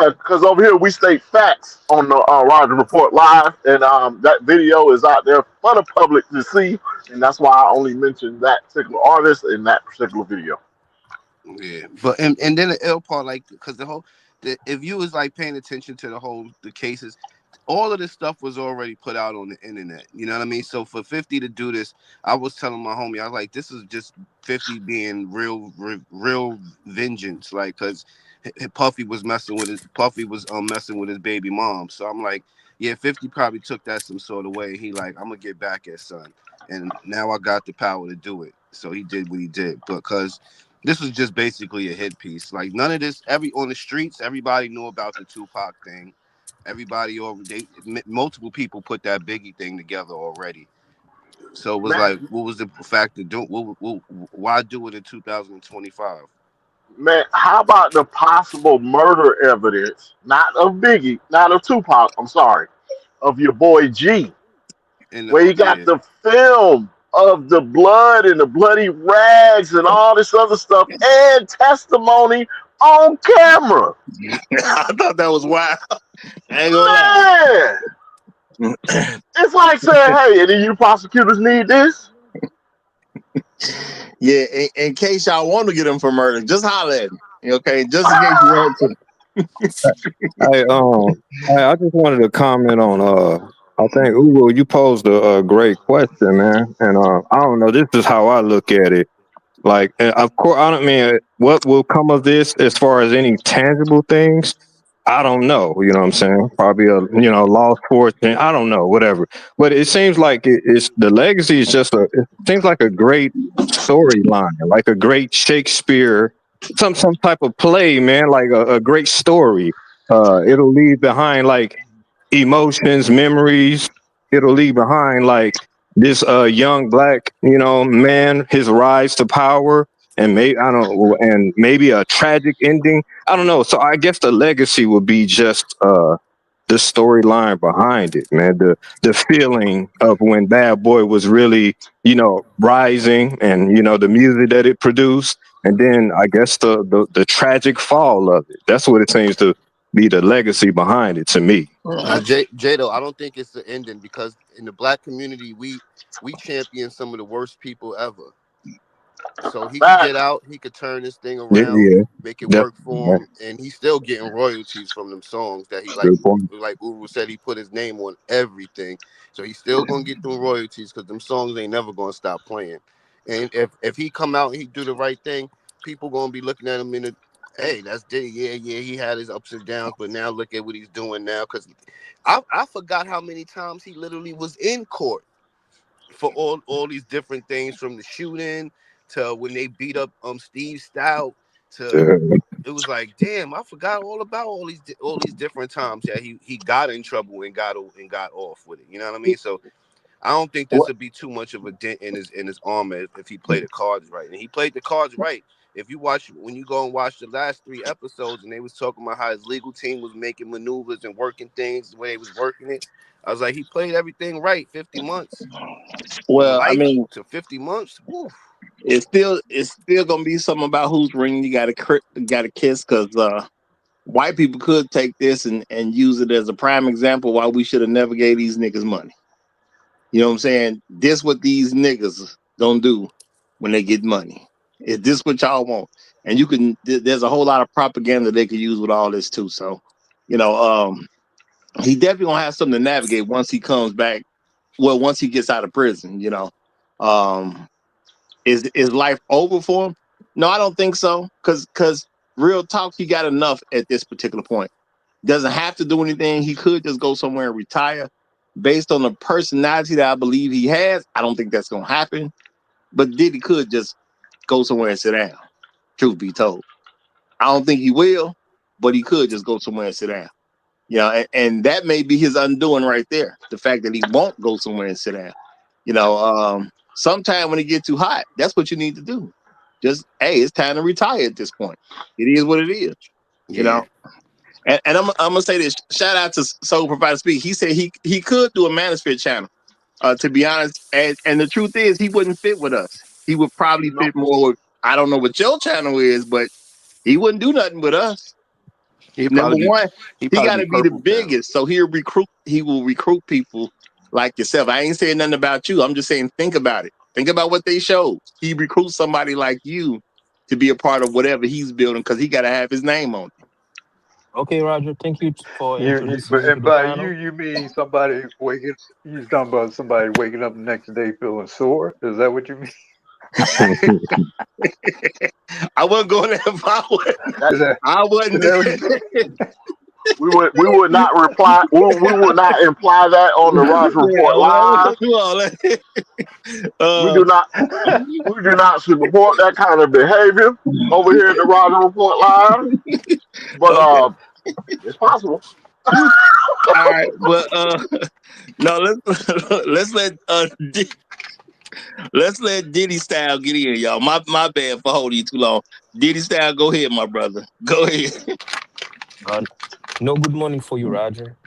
[SPEAKER 7] because over here we state facts on the Roger Report Live, and that video is out there for the public to see, and that's why I only mentioned that particular artist in that particular video.
[SPEAKER 11] Yeah, but and then the ill part, like, because if you was like paying attention to the cases, all of this stuff was already put out on the internet. You know what I mean? So for 50 to do this, I was telling my homie, I was like, this is just 50 being real vengeance, like, because Puffy was messing with his baby mom. So I'm like, yeah, 50 probably took that some sort of way. He like, I'm gonna get back at son, and now I got the power to do it. So he did what he did, because this was just basically a hit piece. Like, none of this, on the streets, everybody knew about the Tupac thing. Multiple people put that Biggie thing together already. So it was
[SPEAKER 7] Man,
[SPEAKER 11] like, what was the fact to do? Why do it in 2025?
[SPEAKER 7] man, how about the possible murder evidence, not of Biggie, not of Tupac, I'm sorry, of your boy G, where you got the film of the blood and the bloody rags and all this other stuff and testimony on camera.
[SPEAKER 6] I thought that was wild. I ain't gonna lie.
[SPEAKER 7] Man, it's like saying, hey, any of you prosecutors need this?
[SPEAKER 6] Yeah, in case y'all want to get him for murder, just holler at him. Okay, just in case you want to.
[SPEAKER 13] I just wanted to comment on I think Ugo, you posed a great question, man, and I don't know, this is how I look at it. Like, of course, I don't mean what will come of this as far as any tangible things. I don't know. You know what I'm saying? Probably a lost fortune. I don't know, whatever. But it seems like it's the legacy is just it seems like a great storyline, like a great Shakespeare, some type of play, man, like a great story. It'll leave behind like emotions, memories. It'll leave behind like this young black, man, his rise to power, and maybe I don't know, and maybe a tragic ending. I don't know. So I guess the legacy would be just the storyline behind it, man. The feeling of when Bad Boy was really, rising, and the music that it produced, and then I guess the tragic fall of it. That's what it seems to be, the legacy behind it to me.
[SPEAKER 11] Jado, I don't think it's the ending, because in the black community, we champion some of the worst people ever. So he could get out, he could turn this thing around, make it work for him, and he's still getting royalties from them songs that he like Uru said, he put his name on everything. So he's still gonna get them royalties, because them songs ain't never gonna stop playing. And if he come out and he do the right thing, people gonna be looking at him in the, hey, that's Diddy. Yeah, he had his ups and downs, but now look at what he's doing now. Because I forgot how many times he literally was in court for all these different things, from the shooting to when they beat up Steve Stout, to it was like, damn, I forgot all about all these different times that he got in trouble and got off with it. You know what I mean? So I don't think this would be too much of a dent in his armor if he played the cards right. And he played the cards right, if you watch, when you go and watch the last 3 episodes, and they was talking about how his legal team was making maneuvers and working things the way they was working it, I was like, he played everything right. 50 months from
[SPEAKER 6] Well, I
[SPEAKER 11] life
[SPEAKER 6] mean,
[SPEAKER 11] to 50 months. Woo.
[SPEAKER 6] it's still gonna be something about whose ring you got to kiss, because white people could take this and use it as a prime example why we should have never gave these niggas money. You know what I'm saying? This what these niggas don't do when they get money. Is this what y'all want? And you can. There's a whole lot of propaganda they could use with all this too. So, you know, he definitely gonna have something to navigate once he comes back. Well, once he gets out of prison, you know, is life over for him? No, I don't think so. Cause real talk, he got enough at this particular point. Doesn't have to do anything. He could just go somewhere and retire. Based on the personality that I believe he has, I don't think that's gonna happen. But Diddy could just go somewhere and sit down. Truth be told, I don't think he will, but he could just go somewhere and sit down. You know, and that may be his undoing right there. The fact that he won't go somewhere and sit down. You know, sometime when it gets too hot, that's what you need to do. Just, hey, it's time to retire at this point. It is what it is. You
[SPEAKER 11] Yeah.
[SPEAKER 6] know, and I'm gonna say this. Shout out to Soul Provider Speak. He said he could do a Manosphere channel. To be honest, and the truth is, he wouldn't fit with us. He would probably
[SPEAKER 7] No.
[SPEAKER 6] fit more with, I don't know what your channel is, but he wouldn't do nothing with us.
[SPEAKER 11] He'd
[SPEAKER 6] Number
[SPEAKER 11] probably
[SPEAKER 6] one, he got
[SPEAKER 11] be
[SPEAKER 6] to be the
[SPEAKER 11] purple channel.
[SPEAKER 6] biggest, so he will recruit people like yourself. I ain't saying nothing about you. I'm just saying, think about it. Think about what they showed. He recruits somebody like you to be a part of whatever he's building, because he got to have his name on it.
[SPEAKER 15] Okay, Roger. Thank you for introducing
[SPEAKER 14] But
[SPEAKER 15] me to
[SPEAKER 14] and
[SPEAKER 15] the
[SPEAKER 14] by
[SPEAKER 15] panel.
[SPEAKER 14] you mean somebody waking? You talking about somebody waking up the next day feeling sore? Is that what you mean?
[SPEAKER 6] I wasn't going that far.
[SPEAKER 7] That,
[SPEAKER 14] Is that
[SPEAKER 6] I wasn't.
[SPEAKER 14] what you said?
[SPEAKER 7] we would not reply. We would not imply that on the Roger Report live. We
[SPEAKER 6] uh,
[SPEAKER 7] do not. We do not support that kind of behavior over here at the Roger Report live. But
[SPEAKER 6] okay.
[SPEAKER 7] it's possible.
[SPEAKER 6] All right. But no, let's let let's let Diddy Style get in, y'all. My bad for holding you too long. Diddy Style, go ahead, my brother. Go ahead.
[SPEAKER 15] Uh, no good morning for you, Roger.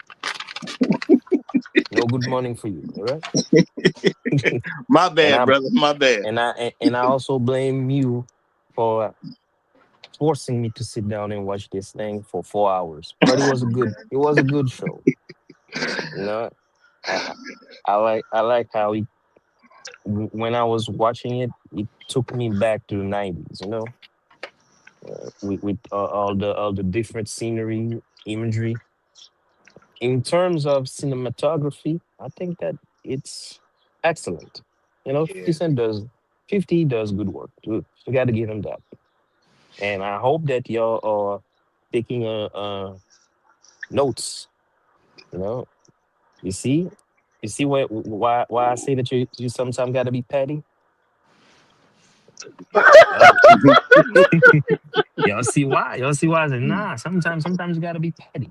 [SPEAKER 15] No good morning for you. All right.
[SPEAKER 6] My
[SPEAKER 15] and
[SPEAKER 6] bad,
[SPEAKER 15] I
[SPEAKER 6] brother. My bad.
[SPEAKER 15] and I also blame you for forcing me to sit down and watch this thing for 4 hours. But it was a good show. You know, I I I like how when I was watching it, it took me back to the 90s. With all the different scenery, imagery. In terms of cinematography, I think that it's excellent. 50
[SPEAKER 11] Yeah.
[SPEAKER 15] Cent does 50 does good work. Good. You got to give him that. And I hope that y'all are taking notes. You know, you see, why I say that you sometimes got to be petty. Y'all, y'all see why? Y'all see why? I said, nah. Sometimes you got to be petty.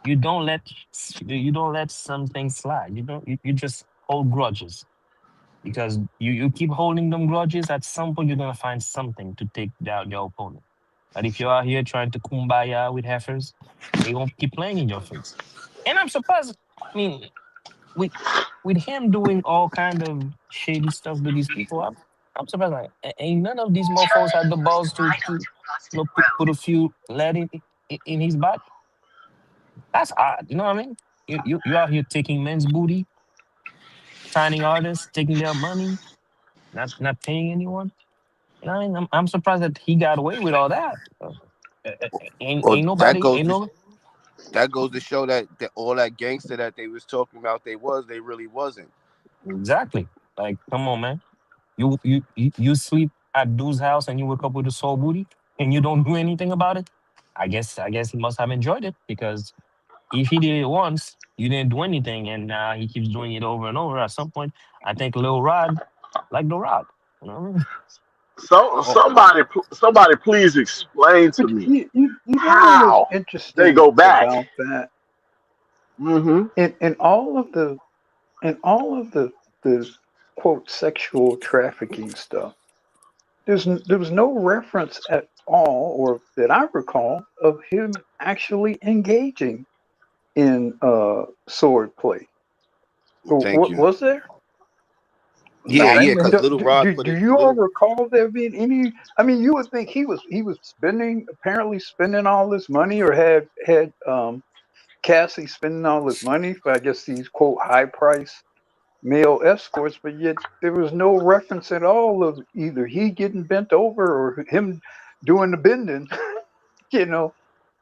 [SPEAKER 15] You don't let some things slide. You just hold grudges because you keep holding them grudges. At some point, you're gonna find something to take down your opponent. But if you're out here trying to kumbaya with heifers, they won't keep playing in your face. And I'm surprised. I mean, with with him doing all kind of shady stuff to these people, I'm surprised. Like, ain't none of these mofos had the balls to put a few lead in his body. That's odd. You know what I mean? You out here taking men's booty, signing artists, taking their money, not paying anyone. You know what I mean? I'm surprised that he got away with all that. Ain't
[SPEAKER 11] Well,
[SPEAKER 15] ain't nobody ain't no
[SPEAKER 11] that goes to show that all that gangster that they was talking about they really wasn't.
[SPEAKER 15] exactly. Like, come on, man. You sleep at dude's house and you wake up with a sore booty and you don't do anything about it. I guess he must have enjoyed it because if he did it once, you didn't do anything, and he keeps doing it over and over. At some point, I think Lil Rod, like the Rod, you know.
[SPEAKER 7] So
[SPEAKER 11] Oh,
[SPEAKER 7] somebody please explain to
[SPEAKER 14] But
[SPEAKER 7] me
[SPEAKER 14] you know what's
[SPEAKER 7] how they
[SPEAKER 14] interesting
[SPEAKER 7] go back.
[SPEAKER 14] about that?
[SPEAKER 7] Hmm.
[SPEAKER 14] In all of the quote sexual trafficking stuff, there was no reference at all, or that I recall, of him actually engaging in sword play.
[SPEAKER 11] Thank you.
[SPEAKER 14] Was there?
[SPEAKER 11] Yeah,
[SPEAKER 14] I
[SPEAKER 11] yeah,
[SPEAKER 14] mean,
[SPEAKER 11] because Little Rod put
[SPEAKER 14] do
[SPEAKER 11] it.
[SPEAKER 14] you all recall there being any? I mean, you would think he was apparently spending all this money, or had Cassie spending all this money for, I guess, these quote high price male escorts, but yet there was no reference at all of either he getting bent over or him doing the bending, you know,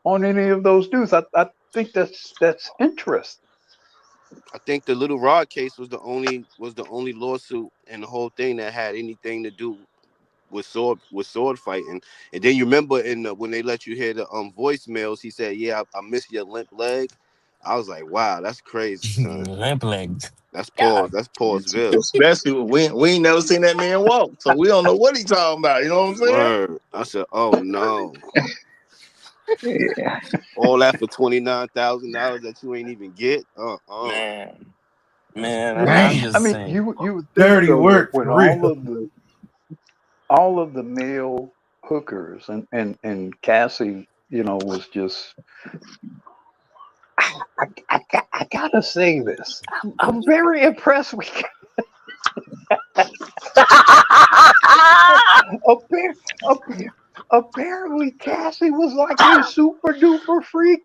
[SPEAKER 14] on any of those dudes. I think that's interesting.
[SPEAKER 11] I think the Little Rod case was the only lawsuit in the whole thing that had anything to do with sword fighting. And then you remember when they let you hear the voicemails, he said, "Yeah, I miss your limp leg." I was like, "Wow, that's crazy, son."
[SPEAKER 15] Lamp legs.
[SPEAKER 11] That's Paul. That's Paulsville.
[SPEAKER 6] Especially we ain't never seen that man walk, so we don't know what he talking about. You know what I'm saying?
[SPEAKER 11] Word. I said, "Oh no."
[SPEAKER 14] Yeah.
[SPEAKER 11] All that for $29,000 that you ain't even get.
[SPEAKER 15] Man, I'm
[SPEAKER 14] I
[SPEAKER 15] just
[SPEAKER 14] mean,
[SPEAKER 15] saying.
[SPEAKER 14] you would think
[SPEAKER 12] Dirty
[SPEAKER 14] though that
[SPEAKER 12] work
[SPEAKER 14] when
[SPEAKER 12] for real.
[SPEAKER 14] all of the male hookers and Cassie, was just. I gotta say this. I'm very impressed with. Appar- Apparently, Cassie was like a super duper freak.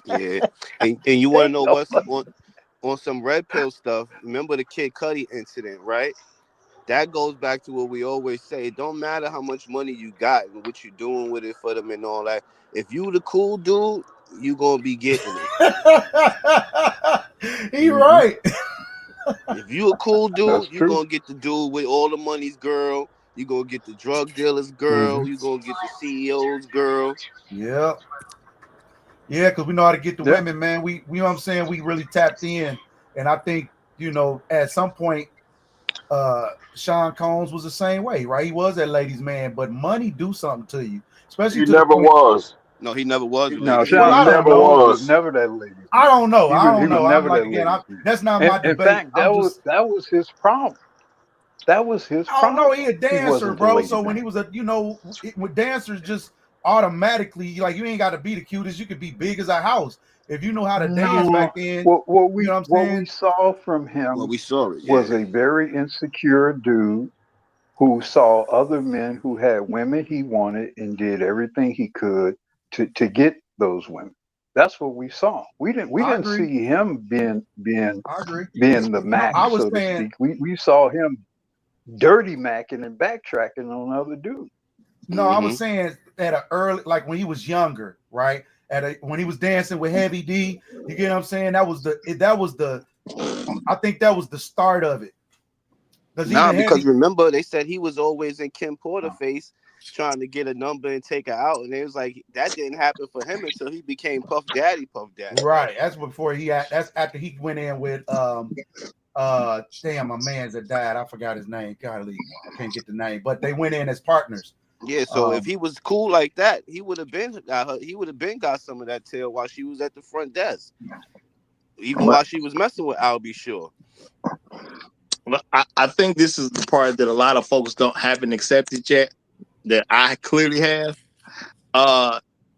[SPEAKER 11] Yeah. And you want to know what's on some red pill stuff? Remember the Kid Cudi incident, right? That goes back to what we always say. It don't matter how much money you got and what you're doing with it for them and all that. If you the cool dude, you gonna be getting it.
[SPEAKER 12] He right.
[SPEAKER 11] If you a cool
[SPEAKER 14] That's
[SPEAKER 11] dude, you
[SPEAKER 14] true.
[SPEAKER 11] gonna get the dude with all the money's girl. You gonna get the drug dealer's girl. You gonna get the CEO's girl.
[SPEAKER 12] Yeah. Yeah, because we know how to get the
[SPEAKER 14] Yeah.
[SPEAKER 12] women, man. We you know what I'm saying? We really tapped in. And I think, at some point, Sean Combs was the same way, right? He was that ladies' man, but money do something to you, especially
[SPEAKER 7] He
[SPEAKER 12] to the
[SPEAKER 7] never
[SPEAKER 12] point.
[SPEAKER 7] was.
[SPEAKER 11] No, he never was a
[SPEAKER 14] No,
[SPEAKER 11] ladies'
[SPEAKER 12] Well,
[SPEAKER 11] man.
[SPEAKER 12] I
[SPEAKER 14] Sean
[SPEAKER 12] don't
[SPEAKER 7] Never
[SPEAKER 12] know.
[SPEAKER 14] Combs was
[SPEAKER 7] was.
[SPEAKER 14] never that lady.
[SPEAKER 12] I don't know. I
[SPEAKER 14] He
[SPEAKER 12] don't
[SPEAKER 14] was
[SPEAKER 12] know. I'm
[SPEAKER 14] never
[SPEAKER 12] like,
[SPEAKER 14] that
[SPEAKER 12] again,
[SPEAKER 14] lady.
[SPEAKER 12] that's not my
[SPEAKER 14] In
[SPEAKER 12] debate.
[SPEAKER 14] fact,
[SPEAKER 12] I'm just,
[SPEAKER 14] that was his problem. That was his
[SPEAKER 12] I don't know.
[SPEAKER 14] problem.
[SPEAKER 12] He a
[SPEAKER 14] He
[SPEAKER 12] dancer,
[SPEAKER 14] wasn't a
[SPEAKER 12] bro.
[SPEAKER 14] lady
[SPEAKER 12] So when he
[SPEAKER 14] man.
[SPEAKER 12] was with dancers, just automatically, like, you ain't got to be the cutest. You could be big as a house if you know how to dance
[SPEAKER 14] No,
[SPEAKER 12] back then.
[SPEAKER 14] what
[SPEAKER 12] You know what I'm
[SPEAKER 14] we
[SPEAKER 12] saying?
[SPEAKER 14] saw from
[SPEAKER 11] Well,
[SPEAKER 14] him
[SPEAKER 11] we saw it,
[SPEAKER 14] was
[SPEAKER 11] yeah.
[SPEAKER 14] a very insecure dude who saw other men who had women he wanted and did everything he could to get those women. That's what we saw. We
[SPEAKER 12] I
[SPEAKER 14] didn't
[SPEAKER 12] agree.
[SPEAKER 14] see him
[SPEAKER 12] I agree.
[SPEAKER 14] being the
[SPEAKER 12] No,
[SPEAKER 14] Mac,
[SPEAKER 12] I was
[SPEAKER 14] so to
[SPEAKER 12] saying,
[SPEAKER 14] speak. We saw him dirty macking and backtracking on other dudes.
[SPEAKER 12] no, I
[SPEAKER 11] Mm-hmm.
[SPEAKER 12] was saying at an early, like when he was younger, right? When he was dancing with Heavy D, you get what I'm saying? I think that was the start of it. Because
[SPEAKER 11] Nah,
[SPEAKER 12] even
[SPEAKER 11] because
[SPEAKER 12] Heavy,
[SPEAKER 11] remember they said he was always in Kim Porter face trying to get a number and take her out, and it was like that didn't happen for him until he became Puff Daddy.
[SPEAKER 12] right? That's after he went in with damn, my man's that died. I forgot his name. Golly, I can't get the name. But they went in as partners.
[SPEAKER 11] Yeah, so if he was cool like that, he would have been got some of that tail while she was at the front desk, even while she was messing with I'll Be Sure.
[SPEAKER 6] Well, I think this is the part that a lot of folks haven't accepted yet, that I clearly have.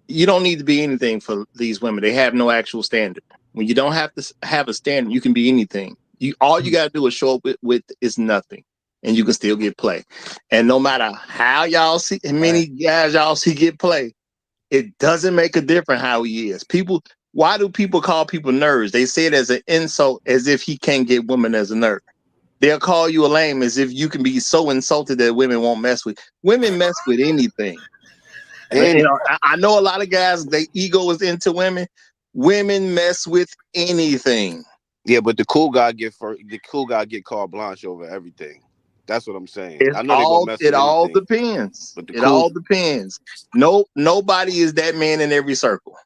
[SPEAKER 6] You don't need to be anything for these women. They have no actual standard. When you don't have to have a standard, you can be anything. All you got to do is show up with is nothing, and you can still get play. And no matter how y'all see, how many guys y'all see get play, it doesn't make a difference how he is. Why do people call people nerds? They say it as an insult, as if he can't get women as a nerd. They'll call you a lame as if you can be so insulted that women won't mess with. Women mess with anything.
[SPEAKER 11] And
[SPEAKER 6] I know a lot of guys, their ego is into women. Women mess with anything.
[SPEAKER 11] Yeah, but the cool guy get carte blanche over everything. That's what I'm saying. I know they're gonna mess
[SPEAKER 6] It
[SPEAKER 11] with
[SPEAKER 6] all
[SPEAKER 11] anything,
[SPEAKER 6] depends.
[SPEAKER 11] but the
[SPEAKER 6] It
[SPEAKER 11] cool.
[SPEAKER 6] all depends. Nobody is that man in every circle.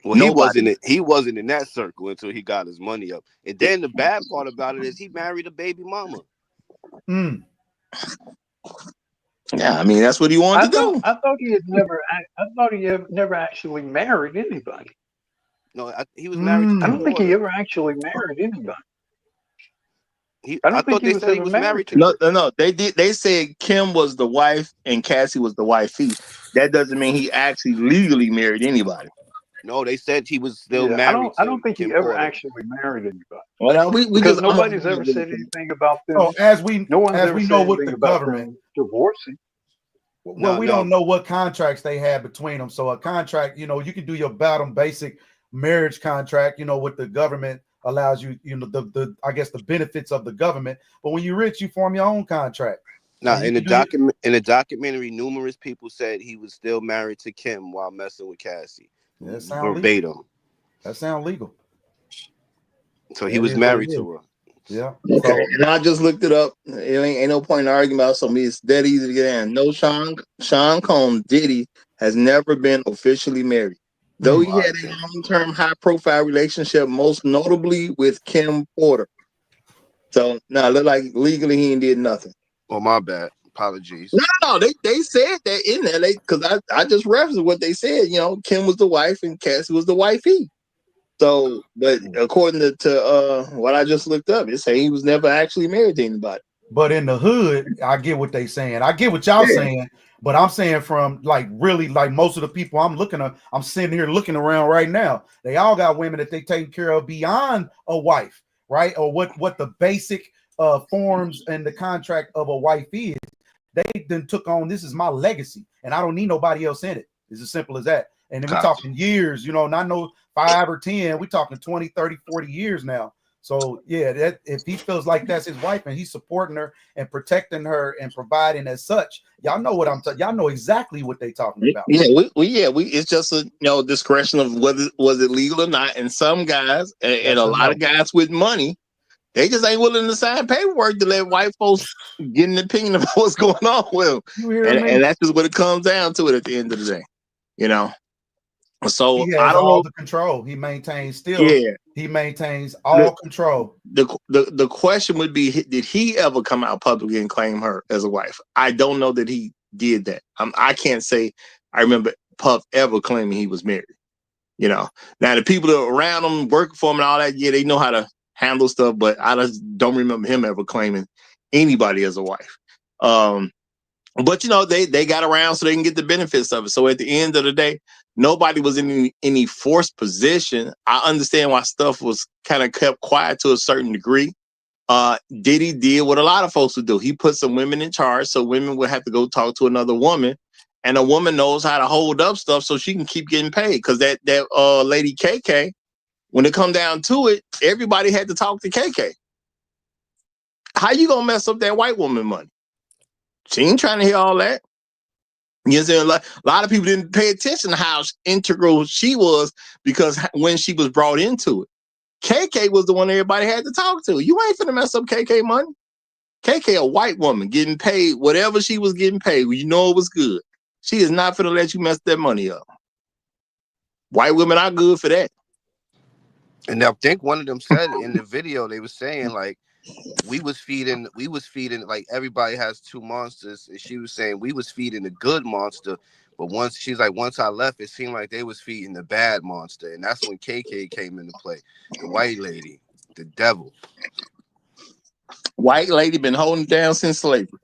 [SPEAKER 11] Well,
[SPEAKER 6] Nobody.
[SPEAKER 11] he wasn't in that circle until he got his money up. And then the bad part about it is he married a baby mama.
[SPEAKER 6] Yeah, I mean that's what he wanted to do.
[SPEAKER 14] I thought he had never. I thought he had never actually married anybody.
[SPEAKER 11] No, he was married to
[SPEAKER 14] I
[SPEAKER 11] Kim
[SPEAKER 14] don't think he
[SPEAKER 11] Porter.
[SPEAKER 14] ever actually married anybody.
[SPEAKER 11] I thought they said he was married to.
[SPEAKER 6] No. They said Kim was the wife and Cassie was the wifey. That doesn't mean he actually legally married anybody.
[SPEAKER 11] No, they said he was still
[SPEAKER 14] Yeah,
[SPEAKER 11] married
[SPEAKER 14] I
[SPEAKER 11] to
[SPEAKER 14] don't think
[SPEAKER 11] Kim
[SPEAKER 14] he ever
[SPEAKER 11] Porter.
[SPEAKER 14] actually married anybody.
[SPEAKER 6] Well, we
[SPEAKER 14] Because
[SPEAKER 6] just
[SPEAKER 14] nobody's ever said anything about them.
[SPEAKER 12] So as we
[SPEAKER 14] No one's
[SPEAKER 12] as
[SPEAKER 14] ever
[SPEAKER 12] we
[SPEAKER 14] said
[SPEAKER 12] know with
[SPEAKER 14] anything
[SPEAKER 12] the
[SPEAKER 14] about
[SPEAKER 12] government,
[SPEAKER 14] them divorcing.
[SPEAKER 12] well, we don't know what contracts they had between them. So a contract, you can do your bottom basic marriage contract, with the government allows you, the I guess the benefits of the government. But when you're rich, you form your own contract.
[SPEAKER 11] Now, in the documentary, numerous people said he was still married to Kim while messing with Cassie.
[SPEAKER 12] That sound
[SPEAKER 11] verbatim.
[SPEAKER 12] legal. That sounds legal.
[SPEAKER 11] So he was married to her.
[SPEAKER 12] Yeah.
[SPEAKER 6] Okay,
[SPEAKER 12] So,
[SPEAKER 6] and I just looked it up. It ain't no point in arguing about something. It's that easy to get in. No, Sean Combs, Diddy, has never been officially married. Though he had a long-term, high-profile relationship, most notably with Kim Porter. So, now look like legally he ain't did nothing.
[SPEAKER 11] Oh, my bad. Apologies.
[SPEAKER 6] No. They said that in there. Because I just referenced what they said. Kim was the wife and Cassie was the wifey. So, but according to what I just looked up, it's saying he was never actually married to anybody.
[SPEAKER 12] but in the hood, I get what they saying. I get what y'all saying, but I'm saying from really most of the people I'm sitting here looking around right now. They all got women that they taking care of beyond a wife, right? Or what the basic forms and the contract of a wife is. They then took on, this is my legacy, and I don't need nobody else in it. It's as simple as that. And then we're talking years, not no 5 or 10, we're talking 20, 30, 40 years now. So yeah, that if he feels like that's his wife and he's supporting her and protecting her and providing as such, y'all know what I'm talking. Y'all know exactly what they talking about.
[SPEAKER 6] Yeah, we it's just a discretion of whether was it legal or not. And some guys and a lot of guys with money, they just ain't willing to sign paperwork to let white folks get an opinion of what's going on with them. And that's just what it comes down to it at the end of the day. So
[SPEAKER 12] he has
[SPEAKER 6] I don't
[SPEAKER 12] all
[SPEAKER 6] know
[SPEAKER 12] the control. He maintains he maintains all control.
[SPEAKER 6] The question would be, did he ever come out publicly and claim her as a wife? I don't know that he did that. I can't say I remember Puff ever claiming he was married. Now the people that are around him, working for him and all that, yeah, they know how to handle stuff, but I just don't remember him ever claiming anybody as a wife. But they got around so they can get the benefits of it. So at the end of the day, nobody was in any forced position. I understand why stuff was kind of kept quiet to a certain degree. Diddy did what a lot of folks would do. He put some women in charge, so women would have to go talk to another woman, and a woman knows how to hold up stuff so she can keep getting paid. Because that lady KK, when it come down to it, everybody had to talk to KK. How you gonna mess up that white woman money? She ain't trying to hear all that. You know, a lot of people didn't pay attention to how integral she was, because when she was brought into it, KK was the one everybody had to talk to. You ain't finna mess up KK money. KK, a white woman getting paid whatever she was getting paid. It was good. She is not finna let you mess that money up. White women are good for that.
[SPEAKER 11] And I think one of them said in the video, they were saying like, we was feeding like everybody has two monsters, and she was saying we was feeding the good monster, but once I left, it seemed like they was feeding the bad monster, and that's when KK came into play, the white lady, the devil.
[SPEAKER 6] White lady been holding down since slavery.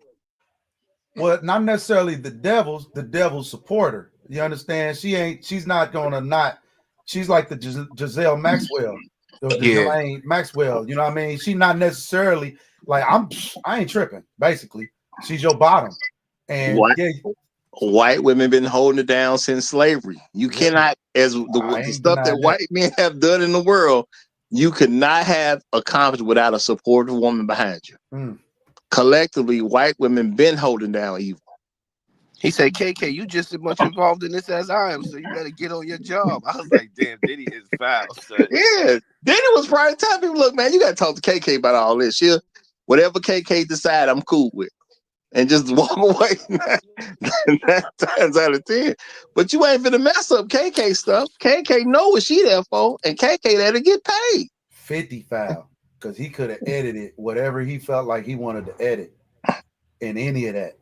[SPEAKER 12] Well, not necessarily the devil's supporter. You understand? She's not gonna not. She's like the Giselle Maxwell. Ghislaine Maxwell, you know what I mean? She's not necessarily like I ain't tripping. Basically, she's your bottom. And
[SPEAKER 6] white women been holding it down since slavery. You cannot, as the stuff that white men have done in the world, you could not have accomplished without a supportive woman behind you. Collectively, white women been holding down evil.
[SPEAKER 11] He said, KK, you just as much involved in this as I am, so you better get on your job. I was like, damn, Diddy is foul, son.
[SPEAKER 6] Yeah, Diddy was probably telling people, look, man, you got to talk to KK about all this. Whatever KK decide, I'm cool with. And just walk away 9 times out of 10. But you ain't finna mess up KK stuff. KK know what she there for, and KK there to get paid.
[SPEAKER 12] 50 foul, because he could have edited whatever he felt like he wanted to edit in any of that.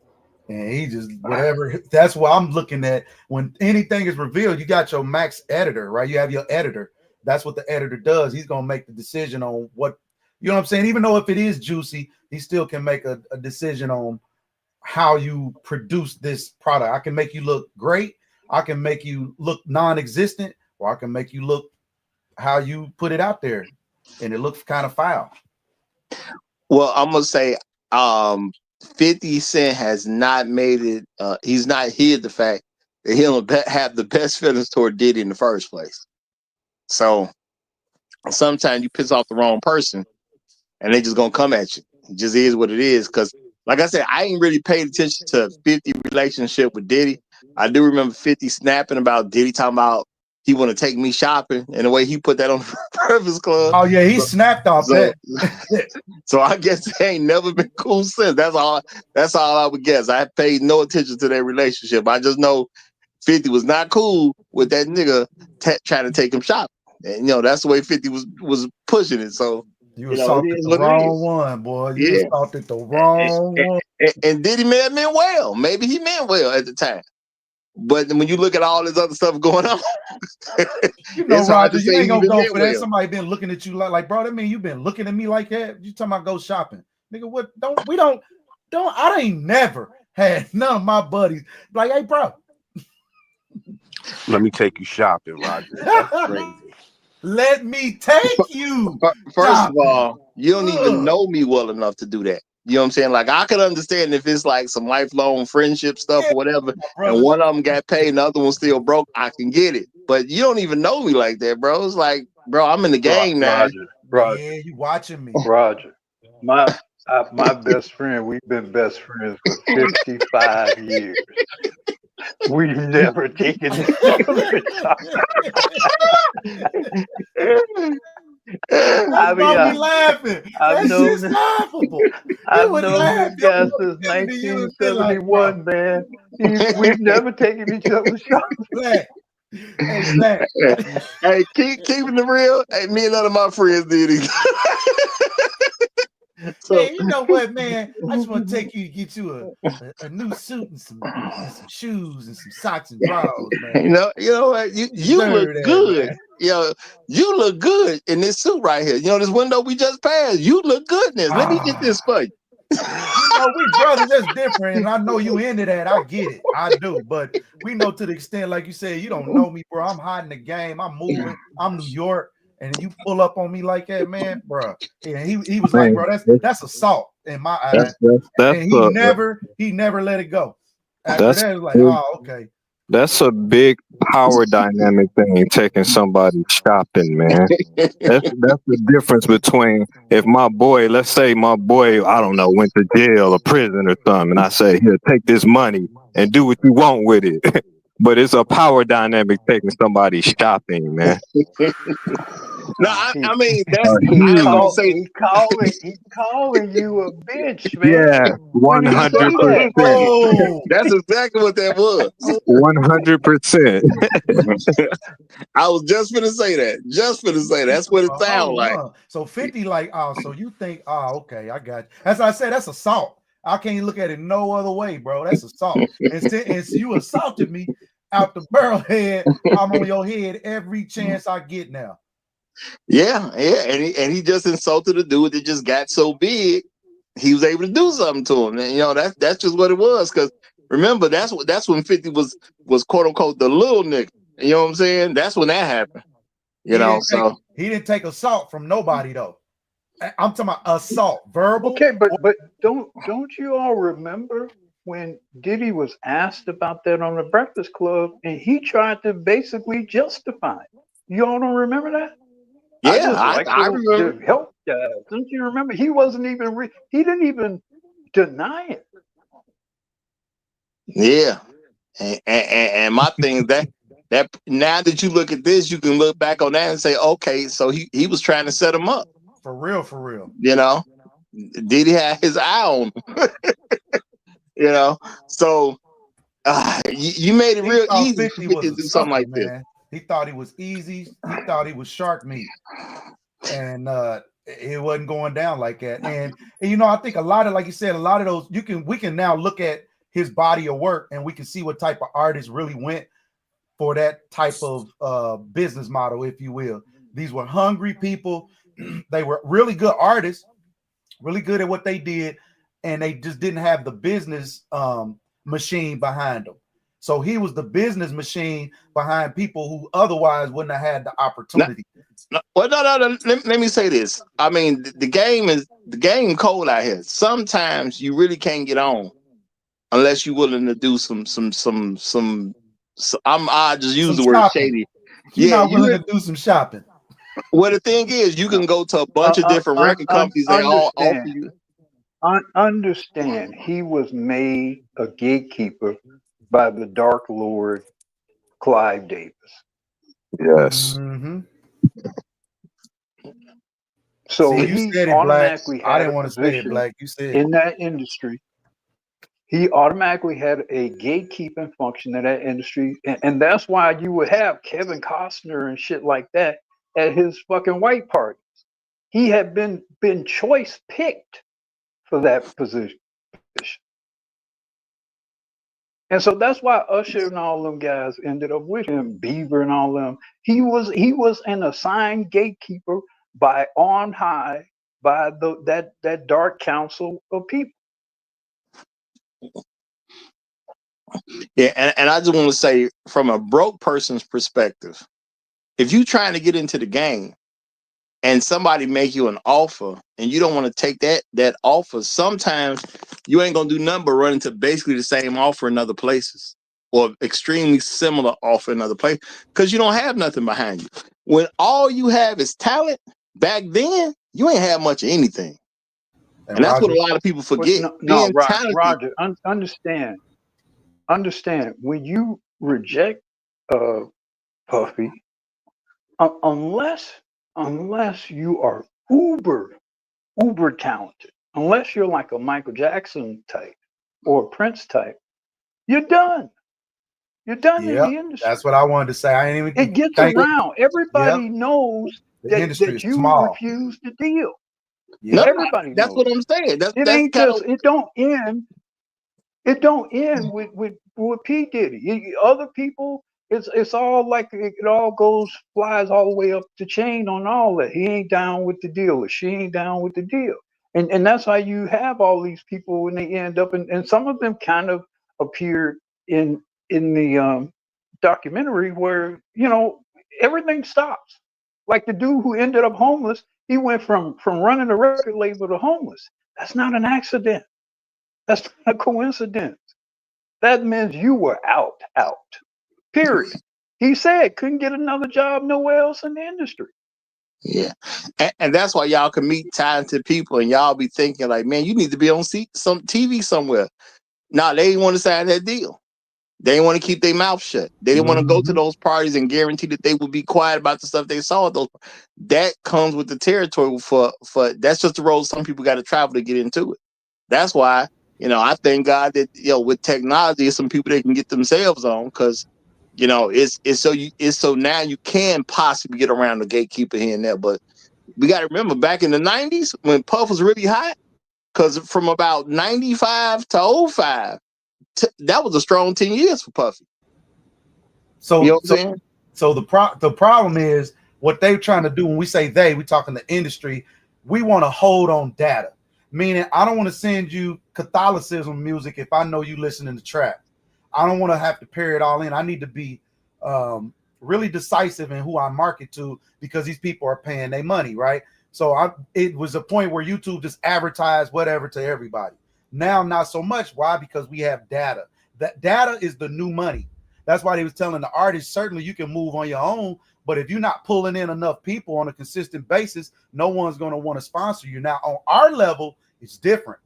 [SPEAKER 12] And he just whatever. That's what I'm looking at. When anything is revealed, you got your max editor, right? You have your editor. That's what the editor does. He's gonna make the decision on what You know what I'm saying? Even though if it is juicy, he still can make a decision on how you produce this product. I can make you look great. I can make you look non-existent, or I can make you look how you put it out there, and it looks kind of foul.
[SPEAKER 6] Well, I'm gonna say 50 Cent has not made it. He's not hid the fact that he'll have the best feelings toward Diddy in the first place. So sometimes you piss off the wrong person, and they just gonna come at you. It just is what it is. Because, like I said, I ain't really paid attention to 50 relationship with Diddy. I do remember 50 snapping about Diddy talking about he want to take me shopping, and the way he put that on the Breakfast Club.
[SPEAKER 12] Oh yeah, he snapped off that.
[SPEAKER 6] So I guess it ain't never been cool since. That's all I would guess. I paid no attention to their relationship. I just know 50 was not cool with that nigga trying to take him shopping. And that's the way 50 was pushing it. So
[SPEAKER 12] you assaulted the wrong one, boy. You assaulted the wrong one.
[SPEAKER 6] And Diddy may have meant well. Maybe he meant well at the time. But when you look at all this other stuff going on,
[SPEAKER 12] it's hard to say you ain't gonna go for that. Somebody been looking at you like, bro, that mean you been looking at me like that. You talking about go shopping, nigga? What? I ain't never had none of my buddies like, hey, bro,
[SPEAKER 16] let me take you shopping, Roger. That's crazy.
[SPEAKER 12] Let me take you.
[SPEAKER 6] First of all, you don't even know me well enough to do that. You know what I'm saying? Like, I could understand if it's like some lifelong friendship stuff or whatever, and one of them got paid and the other one still broke, I can get it. But you don't even know me like that, bro. It's like, bro, I'm in the game now.
[SPEAKER 14] Roger.
[SPEAKER 12] Yeah, you watching me.
[SPEAKER 14] Roger. My best friend, we've been best friends for 55 years. We've never taken each other shopping.
[SPEAKER 12] I mean, laughing. That shit's laughable.
[SPEAKER 14] I've known this guy since 1971, man. We've never taken each other shopping.
[SPEAKER 6] Hey, keeping it real. Hey, me and none of my friends did either.
[SPEAKER 12] So, man, you know what, man? I just want to take you to get you a new suit and some shoes and some socks and drawers, man.
[SPEAKER 6] You know what? You look good. Man. You look good in this suit right here. This window we just passed. You look good in this. Let me get this for you.
[SPEAKER 12] We brothers, that's different. And I know you into that. I get it. I do. But we know to the extent, like you said, you don't know me, bro. I'm hot in the game. I'm moving. I'm New York. And you pull up on me like that, man, bro. And he was like, bro, that's assault in my eyes. And he never let it go. After that, it was like, oh, okay.
[SPEAKER 13] That's a big power dynamic thing, taking somebody shopping, man. That's the difference between if my boy, let's say my boy, I don't know, went to jail or prison or something, and I say, here, take this money and do what you want with it. But it's a power dynamic taking somebody shopping, man.
[SPEAKER 6] No, I mean that's
[SPEAKER 14] he's calling you a bitch, man.
[SPEAKER 13] Yeah, 100%.
[SPEAKER 6] Oh, that's exactly what that was.
[SPEAKER 13] 100%.
[SPEAKER 6] I was just gonna say that. That's what it sounds like.
[SPEAKER 12] So 50, like, so you think, okay, I got you. As I said, that's assault. I can't look at it no other way, bro. That's assault. And so you assaulted me out the barrel head. I'm on your head every chance I get now.
[SPEAKER 6] Yeah, and he just insulted a dude that just got so big, he was able to do something to him. And that's just what it was. Because remember, that's when 50 was quote unquote the little nigga. You know what I'm saying? That's when that happened. He
[SPEAKER 12] didn't take assault from nobody though. I'm talking about assault, verbal.
[SPEAKER 14] Okay, but don't you all remember when Diddy was asked about that on the Breakfast Club, and he tried to basically justify it? You all don't remember that?
[SPEAKER 6] Yeah, I remember.
[SPEAKER 14] The help guy. Don't you remember? He wasn't even. He didn't even deny it.
[SPEAKER 6] Yeah, and my thing is that now that you look at this, you can look back on that and say, okay, so he was trying to set him up.
[SPEAKER 12] For real.
[SPEAKER 6] Did he have his eye on him? So you made it real easy to do something like this.
[SPEAKER 12] He thought he was easy. He thought he was shark meat, and it wasn't going down like that. And I think a lot of, like you said, a lot of those we can now look at his body of work, and we can see what type of artist really went for that type of business model, if you will. These were hungry people they were really good artists, really good at what they did, and they just didn't have the business machine behind them. So he was the business machine behind people who otherwise wouldn't have had the opportunity.
[SPEAKER 6] No. Let me say this. I mean, the game cold out here. Sometimes you really can't get on unless you're willing to do some I just use the word shady.
[SPEAKER 12] You're not willing to do some shopping.
[SPEAKER 6] Well, the thing is, you can go to a bunch of different record companies. They all offer you.
[SPEAKER 14] Understand, he was made a gatekeeper by the Dark Lord Clive Davis.
[SPEAKER 13] Yes.
[SPEAKER 12] Mm-hmm.
[SPEAKER 14] So
[SPEAKER 12] see, you said it, Black. I didn't want to say it, Black. You said
[SPEAKER 14] in that industry. He automatically had a gatekeeping function in that industry, and that's why you would have Kevin Costner and shit like that at his fucking white parties. He had been choice picked for that position. And so that's why Usher and all them guys ended up with him, Bieber and all them. He was an assigned gatekeeper by on high by that dark council of people.
[SPEAKER 6] Yeah, and I just want to say, from a broke person's perspective, if you're trying to get into the game and somebody make you an offer and you don't want to take that offer, sometimes you ain't gonna do nothing but run into basically the same offer in other places or extremely similar offer in other places because you don't have nothing behind you. When all you have is talent, back then you ain't have much of anything, and that's what a lot of people forget.
[SPEAKER 14] No, Roger, understand when you reject Puffy, unless you are uber talented, unless you're like a Michael Jackson type or a Prince type, you're done. You're done in the industry.
[SPEAKER 12] That's what I wanted to say. I ain't even.
[SPEAKER 14] It gets around. Everybody knows that you
[SPEAKER 12] small.
[SPEAKER 14] refuse the deal.
[SPEAKER 6] No,
[SPEAKER 14] everybody.
[SPEAKER 6] That's
[SPEAKER 14] knows.
[SPEAKER 6] what I'm saying.
[SPEAKER 14] It ain't just. It don't end. It don't end with P Diddy. Other people, it's all like it all flies all the way up the chain on all that. He ain't down with the deal, or she ain't down with the deal, and that's how you have all these people when they end up, and some of them kind of appeared in the documentary where everything stops. Like the dude who ended up homeless, he went from running a record label to homeless. That's not an accident. That's not a coincidence. That means you were out. Period. He said couldn't get another job nowhere else in the industry.
[SPEAKER 6] Yeah, and that's why y'all can meet talented people and y'all be thinking like, man, you need to be on some TV somewhere. Nah, they didn't want to sign that deal. They didn't want to keep their mouth shut. They didn't want to go to those parties and guarantee that they would be quiet about the stuff they saw at those. That comes with the territory for that's just the road some people got to travel to get into it. That's why, I thank God that, with technology, there's some people that can get themselves on because, it's so now you can possibly get around the gatekeeper here and there. But we got to remember back in the 90s when Puff was really hot, because from about 95 to 05, that was a strong 10 years for Puffy.
[SPEAKER 12] So,
[SPEAKER 6] you know what I'm saying?
[SPEAKER 12] So the problem is what they're trying to do. When we say we talking the industry. We want to hold on data, meaning I don't want to send you Catholicism music if I know you listening to trap. I don't want to have to pair it all in. I need to be really decisive in who I market to because these people are paying their money, right? So it was a point where YouTube just advertised whatever to everybody. Now, not so much. Why? Because we have data. That data is the new money. That's why they was telling the artists, certainly you can move on your own, but if you're not pulling in enough people on a consistent basis, no one's going to want to sponsor you. Now, on our level, it's different.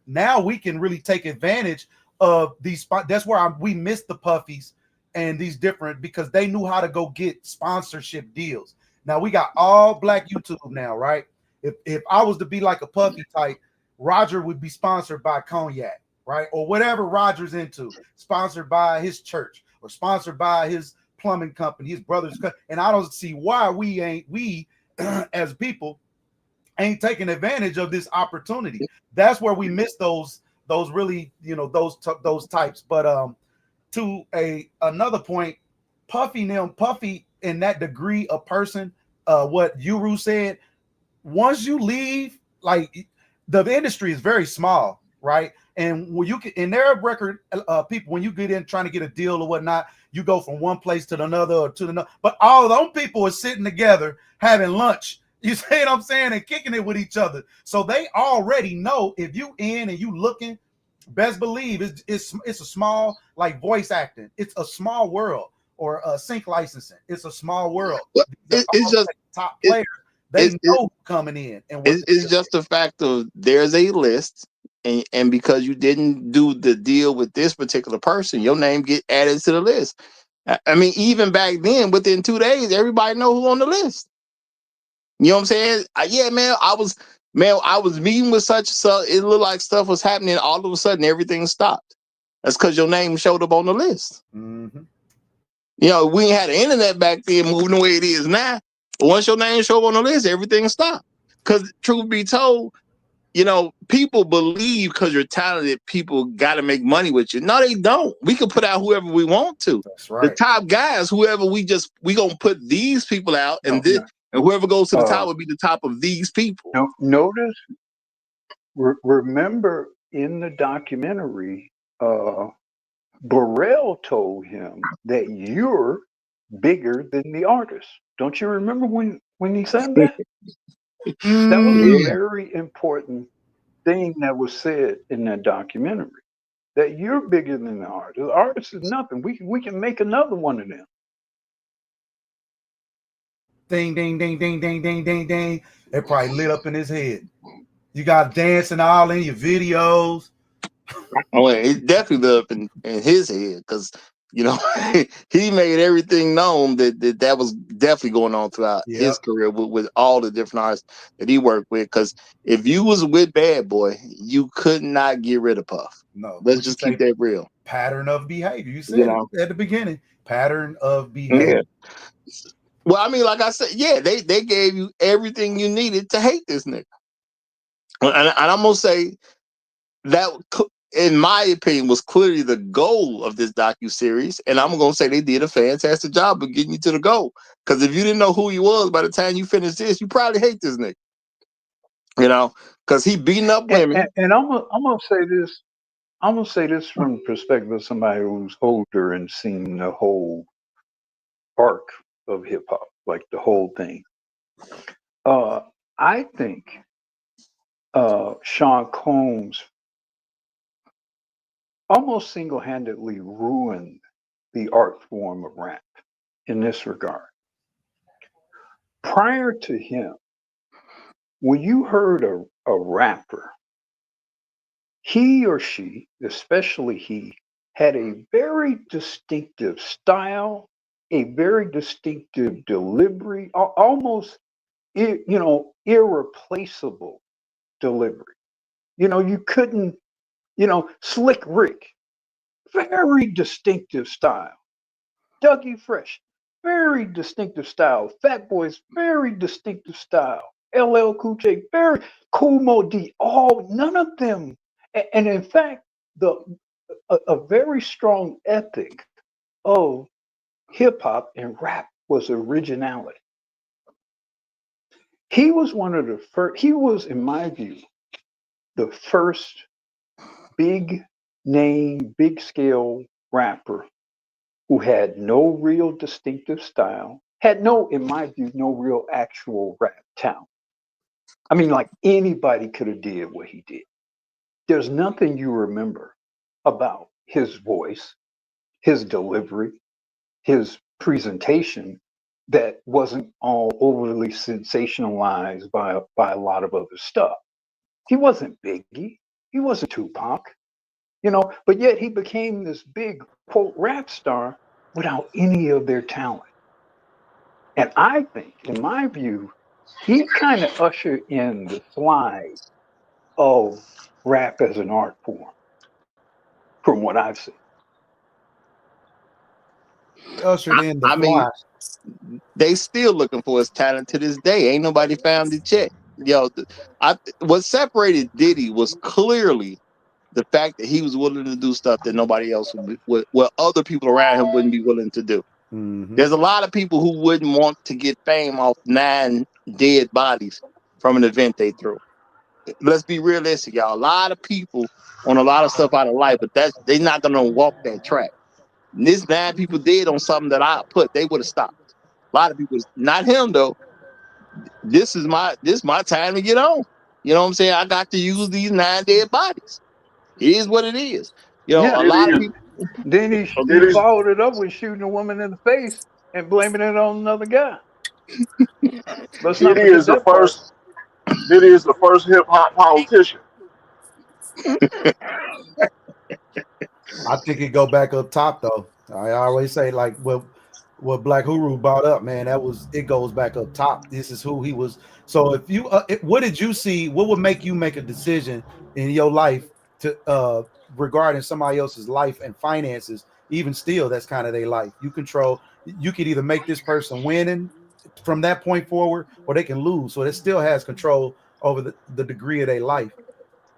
[SPEAKER 12] Now we can really take advantage of these. That's where we missed the Puffies and these different, because they knew how to go get sponsorship deals. Now we got all black YouTube now, right? If I was to be like a Puffy type, Roger would be sponsored by Cognac, right? Or whatever Roger's into, sponsored by his church or sponsored by his plumbing company, his brother's. And I don't see why we as people ain't taking advantage of this opportunity. That's where we miss those really, those types. But to another point, Puffy in that degree of person, what Yuru said, once you leave, like the industry is very small, right? And when you can, in their record, people, when you get in trying to get a deal or whatnot, you go from one place to another or to another. But all of those people are sitting together having lunch. You see what I'm saying? And kicking it with each other. So they already know if you in and you looking, best believe it's a small, like voice acting. It's a small world, or sync licensing. It's a small world.
[SPEAKER 6] Well,
[SPEAKER 12] These are
[SPEAKER 6] it's
[SPEAKER 12] all
[SPEAKER 6] just
[SPEAKER 12] like top players. They know coming in and what
[SPEAKER 6] it's just the fact of there's a list, and because you didn't do the deal with this particular person, your name get added to the list. I mean, even back then, within 2 days, everybody know who on the list. You know what I'm saying? Yeah, man. I was meeting with such. It looked like stuff was happening. All of a sudden, everything stopped. That's because your name showed up on the list.
[SPEAKER 12] Mm-hmm.
[SPEAKER 6] You know, we ain't had the internet back then moving the way it is now. But once your name show up on the list, everything stopped. Because truth be told, you know, people believe because you're talented, people got to make money with you. No, they don't. We can put out whoever we want to.
[SPEAKER 12] That's right.
[SPEAKER 6] The top guys, whoever we gonna put these people out, and whoever goes to the top will be the top of these people.
[SPEAKER 14] Notice, remember in the documentary, Burrell told him that you're bigger than the artist. Don't you remember when he said that? That was a very important thing that was said in that documentary. That you're bigger than the artist. The artist is nothing. We can make another one of them.
[SPEAKER 12] Ding, ding, ding, ding, ding, ding, ding, ding. It probably lit up in his head. You got dancing all in your videos.
[SPEAKER 6] Oh, it definitely lit up in his head because, you know, he made everything known that was definitely going on throughout his career with all the different artists that he worked with. Because if you was with Bad Boy, you could not get rid of Puff.
[SPEAKER 12] No,
[SPEAKER 6] let's just keep that real.
[SPEAKER 12] Pattern of behavior. You said it at the beginning. Pattern of behavior.
[SPEAKER 6] Yeah. Well, I mean, like I said, yeah, they gave you everything you needed to hate this nigga. And I'm gonna say that, in my opinion, was clearly the goal of this docuseries. And I'm gonna say they did a fantastic job of getting you to the goal. Because if you didn't know who he was by the time you finished this, you probably hate this nigga. You know, because he beating up women.
[SPEAKER 14] And I'm gonna say this. I'm gonna say this from the perspective of somebody who's older and seen the whole arc of hip hop, like the whole thing. I think Sean Combs almost single-handedly ruined the art form of rap in this regard. Prior to him, when you heard a rapper, he or she, especially he, had a very distinctive style, a very distinctive delivery, almost, irreplaceable delivery. You couldn't, Slick Rick, very distinctive style. Dougie Fresh, very distinctive style. Fat Boys, very distinctive style. LL Cool J, very Cool Mo D, none of them. And in fact, a very strong ethic of hip hop and rap was originality. He was one of the first, he was, in my view, the first big name, big scale rapper who had no real distinctive style, had no, in my view, no real actual rap talent. I mean, like anybody could have did what he did. There's nothing you remember about his voice, his delivery, his presentation that wasn't all overly sensationalized by a lot of other stuff. He wasn't Biggie. He wasn't Tupac. But yet he became this big, quote, rap star without any of their talent. And I think, in my view, he kind of ushered in the slide of rap as an art form, from what I've seen.
[SPEAKER 12] Ushered in the flash.
[SPEAKER 6] They still looking for his talent to this day. Ain't nobody found it yet. What separated Diddy was clearly the fact that he was willing to do stuff that nobody else would, other people around him wouldn't be willing to do.
[SPEAKER 12] Mm-hmm.
[SPEAKER 6] There's a lot of people who wouldn't want to get fame off 9 dead bodies. from an event they threw. Let's be realistic, y'all. A lot of people on a lot of stuff out of life, but they're not gonna walk that track. And this 9 people did on something that I put, they would have stopped. A lot of people, not him though. This is my time to get on. You know what I'm saying? I got to use these 9 dead bodies. It is what it is. You know,
[SPEAKER 14] Yeah.
[SPEAKER 6] a
[SPEAKER 7] It
[SPEAKER 6] lot of
[SPEAKER 7] is.
[SPEAKER 6] people.
[SPEAKER 14] Then
[SPEAKER 7] It
[SPEAKER 14] he
[SPEAKER 7] is.
[SPEAKER 14] followed it up with shooting a woman in the face and blaming it on another guy. Let's not
[SPEAKER 7] Diddy
[SPEAKER 14] forget
[SPEAKER 7] is the
[SPEAKER 14] that part.
[SPEAKER 7] first. Diddy is the first hip hop politician.
[SPEAKER 12] I think it go back up top though. I always say like what Black Huru brought up, man. That was it goes back up top. This is who he was. So if you, what did you see? What would make you make a decision in your life to regarding somebody else's life and finances? Even still, that's kind of their life. You control. You could either make this person winning from that point forward, or they can lose. So it still has control over the degree of their life,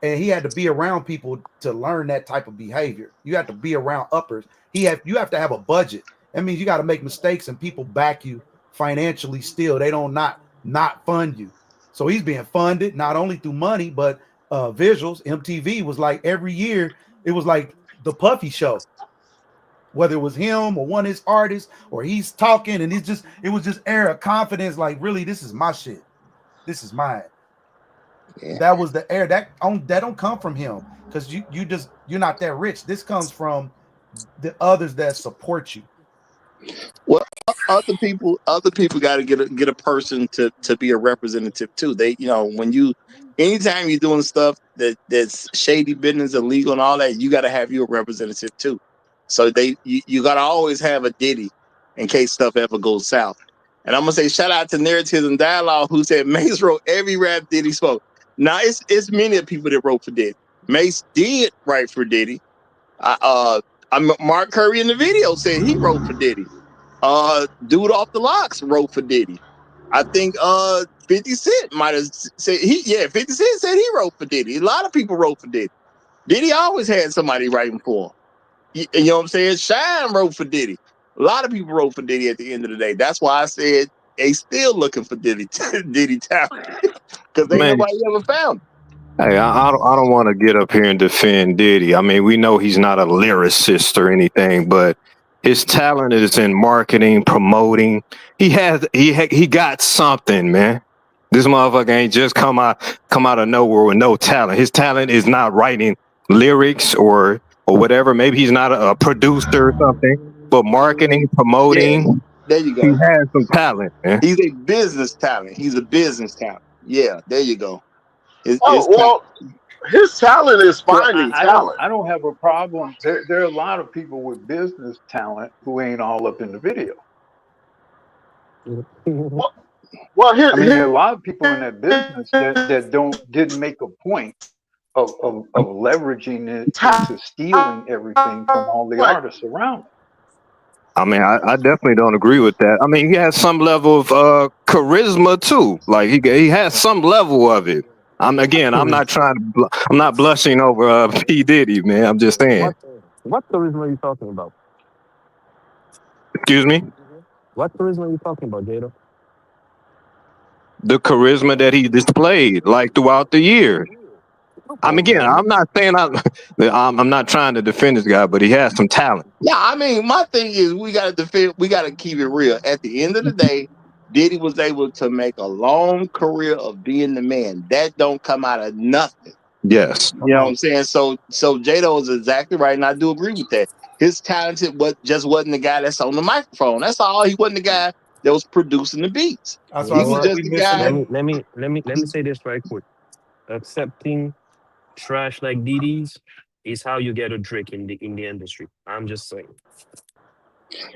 [SPEAKER 12] and he had to be around people to learn that type of behavior. You have to be around uppers. You have to have a budget. That means you got to make mistakes and people back you financially still. They don't not fund you. So he's being funded not only through money, but visuals. MTV was like every year, it was like the Puffy show. Whether it was him or one of his artists, or he's talking and it was just air of confidence, like really, this is my shit. This is mine.
[SPEAKER 6] Yeah.
[SPEAKER 12] That was the air that don't come from him, because you're not that rich. This comes from the others that support you.
[SPEAKER 6] Well, other people got to get a person to be a representative too. They, when you, anytime you're doing stuff that's shady business, illegal, and all that, you got to have you a representative too. So you got to always have a Diddy in case stuff ever goes south. And I'm gonna say shout out to Narratives and Dialogue, who said Mace wrote every rap Diddy spoke. Now it's many of people that wrote for Diddy. Mace did write for Diddy. Mark Curry in the video said he wrote for Diddy. Dude off the locks wrote for Diddy. I think 50 Cent might have said 50 Cent said he wrote for Diddy. A lot of people wrote for Diddy. Diddy always had somebody writing for him. You know what I'm saying? Shine wrote for Diddy. A lot of people wrote for Diddy at the end of the day. That's why I said they still looking for Diddy Diddy talent. Because ain't
[SPEAKER 13] Man,
[SPEAKER 6] nobody ever found him.
[SPEAKER 13] hey, I don't want to get up here and defend Diddy. I mean, we know he's not a lyricist or anything, but his talent is in marketing, promoting. He got something, man. This motherfucker ain't just come out of nowhere with no talent. His talent is not writing lyrics or whatever. Maybe he's not a producer or something, but marketing,
[SPEAKER 6] Yeah,
[SPEAKER 13] promoting,
[SPEAKER 6] there you
[SPEAKER 13] he
[SPEAKER 6] go.
[SPEAKER 13] has some talent, man.
[SPEAKER 6] He's a business talent. He's a business talent. Yeah, there you go.
[SPEAKER 7] Oh
[SPEAKER 6] It's
[SPEAKER 7] well, his talent is
[SPEAKER 14] Well,
[SPEAKER 7] finding talent.
[SPEAKER 14] I don't have a problem. There are a lot of people with business talent who ain't all up in the video.
[SPEAKER 7] Well, well
[SPEAKER 14] I mean, there are a lot of people in that business that didn't make a point of leveraging it into stealing everything from all the
[SPEAKER 7] talent.
[SPEAKER 14] artists around them.
[SPEAKER 13] I mean, I definitely don't agree with that. I mean, he has some level of charisma too. Like he has some level of it. I'm not trying to. I'm not blushing over P Diddy, man. I'm just saying.
[SPEAKER 15] What charisma are you talking about?
[SPEAKER 13] Excuse me.
[SPEAKER 15] What charisma are you talking about, Jada?
[SPEAKER 13] The charisma that he displayed, like throughout the years.
[SPEAKER 15] Come
[SPEAKER 13] I mean,
[SPEAKER 15] on,
[SPEAKER 13] again,
[SPEAKER 15] man.
[SPEAKER 13] I'm not saying I'm not trying to defend this guy, but he has some talent.
[SPEAKER 6] Yeah, I mean, my thing is we gotta defend, we gotta keep it real. At the end of the day, Diddy was able to make a long career of being the man. That don't come out of nothing.
[SPEAKER 13] Yes.
[SPEAKER 6] You know what I'm saying? So Jado is exactly right, and I do agree with that. His talented, but just wasn't the guy that's on the microphone. That's all. He wasn't the guy that was producing the beats.
[SPEAKER 12] That's
[SPEAKER 15] You
[SPEAKER 12] why I
[SPEAKER 6] He
[SPEAKER 15] know
[SPEAKER 6] was
[SPEAKER 12] said
[SPEAKER 15] what?
[SPEAKER 6] just
[SPEAKER 12] we
[SPEAKER 6] the
[SPEAKER 12] missing
[SPEAKER 6] guy.
[SPEAKER 15] Let
[SPEAKER 12] that.
[SPEAKER 15] me say this right quick. Accepting trash like DDs is how you get a Drake in the industry. I'm just saying.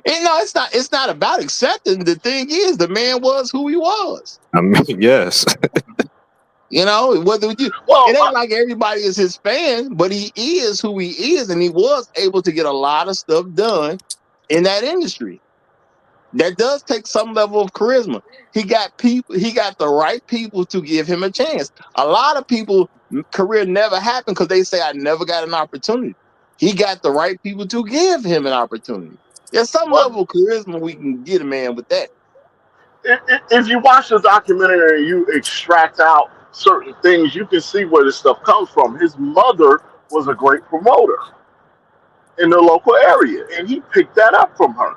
[SPEAKER 6] And no, it's not. It's not about accepting. The thing is, the man was who he was.
[SPEAKER 13] I mean, yes.
[SPEAKER 6] You know, whether you,
[SPEAKER 7] Well,
[SPEAKER 6] it ain't like everybody is his fan, but he is who he is, and he was able to get a lot of stuff done in that industry. That does take some level of charisma. He got people. He got the right people to give him a chance. A lot of people career never happened because they say I never got an opportunity. He got the right people to give him an opportunity. There's some
[SPEAKER 7] well,
[SPEAKER 6] level of charisma we can get a man with that.
[SPEAKER 7] If you watch the documentary and you extract out certain things, you can see where this stuff comes from. His mother was a great promoter in the local area, and he picked that up from her.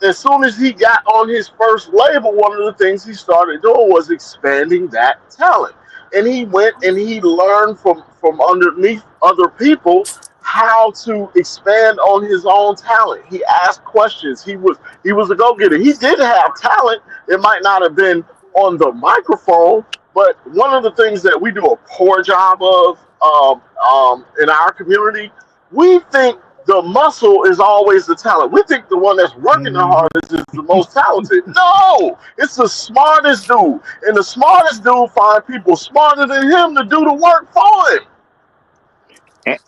[SPEAKER 7] As soon as he got on his first label, one of the things he started doing was expanding that talent. And he went and he learned from underneath other people how to expand on his own talent. He asked questions. He was a go-getter. He did have talent. It might not have been on the microphone, but one of the things that we do a poor job of in our community, we think the muscle is always the talent. We think the one that's working the hardest is the most talented. No, it's the smartest dude. And the smartest dude find people smarter than him to do the work for him.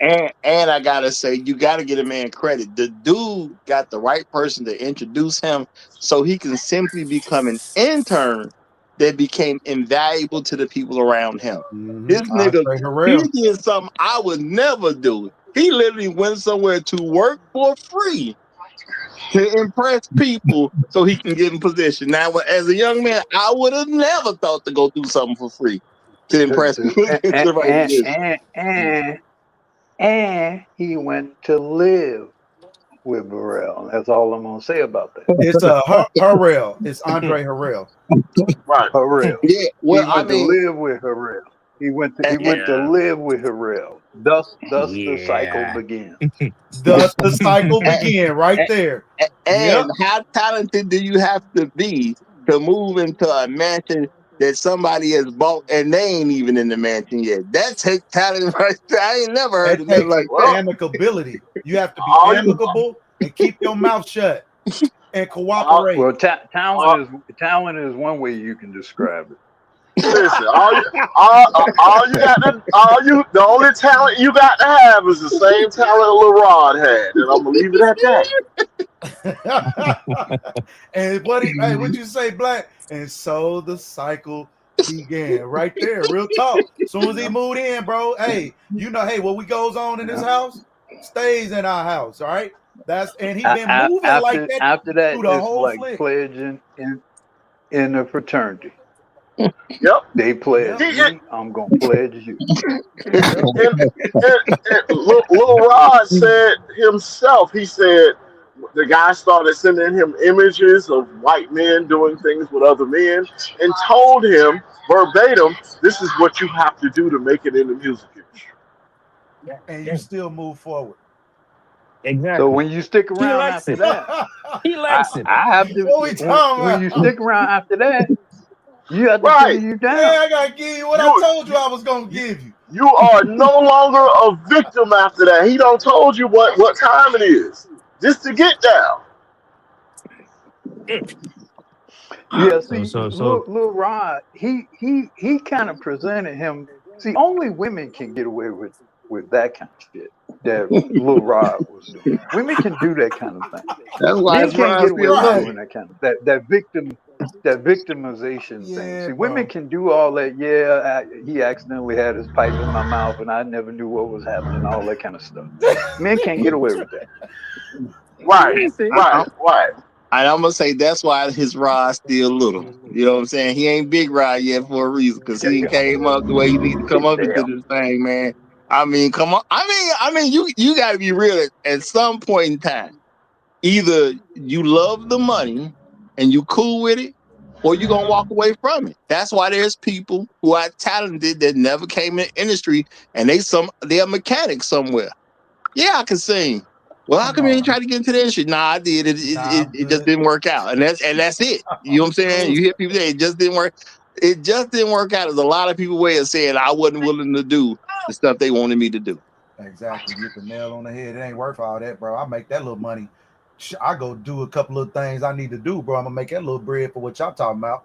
[SPEAKER 6] And I gotta say, you gotta get a man credit. The dude got the right person to introduce him so he can simply become an intern that became invaluable to the people around him. This nigga,
[SPEAKER 12] Andre
[SPEAKER 6] he
[SPEAKER 12] Harrell.
[SPEAKER 6] did something I would never do. He literally went somewhere to work for free to impress people so he can get in position. Now, as a young man, I would have never thought to go do something for free to impress people to get to the right position.
[SPEAKER 14] And he went to live with Burrell. That's all I'm gonna say about that.
[SPEAKER 12] It's Harrell. It's Andre Harrell.
[SPEAKER 7] Right.
[SPEAKER 14] Harrell.
[SPEAKER 6] Yeah. Well,
[SPEAKER 14] He went to live with Harrell. He went to live with Harrell. Thus the cycle begins.
[SPEAKER 12] Thus the cycle began right there.
[SPEAKER 6] And how talented do you have to be to move into a mansion that somebody has bought and they ain't even in the mansion yet? That takes talent right there. I ain't never heard of
[SPEAKER 12] That
[SPEAKER 6] nothing like that.
[SPEAKER 12] amicability. You have to be amicable and keep your mouth shut and cooperate.
[SPEAKER 14] Well, talent is one way you can describe it.
[SPEAKER 7] Listen, the only talent you got to have is the same talent LaRod had, and I'm gonna leave it at that.
[SPEAKER 12] And what'd you say, Black? And so the cycle began right there. Real talk. As soon as he moved in, bro. Hey, what we goes on in this house stays in our house. All right. And he been moving like that
[SPEAKER 14] After that,
[SPEAKER 12] through the
[SPEAKER 14] it's
[SPEAKER 12] whole
[SPEAKER 14] like
[SPEAKER 12] flick.
[SPEAKER 14] pledging in a fraternity.
[SPEAKER 7] Yep.
[SPEAKER 14] They pledge me, I'm gonna pledge you.
[SPEAKER 7] And Lil Rod said himself, he said the guy started sending him images of white men doing things with other men and told him verbatim, this is what you have to do to make it in the music industry.
[SPEAKER 12] And you still move forward.
[SPEAKER 15] Exactly.
[SPEAKER 14] So when you stick around after that,
[SPEAKER 15] he likes it.
[SPEAKER 14] I have to.
[SPEAKER 12] What we talking
[SPEAKER 14] When
[SPEAKER 12] about?
[SPEAKER 14] you stick around after that, you have to
[SPEAKER 7] Right.
[SPEAKER 14] figure you down.
[SPEAKER 12] Yeah, I gotta give you what I told you I was gonna give you.
[SPEAKER 7] You are no longer a victim after that. He done told you what time it is just to get down.
[SPEAKER 14] Yeah, see, Lil Rod, he kind of presented him. See, only women can get away with that kind of shit that Lil Rod was doing. Women can do that kind of thing.
[SPEAKER 6] That's why
[SPEAKER 14] Men can't get away with
[SPEAKER 6] right.
[SPEAKER 14] doing that kind of that victimization thing. See, women can do all that. Yeah, he accidentally had his pipe in my mouth, and I never knew what was happening. All that kind of stuff. Men can't get away with that.
[SPEAKER 7] Right.
[SPEAKER 6] And I'm gonna say that's why his rod's still little. You know what I'm saying? He ain't big rod yet for a reason, because he came up the way he need to come up into this thing, man. I mean, come on. I mean, you gotta be real at some point in time. Either you love the money and you cool with it, or you're gonna walk away from it. That's why there's people who are talented that never came in the industry and they're mechanics somewhere. Yeah, I can sing. Well, how come you ain't try to get into the industry? Nah, I did. It just didn't work out. And that's it. You know what I'm saying? You hear people say it just didn't work. It just didn't work out. There's a lot of people way of saying I wasn't willing to do the stuff they wanted me to do.
[SPEAKER 12] Exactly. You hit the nail on the head. It ain't worth all that, bro. I make that little money. I go do a couple of things I need to do, bro. I'm gonna make that little bread for what y'all talking about.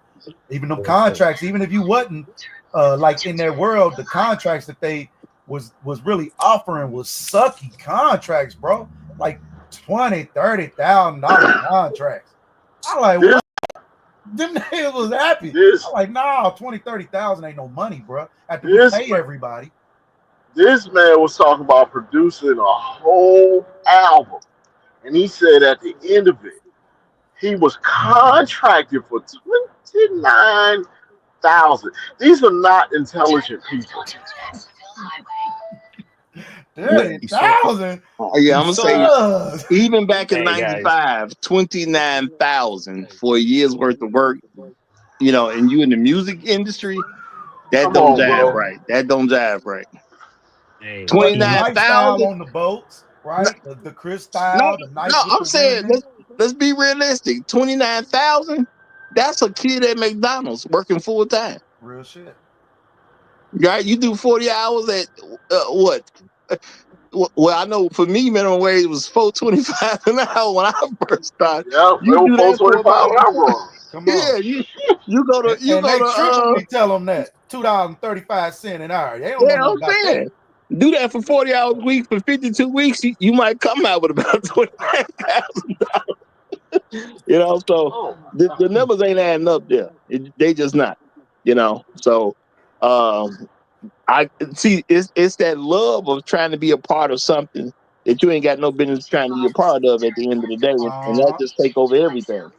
[SPEAKER 12] Even them contracts, even if you wasn't like in their world, the contracts that they was really offering was sucky contracts, bro. Like $20,000-$30,000 contracts. I like what? Them niggas was happy. I'm like, nah, 20,000-30,000 ain't no money, bro. After we pay everybody.
[SPEAKER 7] This man was talking about producing a whole album. And he said at the end of it, He was contracted for 29,000. These are not intelligent people.
[SPEAKER 12] 30,000.
[SPEAKER 6] Yeah, I'm gonna say
[SPEAKER 12] So,
[SPEAKER 6] even back in
[SPEAKER 15] Hey guys,
[SPEAKER 6] '95, 29,000 for a year's worth of work. You know, and you in the music industry, that
[SPEAKER 7] Come
[SPEAKER 6] don't
[SPEAKER 7] on,
[SPEAKER 6] jive
[SPEAKER 7] bro.
[SPEAKER 6] right. That don't jive right.
[SPEAKER 15] hey,
[SPEAKER 12] but the
[SPEAKER 6] Twenty-nine
[SPEAKER 12] lifestyle
[SPEAKER 6] thousand.
[SPEAKER 12] on the boats,
[SPEAKER 6] No,
[SPEAKER 12] right? The Chris
[SPEAKER 6] no,
[SPEAKER 12] style, the
[SPEAKER 6] no.
[SPEAKER 12] nights with
[SPEAKER 6] I'm
[SPEAKER 12] the
[SPEAKER 6] saying
[SPEAKER 12] women.
[SPEAKER 6] let's be realistic. 29,000. That's a kid at McDonald's working full time.
[SPEAKER 12] Real shit.
[SPEAKER 6] Right? You do 40 hours at what? Well, I know for me, minimum wage was $4.25 an hour when I first started.
[SPEAKER 7] Yeah, it
[SPEAKER 6] You
[SPEAKER 7] was
[SPEAKER 6] do that for
[SPEAKER 7] 425
[SPEAKER 6] about
[SPEAKER 7] when I wrong.
[SPEAKER 12] Come on.
[SPEAKER 6] yeah. You go to
[SPEAKER 12] And they triple me tell them that $2.35 an hour. They don't know
[SPEAKER 6] yeah.
[SPEAKER 12] nothing
[SPEAKER 6] I'm
[SPEAKER 12] about that.
[SPEAKER 6] saying do that for 40 hours a week for 52 weeks. You might come out with about 29,000. You know, so
[SPEAKER 7] Oh,
[SPEAKER 6] the numbers ain't adding up there. They just not. You know, so um, I see it's that love of trying to be a part of something that you ain't got no business trying to be a part of at the end of the day, and that just take over everything.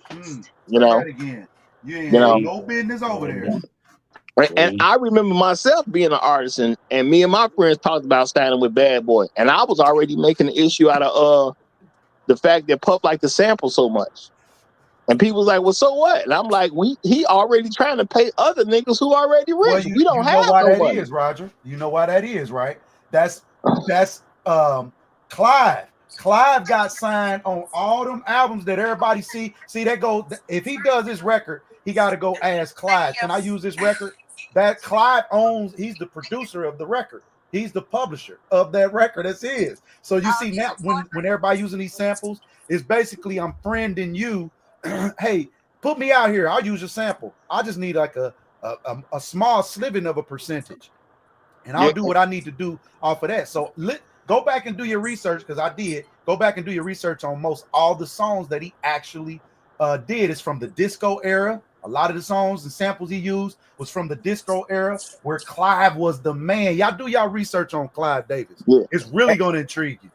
[SPEAKER 6] You
[SPEAKER 12] Say
[SPEAKER 6] know,
[SPEAKER 12] that again. You ain't
[SPEAKER 6] you
[SPEAKER 12] had
[SPEAKER 6] know.
[SPEAKER 15] see,
[SPEAKER 12] no business over there.
[SPEAKER 6] And
[SPEAKER 15] see,
[SPEAKER 6] I remember myself being an artist, and me and my friends talked about standing with Bad Boy, and I was already making an issue out of the fact that Puff liked to sample so much. And people was like, well, so what? And I'm like, he already trying to pay other niggas who already
[SPEAKER 12] Well,
[SPEAKER 6] rich. We
[SPEAKER 12] you
[SPEAKER 6] don't
[SPEAKER 12] know
[SPEAKER 6] have
[SPEAKER 12] why
[SPEAKER 6] no
[SPEAKER 12] that
[SPEAKER 6] money.
[SPEAKER 12] is, Roger. You know why that is, right? That's Clive. Clive got signed on all them albums that everybody see. See, that go if he does this record, he got to go ask Clive. Can I use this record? That Clive owns, he's the producer of the record. He's the publisher of that record. That's his. So you see now when everybody using these samples, it's basically I'm friending you. Hey, put me out here. I'll use your sample. I just need like a small sliving of a percentage, and I'll
[SPEAKER 6] Yeah.
[SPEAKER 12] do what I need to do off of that. So go back and do your research, because I did. Go back and do your research on most all the songs that he actually did is from the disco era. A lot of the songs and samples he used was from the disco era, where Clive was the man. Y'all do y'all research on Clive Davis.
[SPEAKER 6] Yeah.
[SPEAKER 12] It's really going to intrigue you.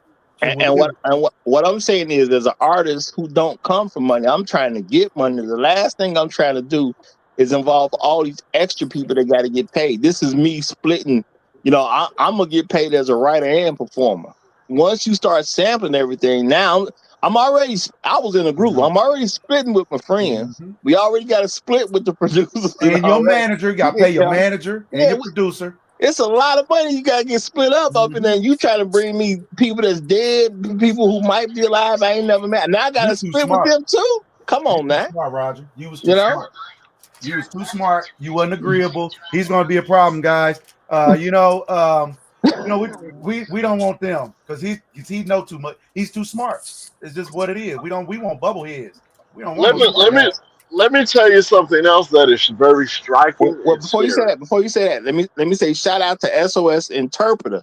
[SPEAKER 6] What I'm saying is, as an artist who don't come from money, I'm trying to get money. The last thing I'm trying to do is involve all these extra people that got to get paid. This is me splitting. You know, I'm gonna get paid as a writer and performer. Once you start sampling everything, now I'm already. I was in a group. I'm already splitting with my friends. We already got to split with the producers and
[SPEAKER 12] And
[SPEAKER 6] all
[SPEAKER 12] your
[SPEAKER 6] that.
[SPEAKER 12] manager, you got to pay your
[SPEAKER 6] Yeah,
[SPEAKER 12] manager and
[SPEAKER 6] yeah.
[SPEAKER 12] your producer.
[SPEAKER 6] It's a lot of money you gotta get split up in there. You try to bring me people that's dead, people who might be alive I ain't never met. Now I gotta
[SPEAKER 12] You too
[SPEAKER 6] split with
[SPEAKER 12] smart.
[SPEAKER 6] them too. Come
[SPEAKER 12] You
[SPEAKER 6] on,
[SPEAKER 12] too
[SPEAKER 6] man.
[SPEAKER 12] smart, Roger. You was too
[SPEAKER 6] You know?
[SPEAKER 12] smart. You was too smart. You wasn't agreeable. He's going to be a problem, guys. You know, we don't want them because he know too much. He's too smart. It's just what it is. We want bubble heads. We don't want
[SPEAKER 7] let
[SPEAKER 12] no
[SPEAKER 7] me
[SPEAKER 12] smart
[SPEAKER 7] let me
[SPEAKER 12] guys.
[SPEAKER 7] let me tell you something else that is very striking
[SPEAKER 6] Well,
[SPEAKER 7] and scary.
[SPEAKER 6] before you say that, let me say shout out to SOS Interpreter.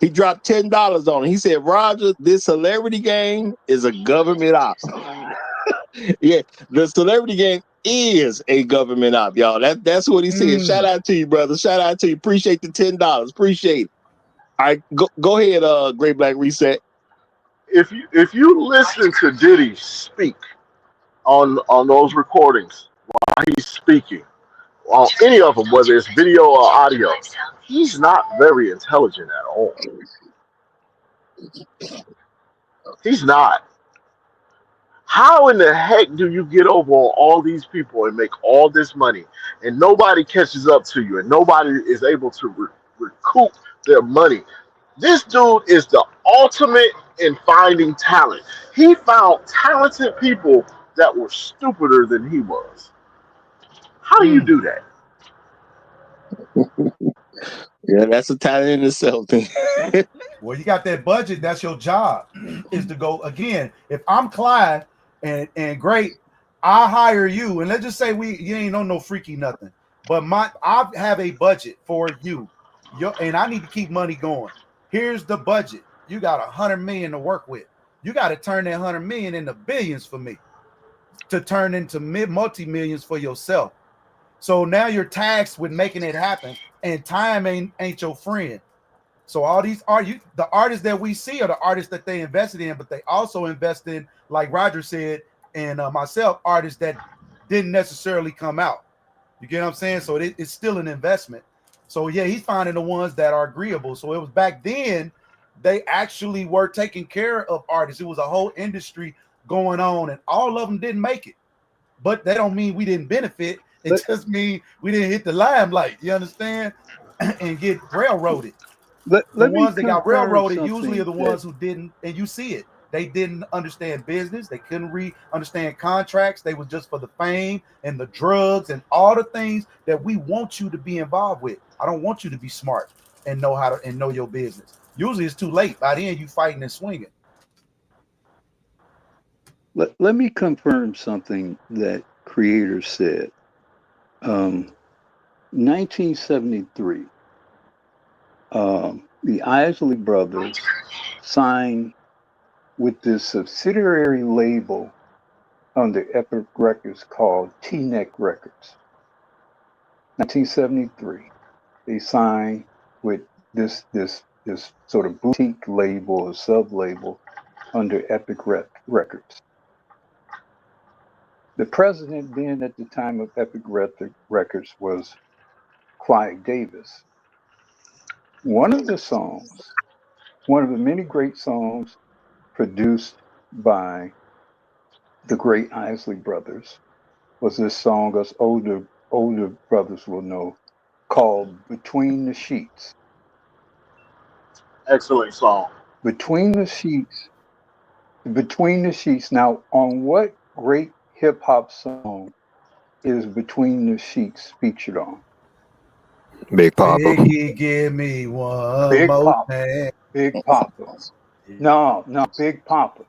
[SPEAKER 6] He dropped $10 on it. He said, Roger, this celebrity game is a government op. Yeah, the celebrity game is a government op, y'all. That's what he said. Shout out to you, brother. Shout out to you. Appreciate the $10. Appreciate it. All right, go ahead, Great Black Reset.
[SPEAKER 7] If you listen to Diddy speak on those recordings while he's speaking on any of them, whether it's video or audio, he's not very intelligent at all. He's not. How in the heck do you get over on all these people and make all this money and nobody catches up to you and nobody is able to recoup their money? This dude is the ultimate in finding talent. He found talented people that were stupider than he was. How do you do that?
[SPEAKER 6] Yeah, that's a talent in itself.
[SPEAKER 12] Well, you got that budget. That's your job, is to go again. If I'm Clyde and great, I hire you, and let's just say you ain't on no freaky nothing, but I have a budget for you, and I need to keep money going. Here's the budget. You got $100 million to work with. You got to turn that $100 million into billions for me, to turn into multi-millions for yourself. So now you're taxed with making it happen, and time ain't your friend. So all these the artists that we see are the artists that they invested in, but they also invest in, like Roger said, and myself, artists that didn't necessarily come out. You get what I'm saying? So it's still an investment. So yeah, he's finding the ones that are agreeable. So it was back then they actually were taking care of artists. It was a whole industry going on, and all of them didn't make it. But that don't mean we didn't benefit. It just means we didn't hit the limelight. You understand? And get railroaded. The
[SPEAKER 14] Let me
[SPEAKER 12] ones that got
[SPEAKER 14] confirm
[SPEAKER 12] railroaded usually are
[SPEAKER 14] something
[SPEAKER 12] the
[SPEAKER 14] that
[SPEAKER 12] ones who didn't, and you see it. They didn't understand business. They couldn't understand contracts. They was just for the fame and the drugs and all the things that we want you to be involved with. I don't want you to be smart and know how to and know your business. Usually it's too late. By then you fighting and swinging.
[SPEAKER 14] let me confirm something that Creator said. 1973, the Isley Brothers signed with this subsidiary label under Epic Records called T-Neck Records. 1973, they signed with this sort of boutique label or sub-label under Epic Records. The president then at the time of Epic Records was Clive Davis. One of the songs, one of the many great songs produced by the great Isley Brothers, was this song us older brothers will know, called Between the Sheets.
[SPEAKER 7] Excellent song.
[SPEAKER 14] Between the Sheets. Between the Sheets. Now, on what great hip hop song is Between the Sheets featured on?
[SPEAKER 13] Big Papa.
[SPEAKER 12] Biggie, give me one
[SPEAKER 14] Big
[SPEAKER 12] more
[SPEAKER 14] Papa.
[SPEAKER 12] chance.
[SPEAKER 14] Big Papa. No, Big Papa.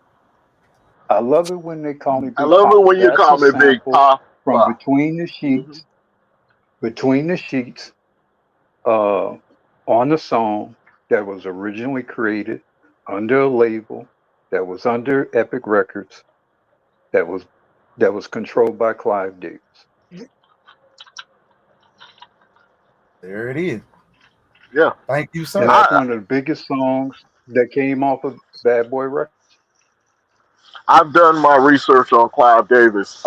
[SPEAKER 14] I love it when they call me
[SPEAKER 7] I
[SPEAKER 14] Big
[SPEAKER 7] love it
[SPEAKER 14] Papa.
[SPEAKER 7] when you
[SPEAKER 14] That's
[SPEAKER 7] call
[SPEAKER 14] a
[SPEAKER 7] me Big
[SPEAKER 14] sample
[SPEAKER 7] Papa.
[SPEAKER 14] from Between the
[SPEAKER 7] Mhm.
[SPEAKER 14] Sheets. Between the Sheets, on the song that was originally created under a label that was under Epic Records, that was controlled by Clive Davis.
[SPEAKER 12] There it is.
[SPEAKER 7] Yeah.
[SPEAKER 12] Thank you,
[SPEAKER 14] And
[SPEAKER 12] sir.
[SPEAKER 14] that's one of the biggest songs that came off of Bad Boy Records.
[SPEAKER 7] I've done my research on Clive Davis.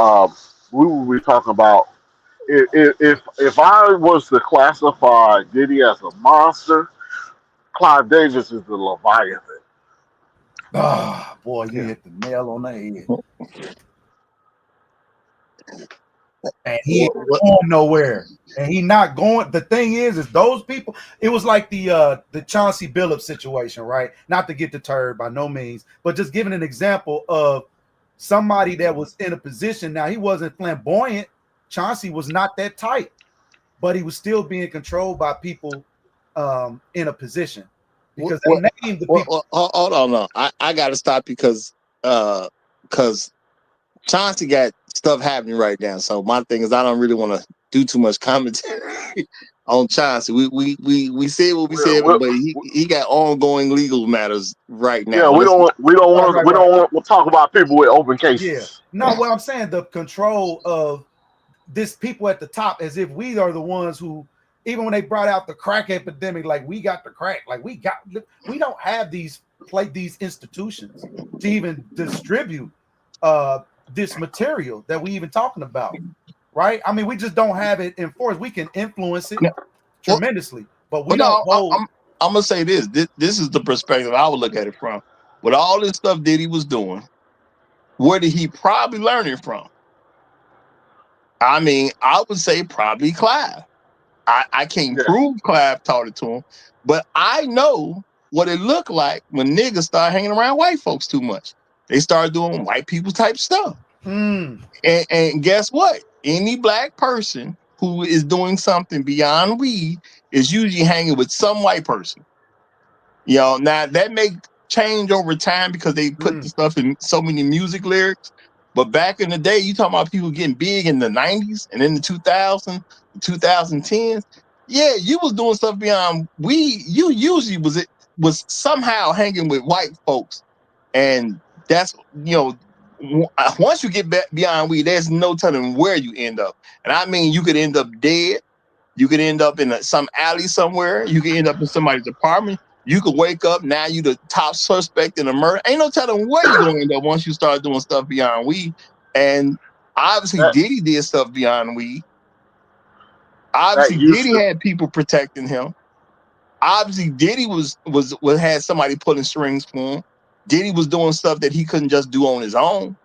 [SPEAKER 7] We will be talking about if I was to classify Diddy as a monster, Clive Davis is the Leviathan.
[SPEAKER 12] Ah, boy, you
[SPEAKER 14] Yeah.
[SPEAKER 12] hit the nail on the head. And he ain't going nowhere. And he not going. The thing is those people. It was like the Chauncey Billups situation, right? Not to get deterred by no means, but just giving an example of somebody that was in a position. Now he wasn't flamboyant. Chauncey was not that tight, but he was still being controlled by people in a position because they named the people.
[SPEAKER 6] Hold on, no. I got to stop because Chauncey got stuff happening right now. So my thing is, I don't really want to do too much commentary on Chauncey. We said what we said, but he got ongoing legal matters right now.
[SPEAKER 7] Yeah, we don't want to talk about people with open cases.
[SPEAKER 12] Yeah, no, what I'm saying, the control of this people at the top, as if we are the ones who, even when they brought out the crack epidemic, like we got the crack, like we don't have these institutions to even distribute this material that we even talking about, right? I mean, we just don't have it enforced. We can influence it tremendously, but we don't hold.
[SPEAKER 6] I'm gonna say this. This is the perspective I would look at it from. With all this stuff Diddy was doing, where did he probably learn it from? I mean, I would say probably Clive. I can't prove Clive taught it to him, but I know what it looked like when niggas start hanging around white folks too much. They start doing white people type stuff. And guess what? Any black person who is doing something beyond weed is usually hanging with some white person. You know, now that may change over time because they put the stuff in so many music lyrics. But back in the day, you talking about people getting big in the 90s and in the 2000s, the 2010s. Yeah, you was doing stuff beyond weed. You usually was somehow hanging with white folks. And that's, once you get beyond weed, there's no telling where you end up. And I mean, you could end up dead. You could end up in some alley somewhere. You could end up in somebody's apartment. You could wake up, now you the top suspect in a murder. Ain't no telling where you're going to end up once you start doing stuff beyond weed. And obviously,
[SPEAKER 7] That
[SPEAKER 6] Diddy did stuff beyond weed.
[SPEAKER 7] that
[SPEAKER 6] Obviously,
[SPEAKER 7] used
[SPEAKER 6] Diddy
[SPEAKER 7] to.
[SPEAKER 6] had people protecting him. Obviously, Diddy was had somebody pulling strings for him. Diddy was doing stuff that he couldn't just do on his own.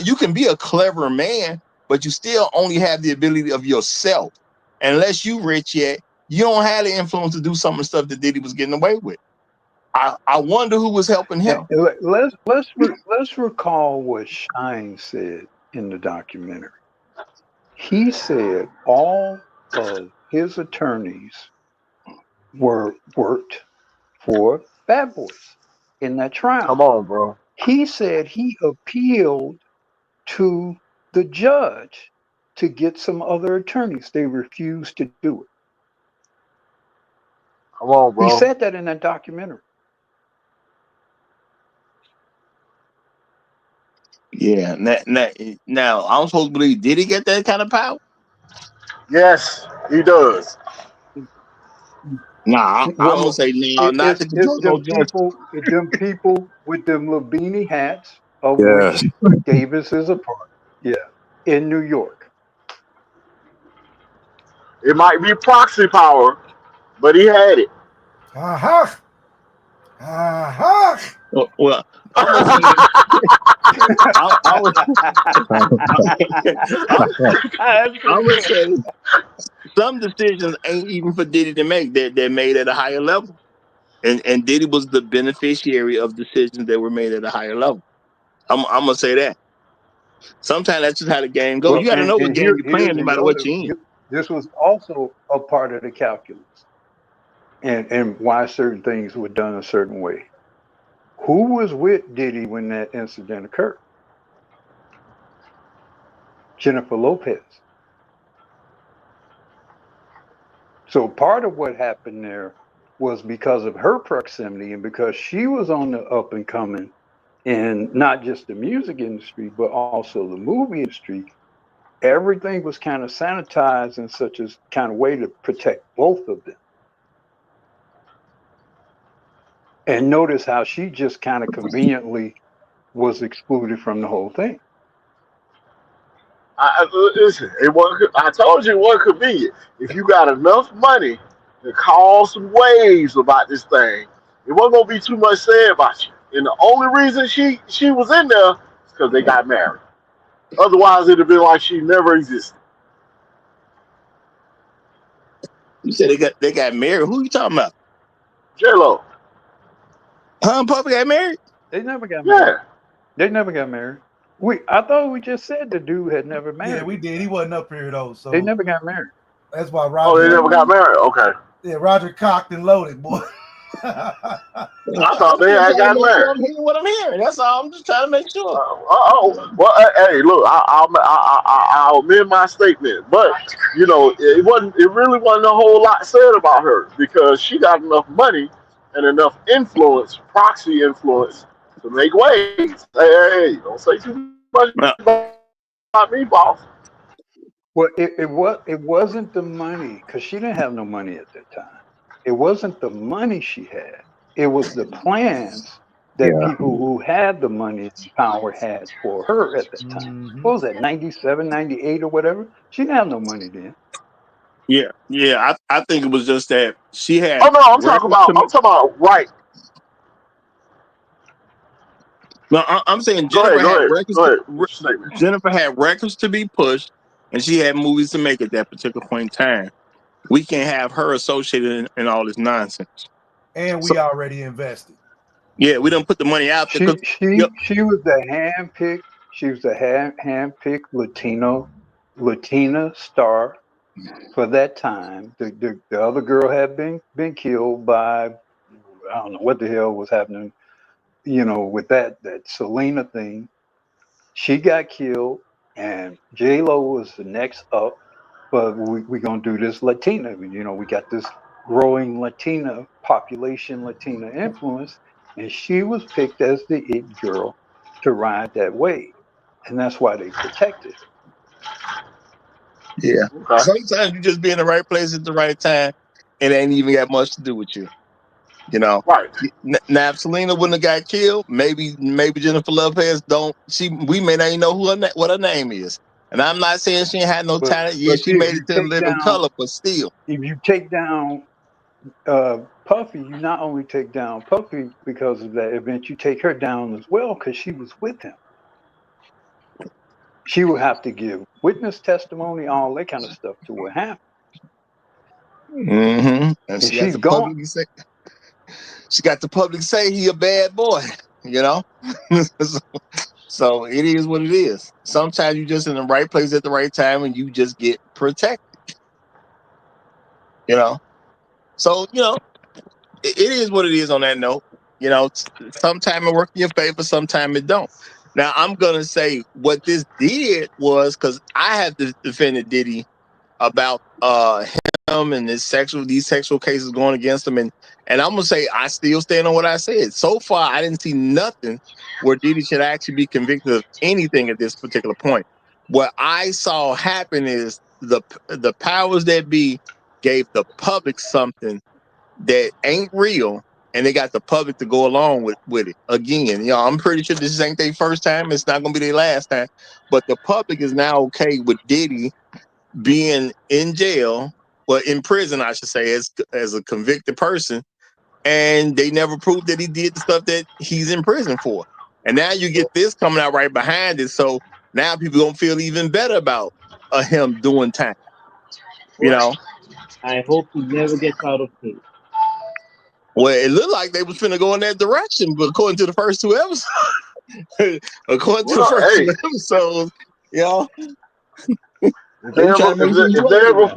[SPEAKER 6] You can be a clever man, but you still only have the ability of yourself. Unless you rich yet, you don't have the influence to do some of the stuff that Diddy was getting away with. I wonder who was helping him.
[SPEAKER 14] Let's recall what Shine said in the documentary. He said all of his attorneys worked for Bad Boys in that trial.
[SPEAKER 7] Come on, bro.
[SPEAKER 14] He said he appealed to the judge to get some other attorneys. They refused to do it.
[SPEAKER 7] Come on,
[SPEAKER 14] He
[SPEAKER 7] bro.
[SPEAKER 14] said that in that documentary.
[SPEAKER 6] Yeah. Now I'm supposed to believe, did he get that kind of power?
[SPEAKER 7] Yes, he does.
[SPEAKER 6] Nah, I'm gonna
[SPEAKER 14] Well,
[SPEAKER 6] say no, not to
[SPEAKER 14] it's
[SPEAKER 6] control no
[SPEAKER 14] them
[SPEAKER 6] judge.
[SPEAKER 14] people with them little beanie hats, of
[SPEAKER 13] Yes.
[SPEAKER 14] which Davis is a part. Yeah, in New York.
[SPEAKER 7] It might be proxy power, but he had it.
[SPEAKER 12] Aha! Aha!
[SPEAKER 6] Well, I'm gonna say this. I was, I'm gonna say some decisions ain't even for Diddy to make. They're made at a higher level, and Diddy was the beneficiary of decisions that were made at a higher level. I'm gonna say that. Sometimes that's just how the game goes.
[SPEAKER 14] Well,
[SPEAKER 6] You got to know what
[SPEAKER 14] and
[SPEAKER 6] game you're
[SPEAKER 14] here's
[SPEAKER 6] playing, no
[SPEAKER 14] the
[SPEAKER 6] matter what
[SPEAKER 14] other.
[SPEAKER 6] you're in.
[SPEAKER 14] This was also a part of the calculus, and why certain things were done a certain way. Who was with Diddy when that incident occurred? Jennifer Lopez. So part of what happened there was because of her proximity and because she was on the up and coming in not just the music industry, but also the movie industry. Everything was kind of sanitized in such a kind of way to protect both of them. And notice how she just kind of conveniently was excluded from the whole thing.
[SPEAKER 7] Listen, it wasn't. I told you it wasn't convenient. If you got enough money to cause some waves about this thing, it wasn't gonna be too much said about you. And the only reason she was in there is because they got married. Otherwise, it'd have been like she never existed.
[SPEAKER 6] You said they got married. Who you talking about?
[SPEAKER 7] J Lo.
[SPEAKER 6] Her and Puffy got married?
[SPEAKER 14] They never got married.
[SPEAKER 7] Yeah.
[SPEAKER 14] They never got married. I thought we just said the dude had never married.
[SPEAKER 12] Yeah, we did. He wasn't up here though, so
[SPEAKER 14] They never got married.
[SPEAKER 12] that's why
[SPEAKER 7] Oh,
[SPEAKER 12] Roger.
[SPEAKER 7] they never got married. Okay.
[SPEAKER 12] Yeah, Roger cocked and loaded, boy.
[SPEAKER 7] I thought they had got married.
[SPEAKER 6] I'm hearing what I'm hearing. That's all. I'm just trying to make sure.
[SPEAKER 7] Well, hey, look, I'll amend my statement, but you know, it wasn't. It really wasn't a whole lot said about her because she got enough money and enough influence, proxy influence, to make waves. Hey, don't say too much about me, boss.
[SPEAKER 14] Well, it wasn't the money because she didn't have no money at that time. It wasn't the money she had. It was the plans that
[SPEAKER 13] Yeah.
[SPEAKER 14] people who had the money and power had for her at that time. What was that, 97, 98 or whatever? She didn't have no money then.
[SPEAKER 6] Yeah. I think it was just that she had.
[SPEAKER 7] Oh no, I'm talking
[SPEAKER 6] records to
[SPEAKER 7] about right.
[SPEAKER 6] No, I'm saying
[SPEAKER 7] Go
[SPEAKER 6] Jennifer had
[SPEAKER 7] ahead.
[SPEAKER 6] records.
[SPEAKER 7] Go ahead. What's your statement?
[SPEAKER 6] Jennifer had records to be pushed, and she had movies to make at that particular point in time. We can't have her associated in all this nonsense.
[SPEAKER 12] And we already invested.
[SPEAKER 6] Yeah, we don't put the money out there.
[SPEAKER 14] She was the handpicked. She was the handpicked Latina star for that time. The other girl had been killed by, I don't know what the hell was happening, with that Selena thing. She got killed, and J Lo was the next up. But we're gonna do this Latina. We got this growing Latina population, Latina influence, and she was picked as the it girl to ride that wave, and that's why they protected her.
[SPEAKER 6] Yeah.
[SPEAKER 7] Okay.
[SPEAKER 6] Sometimes you just be in the right place at the right time. It ain't even got much to do with you. You know,
[SPEAKER 7] Right.
[SPEAKER 6] now if Selena wouldn't have got killed, maybe Jennifer Lopez we may not even know what her name is. And I'm not saying she ain't had no talent. Yeah,
[SPEAKER 14] But
[SPEAKER 6] she
[SPEAKER 14] see, if
[SPEAKER 6] made
[SPEAKER 14] you
[SPEAKER 6] it to
[SPEAKER 14] take
[SPEAKER 6] Living
[SPEAKER 14] down
[SPEAKER 6] Color, but still.
[SPEAKER 14] if you take down Puffy, you not only take down Puffy because of that event, you take her down as well because she was with him. She will have to give witness testimony, all that kind of stuff to what happened.
[SPEAKER 6] Mm-hmm. And
[SPEAKER 14] And
[SPEAKER 6] she got
[SPEAKER 14] she's
[SPEAKER 6] the
[SPEAKER 14] gone.
[SPEAKER 6] public say he a bad boy, you know? So it is what it is. Sometimes you just in the right place at the right time and you just get protected. You know? So, it is what it is on that note. You know, sometimes it works in your favor, sometimes it don't. Now I'm gonna say what this did was because I have defended Diddy about him and these sexual cases going against him, and I'm gonna say I still stand on what I said. So far, I didn't see nothing where Diddy should actually be convicted of anything at this particular point. What I saw happen is the powers that be gave the public something that ain't real, and they got the public to go along with it. Again, I'm pretty sure this ain't their first time. It's not gonna be their last time. But the public is now okay with Diddy being in jail, well, in prison, I should say, as a convicted person, and they never proved that he did the stuff that he's in prison for. And now you get this coming out right behind it, so now people gonna feel even better about him doing time. You
[SPEAKER 17] Well,
[SPEAKER 6] know,
[SPEAKER 17] I hope he never gets out of jail.
[SPEAKER 6] well, it looked like they was finna go in that direction, but according to the first two episodes,
[SPEAKER 7] Well, hey,
[SPEAKER 6] you know,
[SPEAKER 7] if
[SPEAKER 6] they
[SPEAKER 7] they
[SPEAKER 6] were
[SPEAKER 7] ever,
[SPEAKER 6] trying to make some
[SPEAKER 7] if they
[SPEAKER 6] plays.
[SPEAKER 7] ever,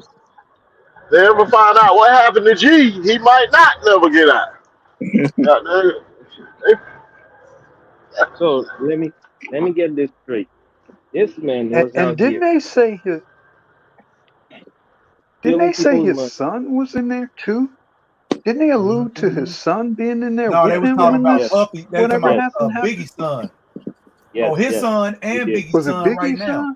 [SPEAKER 7] they ever find out what happened to G, he might not never get out. They-
[SPEAKER 17] So let me get this straight. This man was
[SPEAKER 14] And
[SPEAKER 17] out here
[SPEAKER 14] didn't
[SPEAKER 17] stealing
[SPEAKER 14] they say
[SPEAKER 17] people's
[SPEAKER 14] his
[SPEAKER 17] money.
[SPEAKER 14] son was in there too? Didn't they allude to his son being in there
[SPEAKER 12] No,
[SPEAKER 14] with
[SPEAKER 12] they was
[SPEAKER 14] him
[SPEAKER 12] talking
[SPEAKER 14] when
[SPEAKER 12] about
[SPEAKER 17] Yes,
[SPEAKER 14] this
[SPEAKER 12] Puffy. They was talking
[SPEAKER 14] whatever
[SPEAKER 12] about
[SPEAKER 17] yes,
[SPEAKER 14] happened?
[SPEAKER 12] Biggie's son.
[SPEAKER 17] yes,
[SPEAKER 12] Oh, his
[SPEAKER 17] yes.
[SPEAKER 12] son
[SPEAKER 17] He
[SPEAKER 12] and
[SPEAKER 17] did.
[SPEAKER 12] Biggie's
[SPEAKER 14] Was it
[SPEAKER 12] son right
[SPEAKER 14] Biggie's
[SPEAKER 12] now.
[SPEAKER 14] son?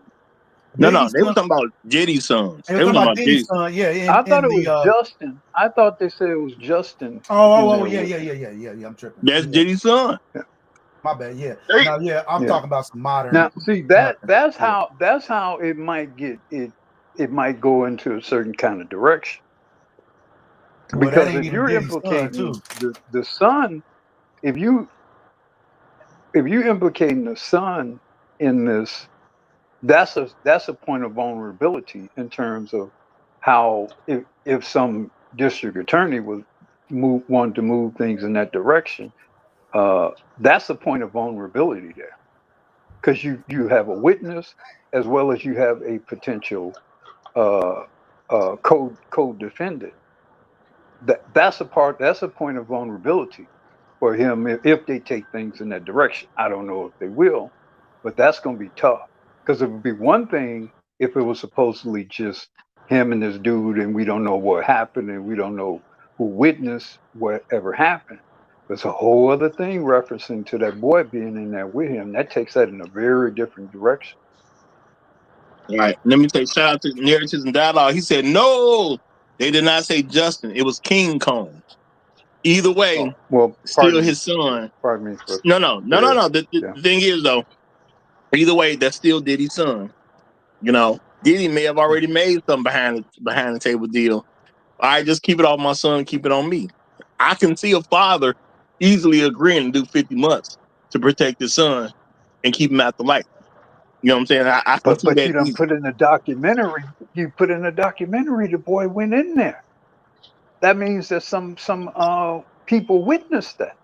[SPEAKER 6] No,
[SPEAKER 12] Biggie's
[SPEAKER 6] they were
[SPEAKER 12] son.
[SPEAKER 6] talking about Diddy's sons.
[SPEAKER 12] They was
[SPEAKER 6] They were
[SPEAKER 12] talking
[SPEAKER 6] talking
[SPEAKER 12] about
[SPEAKER 6] about
[SPEAKER 12] Diddy's
[SPEAKER 6] Diddy's.
[SPEAKER 12] son. Yeah,
[SPEAKER 14] I thought
[SPEAKER 12] in
[SPEAKER 14] it
[SPEAKER 12] the
[SPEAKER 14] was Justin. I thought they said it was Justin in
[SPEAKER 12] oh
[SPEAKER 14] there
[SPEAKER 12] yeah,
[SPEAKER 14] with
[SPEAKER 12] yeah,
[SPEAKER 14] him.
[SPEAKER 12] yeah, yeah, yeah, yeah. I'm tripping.
[SPEAKER 6] That's
[SPEAKER 12] Yeah,
[SPEAKER 6] Diddy's son.
[SPEAKER 14] Yeah.
[SPEAKER 12] my bad. Yeah,
[SPEAKER 7] they-
[SPEAKER 12] no, yeah. I'm
[SPEAKER 14] Yeah.
[SPEAKER 12] talking about some modern.
[SPEAKER 14] Now, see that's
[SPEAKER 12] Yeah.
[SPEAKER 14] how it might get it might go into a certain kind of direction.
[SPEAKER 12] Well, that
[SPEAKER 14] Because
[SPEAKER 12] ain't
[SPEAKER 14] if
[SPEAKER 12] even
[SPEAKER 14] you're
[SPEAKER 12] Diddy's son too.
[SPEAKER 14] implicating the son, if you implicating the son in this, that's a point of vulnerability in terms of how if some district attorney wanted to move things in that direction, that's a point of vulnerability there because you have a witness as well as you have a potential uh, co-defendant. That's a point of vulnerability for him if they take things in that direction. I don't know if they will, but that's going to be tough because it would be one thing if it was supposedly just him and this dude, and we don't know what happened, and we don't know who witnessed whatever happened. There's a whole other thing referencing to that boy being in there with him. That takes that in a very different direction.
[SPEAKER 6] All right. Let me say shout out to Narratives and Dialogue. He said, no, they did not say Justin. It was King Kong. Either way,
[SPEAKER 14] Oh, well,
[SPEAKER 6] still his son.
[SPEAKER 14] pardon me for
[SPEAKER 6] No.
[SPEAKER 14] there.
[SPEAKER 6] The
[SPEAKER 14] Yeah.
[SPEAKER 6] thing is, though, either way, that's still Diddy's son. You know, Diddy may have already made some behind the table deal. All right, just keep it off my son, keep it on me. I can see a father easily agreeing to do 50 months to protect his son and keep him out the light. You know what I'm saying? I can see
[SPEAKER 14] But
[SPEAKER 6] that
[SPEAKER 14] you don't
[SPEAKER 6] easy.
[SPEAKER 14] put in a documentary. You put in a documentary. The boy went in there. That means that some people witnessed that.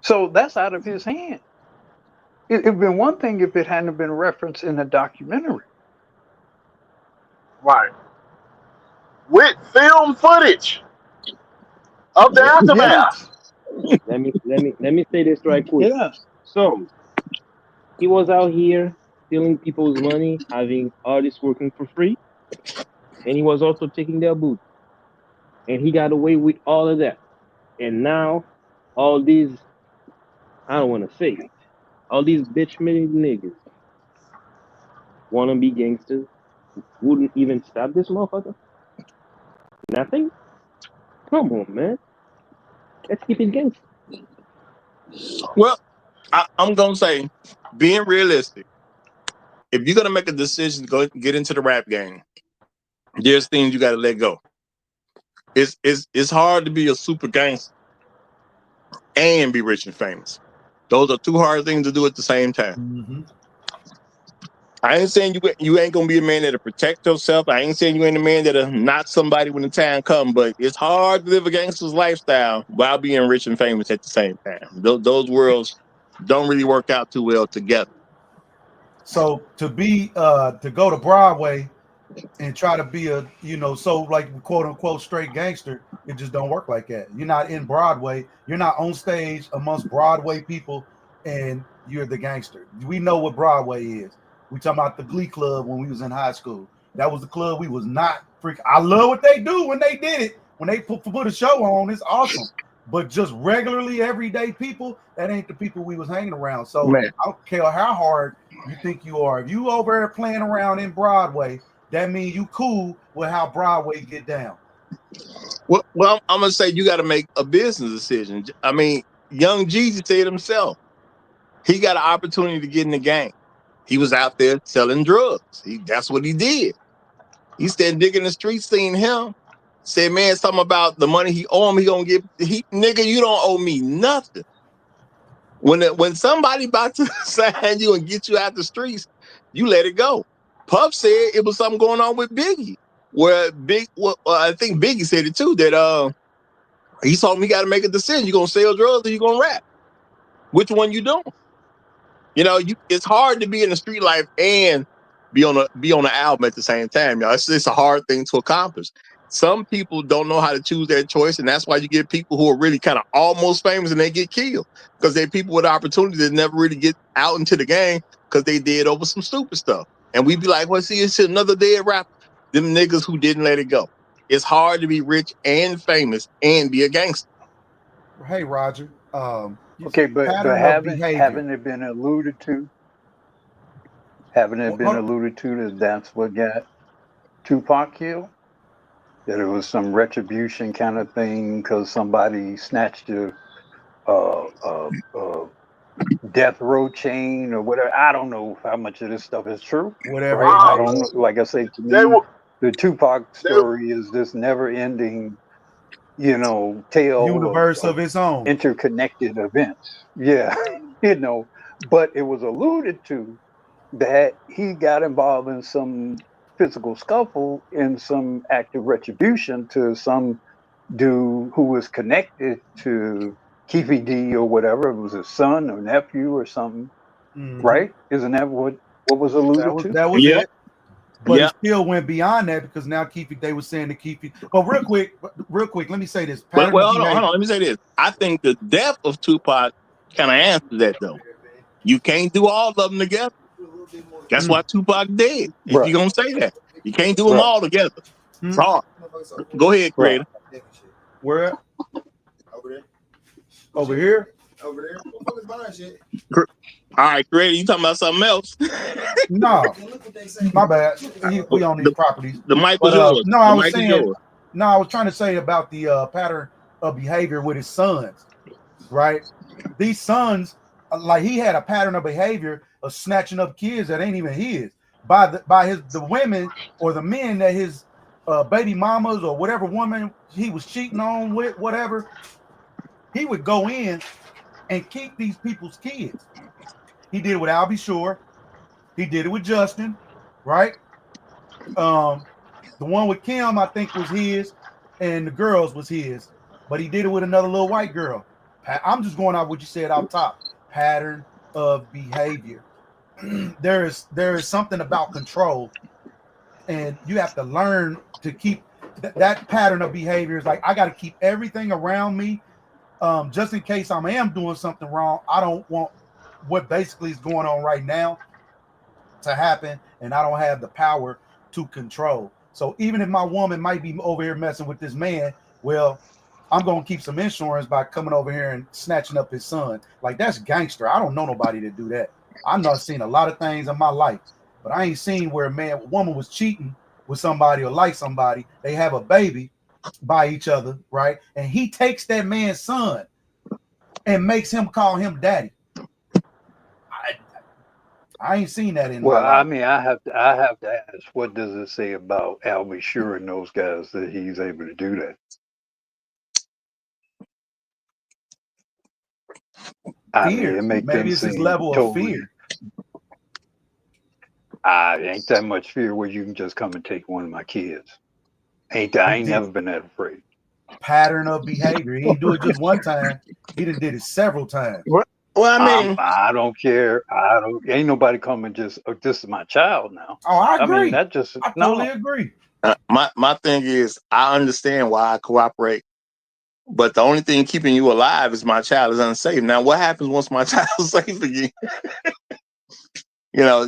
[SPEAKER 14] So that's out of his hand. It'd been one thing if it hadn't been referenced in the documentary.
[SPEAKER 7] right. With film footage of the aftermath.
[SPEAKER 14] Yes.
[SPEAKER 17] Let me say this right quick.
[SPEAKER 14] Yes.
[SPEAKER 17] So he was out here stealing people's money, having artists working for free, and he was also taking their booty. And he got away with all of that. And now all these, I don't want to say it, all these bitch made niggas wanna be gangsters, wouldn't even stop this motherfucker. Nothing. Come on, man. Let's keep it gangster.
[SPEAKER 6] Well, I'm gonna say, being realistic. If you're gonna make a decision to go get into the rap game, there's things you got to let go. It's hard to be a super gangster and be rich and famous. Those are two hard things to do at the same time.
[SPEAKER 12] Mm-hmm.
[SPEAKER 6] I ain't saying you ain't gonna be a man that'll protect yourself. I ain't saying you ain't a man that'll knock somebody when the time comes. But it's hard to live a gangster's lifestyle while being rich and famous at the same time. Those worlds don't really work out too well together.
[SPEAKER 12] So to go to Broadway and try to be a, so like quote unquote straight gangster, it just don't work like that. You're not in Broadway, you're not on stage amongst Broadway people, and you're the gangster. We know what Broadway is. We talking about the Glee Club when we was in high school. That was the club we was not freaking. I love what they do when they did it, when they put a show on. It's awesome. But just regularly everyday people, that ain't the people we was hanging around. So
[SPEAKER 6] Man.
[SPEAKER 12] I don't care how hard you think you are. If you over there playing around in Broadway, that means you cool with how Broadway get down.
[SPEAKER 6] Well, I'm gonna say you got to make a business decision. I mean, Young Jeezy said himself, he got an opportunity to get in the game. He was out there selling drugs. That's what he did. He said, "Nigga in the street seen him." Said, "Man, something about the money he owe him. He gonna get. Nigga, you don't owe me nothing. When somebody about to sign you and get you out the streets, you let it go." Puff said it was something going on with Biggie, where I think Biggie said it too, that he told him he got to make a decision. You gonna sell drugs or you gonna rap? Which one you doing? It's hard to be in the street life and be on the album at the same time, y'all. It's a hard thing to accomplish. Some people don't know how to choose their choice, and that's why you get people who are really kind of almost famous and they get killed because they're people with opportunity that never really get out into the game because they did over some stupid stuff. And we'd be like, "Well, see, it's another dead rapper." Them niggas who didn't let it go. It's hard to be rich and famous and be a gangster.
[SPEAKER 12] Hey, Roger.
[SPEAKER 14] Okay, but
[SPEAKER 12] pattern of behavior.
[SPEAKER 14] haven't it been alluded to? Haven't it been alluded to that that's what got Tupac killed? That it was some retribution kind of thing because somebody snatched a death row chain or whatever. I don't know how much of this stuff is true.
[SPEAKER 12] Whatever.
[SPEAKER 14] Right? I don't know. Like I say, to me, the Tupac story is this never-ending, tale
[SPEAKER 12] universe of its own,
[SPEAKER 14] interconnected events. Yeah, But it was alluded to that he got involved in some physical scuffle in some act of retribution to some dude who was connected to Keefy D or whatever. It was his son or nephew or something, right? Isn't that what was alluded to?
[SPEAKER 12] That was it. But it still went beyond that because now they were saying to Keefy. But real quick, let me say this.
[SPEAKER 6] Hold on. Let me say this. I think the death of Tupac kind of answers that though. You can't do all of them together. That's why Tupac dead. If you're gonna say that, you can't do them all together. It's hard. Go ahead, Creator.
[SPEAKER 12] Where? Over here.
[SPEAKER 6] All right, Creator. You talking about something else?
[SPEAKER 12] No, my bad. We on these properties.
[SPEAKER 6] The mic was yours.
[SPEAKER 12] No, I was saying. No, I was trying to say about the pattern of behavior with his sons. Right? These sons, like he had a pattern of behavior of snatching up kids that ain't even his by the women or the men that his baby mamas or whatever woman he was cheating on with, whatever. He would go in and keep these people's kids. He did it with Albie Shore. He did it with Justin, right? The one with Kim, I think, was his, and the girls was his. But he did it with another little white girl. I'm just going off what you said out top. Pattern of behavior. There is something about control, and you have to learn to keep that pattern of behavior. Is like I got to keep everything around me, just in case I am doing something wrong. I don't want what basically is going on right now to happen, and I don't have the power to control. So even if my woman might be over here messing with this man, well, I'm gonna keep some insurance by coming over here and snatching up his son. Like that's gangster. I don't know nobody to do that. I've not seen a lot of things in my life, but I ain't seen where a woman was cheating with somebody or like somebody. They have a baby, by each other, right? And he takes that man's son and makes him call him daddy. I ain't seen that in my
[SPEAKER 14] Well, I
[SPEAKER 12] life.
[SPEAKER 14] mean, I have to ask, what does it say about Albie Sure and those guys that he's able to do that? I mean,
[SPEAKER 12] Fear.
[SPEAKER 14] it make them
[SPEAKER 12] Maybe it's his
[SPEAKER 14] seem
[SPEAKER 12] level of
[SPEAKER 14] totally.
[SPEAKER 12] fear.
[SPEAKER 14] Ain't that much fear where you can just come and take one of my kids. I ain't never been that afraid.
[SPEAKER 12] Pattern of behavior. He didn't do it just one time. He did it several times.
[SPEAKER 6] Well, I mean,
[SPEAKER 14] I don't care. Ain't nobody coming just, this is my child now.
[SPEAKER 12] Oh, I
[SPEAKER 14] I mean,
[SPEAKER 12] agree.
[SPEAKER 14] that just,
[SPEAKER 12] I
[SPEAKER 14] no.
[SPEAKER 12] totally agree.
[SPEAKER 6] my thing is, I understand why I cooperate, but the only thing keeping you alive is my child is unsafe. Now, what happens once my child's safe again?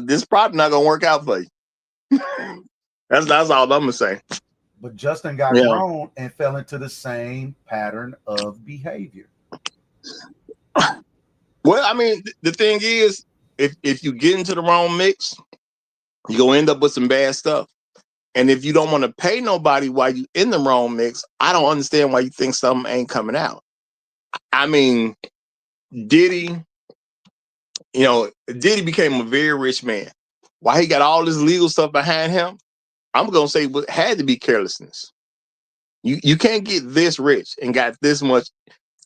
[SPEAKER 6] This probably not gonna work out for you. That's all I'm gonna say.
[SPEAKER 12] But Justin got grown and fell into the same pattern of behavior.
[SPEAKER 6] Well, I mean, the thing is, if you get into the wrong mix, you're gonna end up with some bad stuff. And if you don't want to pay nobody while you in the wrong mix, I don't understand why you think something ain't coming out. I mean, Diddy became a very rich man. Why he got all this legal stuff behind him? I'm gonna say it had to be carelessness. You can't get this rich and got this much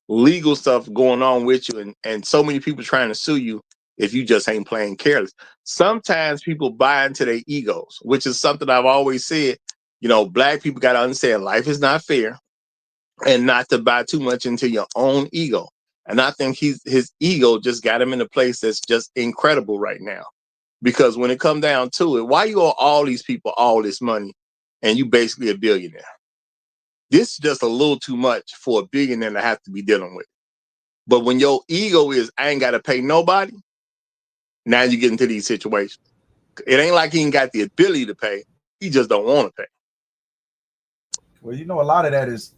[SPEAKER 6] legal stuff going on with you and so many people trying to sue you if you just ain't playing careless. Sometimes people buy into their egos, which is something I've always said. Black people got to understand life is not fair and not to buy too much into your own ego. And I think his ego just got him in a place that's just incredible right now. Because when it comes down to it, why you owe all these people all this money and you basically a billionaire? This is just a little too much for a billionaire to have to be dealing with. But when your ego is, I ain't got to pay nobody, now you get into these situations. It ain't like he ain't got the ability to pay. He just don't want to pay.
[SPEAKER 12] Well, a lot of that is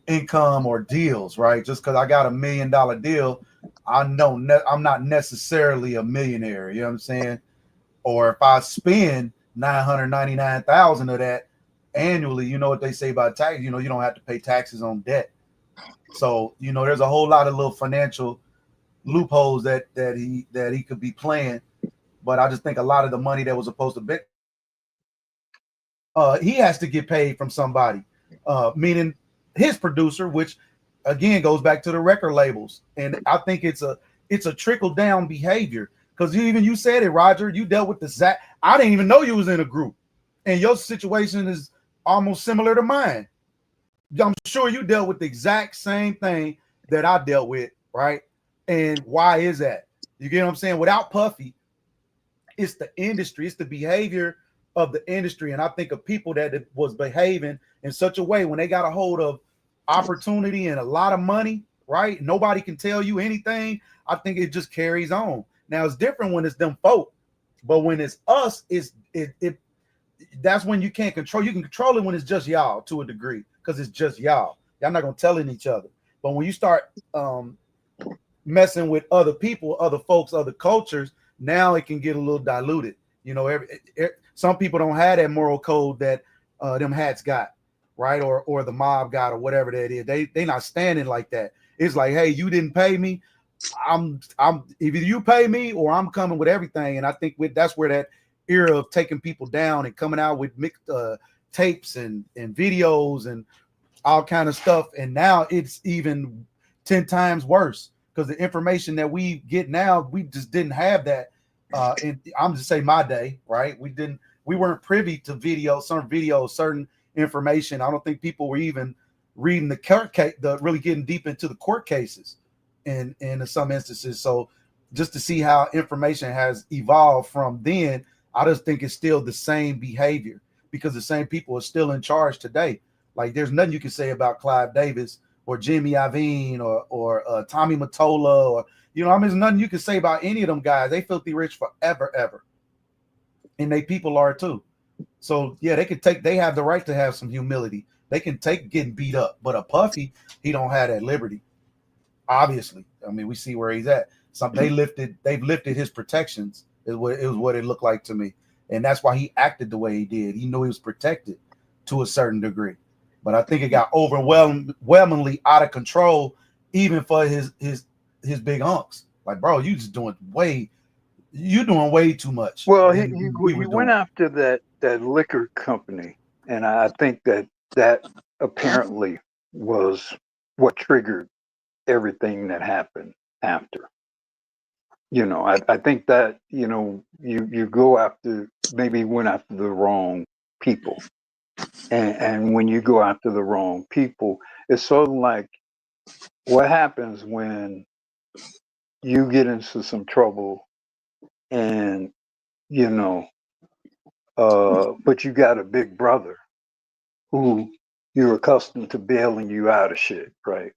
[SPEAKER 12] income or deals, right? Just because I got $1 million deal, I know I'm not necessarily a millionaire. You know what I'm saying? Or if I spend $999,000 of that annually, you know what they say about tax? You don't have to pay taxes on debt. So there's a whole lot of little financial loopholes that he could be playing. But I just think a lot of the money that was supposed to be, he has to get paid from somebody, meaning his producer, which again goes back to the record labels. And I think it's a trickle down behavior, because you said it, Roger. You dealt with the Zach. I didn't even know you was in a group, and your situation is almost similar to mine. I'm sure you dealt with the exact same thing that I dealt with, right? And why is that? You get what I'm saying? Without Puffy, it's the industry, it's the behavior of the industry. And I think of people that was behaving in such a way when they got a hold of opportunity and a lot of money, right? Nobody can tell you anything. I think it just carries on. Now it's different when it's them folk, but when it's us, that's when you can't control. You can control it when it's just y'all to a degree, because it's just y'all. Y'all not gonna tell each other. But when you start messing with other people, other folks, other cultures, now it can get a little diluted. Some people don't have that moral code that them hats got, right? Or the mob got, or whatever that is. They not standing like that. It's like, hey, you didn't pay me. I'm either you pay me or I'm coming with everything. And I think that's where that era of taking people down and coming out with mixed tapes and videos and all kind of stuff. And now it's even 10 times worse, because the information that we get now, we just didn't have that. And I'm just saying my day, right? We weren't privy to certain information. I don't think people were even reading the court case, really getting deep into the court cases in some instances. So just to see how information has evolved from then, I just think it's still the same behavior, because the same people are still in charge today. Like there's nothing you can say about Clive Davis or Jimmy Iovine or Tommy Mottola, or there's nothing you can say about any of them guys. They filthy rich forever, ever. And they people are too. So yeah, they have the right to have some humility. They can take getting beat up, but a Puffy, he don't have that liberty. Obviously. I mean, we see where he's at. They've lifted his protections, is what it looked like to me. And that's why he acted the way he did. He knew he was protected to a certain degree. But I think it got overwhelmingly out of control, even for his big hunks. Like, bro, you doing way too much.
[SPEAKER 14] Well, he
[SPEAKER 12] than
[SPEAKER 14] he, he
[SPEAKER 12] was
[SPEAKER 14] went
[SPEAKER 12] doing.
[SPEAKER 14] after that liquor company, and I think that apparently was what triggered everything that happened after. I think that you go after, maybe went after the wrong people, and when you go after the wrong people, it's sort of like what happens when you get into some trouble, and you know but you got a big brother who you're accustomed to bailing you out of shit, right?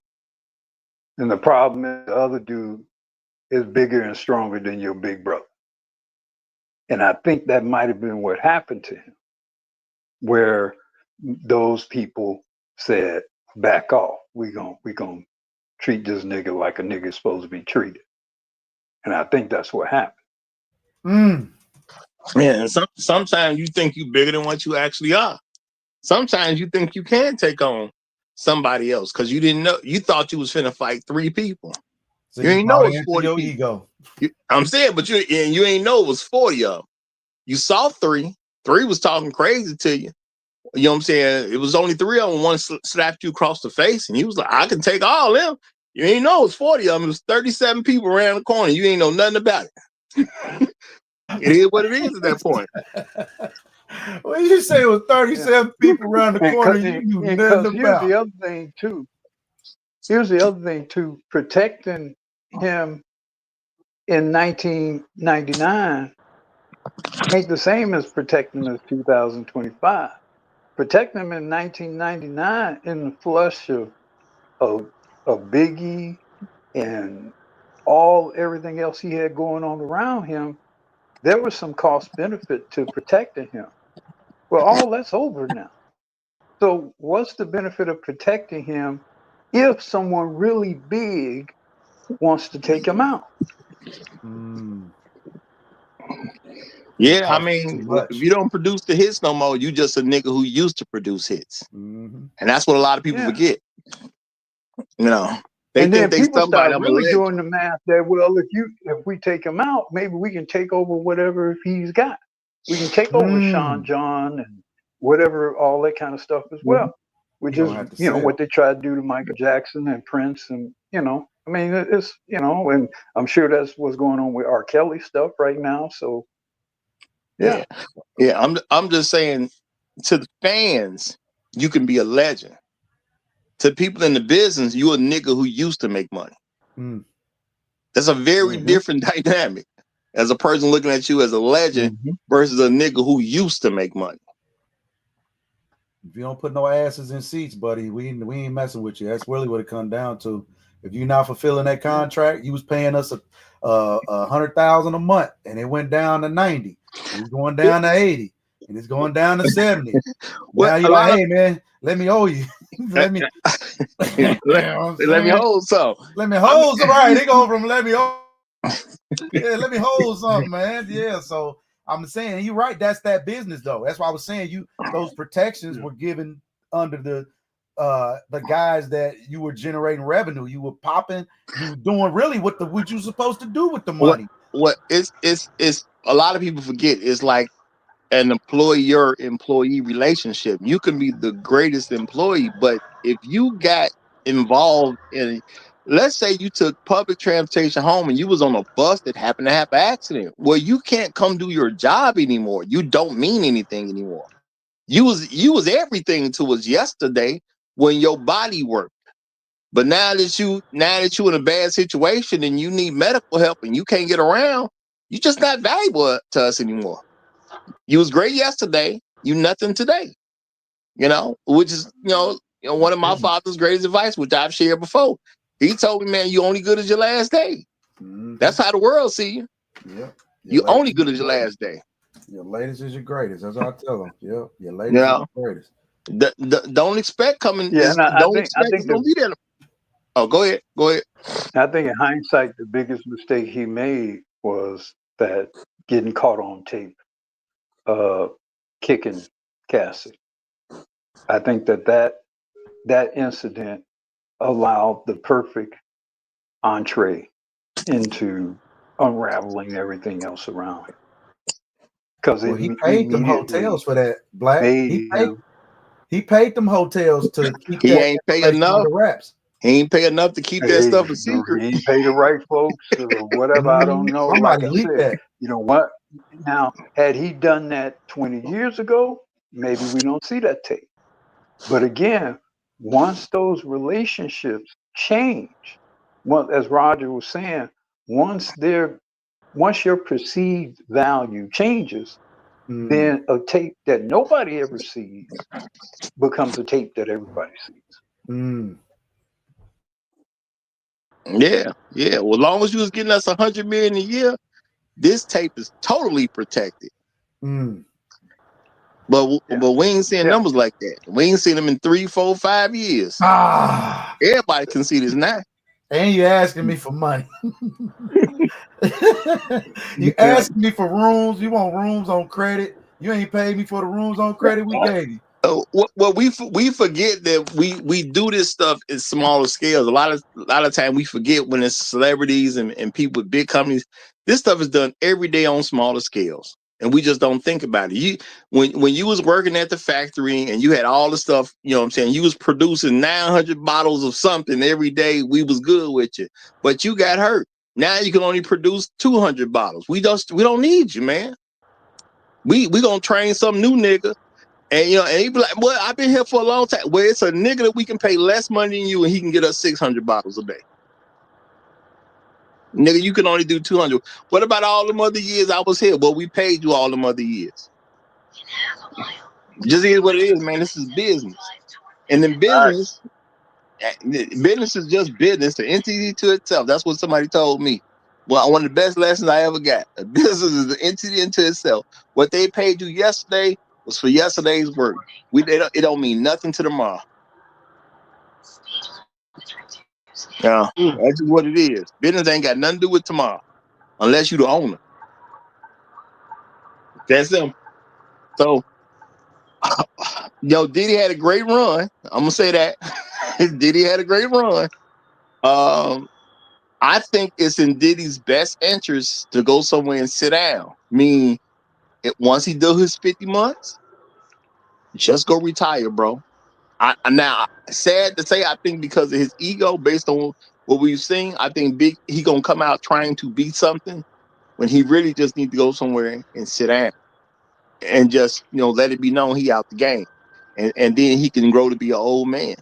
[SPEAKER 14] And the problem is the other dude is bigger and stronger than your big brother. And I think that might have been what happened to him, where those people said, back off. We gonna treat this nigga like a nigga's supposed to be treated. And I think that's what happened.
[SPEAKER 6] Yeah, and sometimes you think you bigger than what you actually are. Sometimes you think you can take on somebody else because you didn't know. You thought you was finna fight 3 people.
[SPEAKER 12] So
[SPEAKER 6] you ain't
[SPEAKER 12] bought
[SPEAKER 6] know it's
[SPEAKER 12] into
[SPEAKER 6] 40
[SPEAKER 12] your
[SPEAKER 6] people.
[SPEAKER 12] ego.
[SPEAKER 6] I'm saying, but you ain't know it was 40 of them. You saw 3. 3 was talking crazy to you. You know what I'm saying? It was only 3 of them. One slapped you across the face, and you was like, I can take all them. You ain't know it was 40 of them. It was 37 people around the corner. You ain't know nothing about it. It is what it is at that point.
[SPEAKER 12] Well, you say it was 37 people around the corner you knew nothing
[SPEAKER 14] Because here's
[SPEAKER 12] about.
[SPEAKER 14] the other thing too. Protecting him in 1999 ain't the same as protecting us 2025. Protecting him in 1999 in the flush of Biggie and everything else he had going on around him, there was some cost benefit to protecting him. Well, all that's over now. So what's the benefit of protecting him if someone really big wants to take him out?
[SPEAKER 6] Yeah, I mean, if you don't produce the hits no more, you just a nigga who used to produce hits. And that's what a lot of people forget. They
[SPEAKER 14] And
[SPEAKER 6] think
[SPEAKER 14] then
[SPEAKER 6] they
[SPEAKER 14] people
[SPEAKER 6] somebody.
[SPEAKER 14] start
[SPEAKER 6] I'm a
[SPEAKER 14] really
[SPEAKER 6] legend.
[SPEAKER 14] doing the math that, well, if we take him out, maybe we can take over whatever he's got. We can take over Sean John and whatever, all that kind of stuff as well. Which is, what they tried to do to Michael Jackson and Prince, and I mean, it's and I'm sure that's what's going on with R. Kelly stuff right now. So
[SPEAKER 6] Yeah. I'm just saying, to the fans, you can be a legend. To people in the business, you a nigga who used to make money. That's a very different dynamic as a person looking at you as a legend versus a nigga who used to make money.
[SPEAKER 12] If you don't put no asses in seats, buddy, we ain't messing with you. That's really what it comes down to. If you're not fulfilling that contract, you was paying us $100,000 a month, and it went down to 90, and it's going down to 80, and it's going down to 70. Now you're like, hey man, let me owe you. let me
[SPEAKER 6] let me hold some.
[SPEAKER 12] Let me hold some. Right, they go from let me hold. Yeah, let me hold something, man. Yeah, so I'm saying you're right. That's that business, though. That's why I was saying those protections were given under the guys that you were generating revenue. You were popping. You were doing really what you were supposed to do with the money.
[SPEAKER 6] What it's a lot of people forget. It's like an employer-employee relationship. You can be the greatest employee, but if you got involved in, let's say you took public transportation home and you was on a bus that happened to have an accident, well, you can't come do your job anymore. You don't mean anything anymore. You was everything to us yesterday when your body worked. But now that you in a bad situation and you need medical help and you can't get around, you're just not valuable to us anymore. You was great yesterday, you nothing today. Which is one of my father's greatest advice, which I've shared before. He told me, man, you only good as your last day. That's how the world see you.
[SPEAKER 12] Yeah.
[SPEAKER 6] You only good as your last day.
[SPEAKER 12] Your latest is your greatest. That's what I tell them. Yep. Your latest is your greatest.
[SPEAKER 6] Don't expect coming.
[SPEAKER 14] Yeah,
[SPEAKER 6] I think it's gonna be there. Oh, go ahead.
[SPEAKER 14] I think in hindsight, the biggest mistake he made was that getting caught on tape, kicking Cassie. I think that incident allowed the perfect entree into unraveling everything else around him because
[SPEAKER 12] Well,
[SPEAKER 14] it
[SPEAKER 12] he paid them hotels
[SPEAKER 14] immediately
[SPEAKER 12] for that, Black.
[SPEAKER 14] made him.
[SPEAKER 12] He paid them hotels to keep
[SPEAKER 6] He
[SPEAKER 12] that
[SPEAKER 6] ain't pay
[SPEAKER 12] information
[SPEAKER 6] enough.
[SPEAKER 12] under wraps.
[SPEAKER 6] He ain't pay enough to keep that
[SPEAKER 14] Hey,
[SPEAKER 6] stuff a secret.
[SPEAKER 14] he ain't pay the right folks or whatever. I don't know. Like
[SPEAKER 12] Somebody
[SPEAKER 14] I
[SPEAKER 12] leaked
[SPEAKER 14] said,
[SPEAKER 12] that.
[SPEAKER 14] you know what? Now, had he done that 20 years ago, maybe we don't see that tape. But again, once those relationships change, well, as Roger was saying, once your perceived value changes, then a tape that nobody ever sees becomes a tape that everybody sees.
[SPEAKER 6] Yeah, yeah. Well, as long as you was getting us 100 million a year, this tape is totally protected. But we ain't seeing numbers like that. We ain't seen them in 3, 4, 5 years. Everybody can see this now.
[SPEAKER 12] And you asking me for money. You asking me for rooms. You want rooms on credit. You ain't paid me for the rooms on credit we gave you.
[SPEAKER 6] Well, we forget that we do this stuff in smaller scales. A lot of time we forget when it's celebrities and people with big companies. This stuff is done every day on smaller scales, and we just don't think about it. When you was working at the factory and you had all the stuff, you know what I'm saying, you was producing 900 bottles of something every day. We was good with you, but you got hurt. Now you can only produce 200 bottles. We don't need you, man. We gonna train some new nigga. And you know, and he be like, "Well, I've been here for a long time." Well, it's a nigga that we can pay less money than you, and he can get us 600 bottles a day. Nigga, you can only do 200. What about all them other years I was here? Well, we paid you all them other years. Just is what it is, man. This is business, and in business is just business. The entity to itself. That's what somebody told me. Well, one of the best lessons I ever got. A business is an entity into itself. What they paid you yesterday was for yesterday's work. It don't mean nothing to tomorrow. Yeah, that's just what it is. Business ain't got nothing to do with tomorrow, unless you the owner. That's them. So, Diddy had a great run. I'm gonna say that. Diddy had a great run. I think it's in Diddy's best interest to go somewhere and sit down. Once he do his 50 months, just go retire, bro. Now, sad to say, I think because of his ego, based on what we've seen, I think he gonna come out trying to be something when he really just need to go somewhere and sit down and just let it be known he out the game, and then he can grow to be an old man.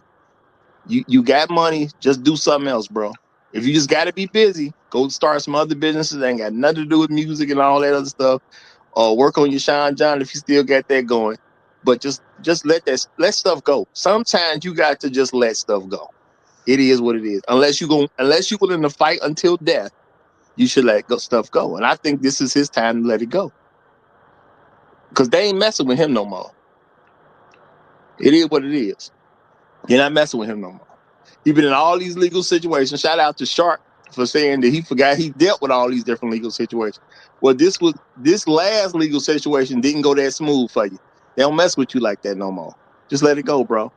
[SPEAKER 6] You got money, just do something else, bro. If you just got to be busy, go start some other businesses that ain't got nothing to do with music and all that other stuff, or work on your Sean John if you still got that going. But just let stuff go. Sometimes you got to just let stuff go. It is what it is. Unless you're willing to fight until death, you should let stuff go. And I think this is his time to let it go. Because they ain't messing with him no more. It is what it is. You're not messing with him no more. He's been in all these legal situations. Shout out to Shark for saying that he forgot he dealt with all these different legal situations. Well, this last legal situation didn't go that smooth for you. They don't mess with you like that no more. Just let it go, bro.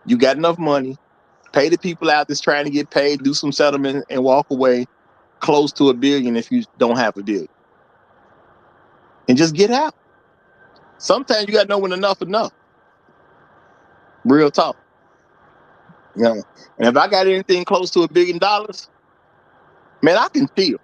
[SPEAKER 6] You got enough money. Pay the people out that's trying to get paid, do some settlement, and walk away close to $1 billion if you don't have $1 billion. And just get out. Sometimes you got to know when enough. Real talk. And if I got anything close to $1 billion, man, I can feel.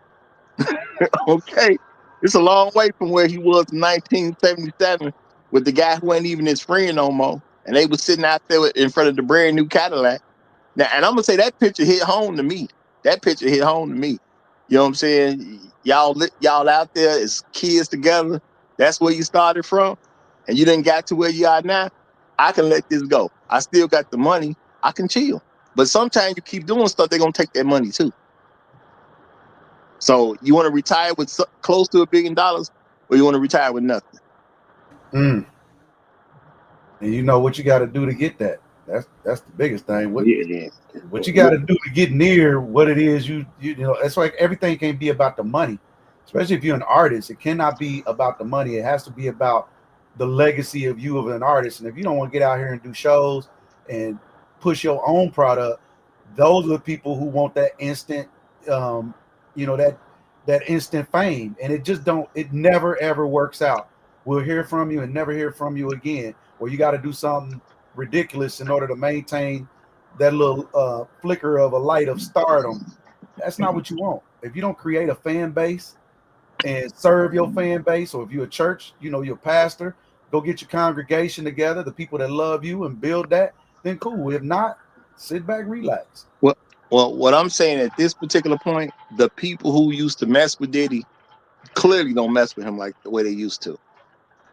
[SPEAKER 6] Okay. It's a long way from where he was in 1977 with the guy who ain't even his friend no more. And they was sitting out there in front of the brand new Cadillac. Now, and I'm gonna say that picture hit home to me. That picture hit home to me. You know what I'm saying? Y'all out there as kids together. That's where you started from, and you didn't got to where you are now. I can let this go. I still got the money. I can chill. But sometimes you keep doing stuff, they're gonna take that money too. So you want to retire with close to $1 billion, or you want to retire with nothing?
[SPEAKER 12] And you know what you got to do to get that. That's the biggest thing. What you got to do to get near what it is you know. It's like everything can't be about the money, especially if you're an artist. It cannot be about the money. It has to be about the legacy of you of an artist. And if you don't want to get out here and do shows and push your own product, those are the people who want that instant, that instant fame. And it never ever works out. We'll hear from you and never hear from you again. Or you got to do something ridiculous in order to maintain that little flicker of a light of stardom. That's not what you want. If you don't create a fan base and serve your fan base, or if you're a church, you're a pastor, go get your congregation together, the people that love you, and build that, then cool. If not, sit back, relax.
[SPEAKER 6] Well, what I'm saying at this particular point, the people who used to mess with Diddy clearly don't mess with him like the way they used to.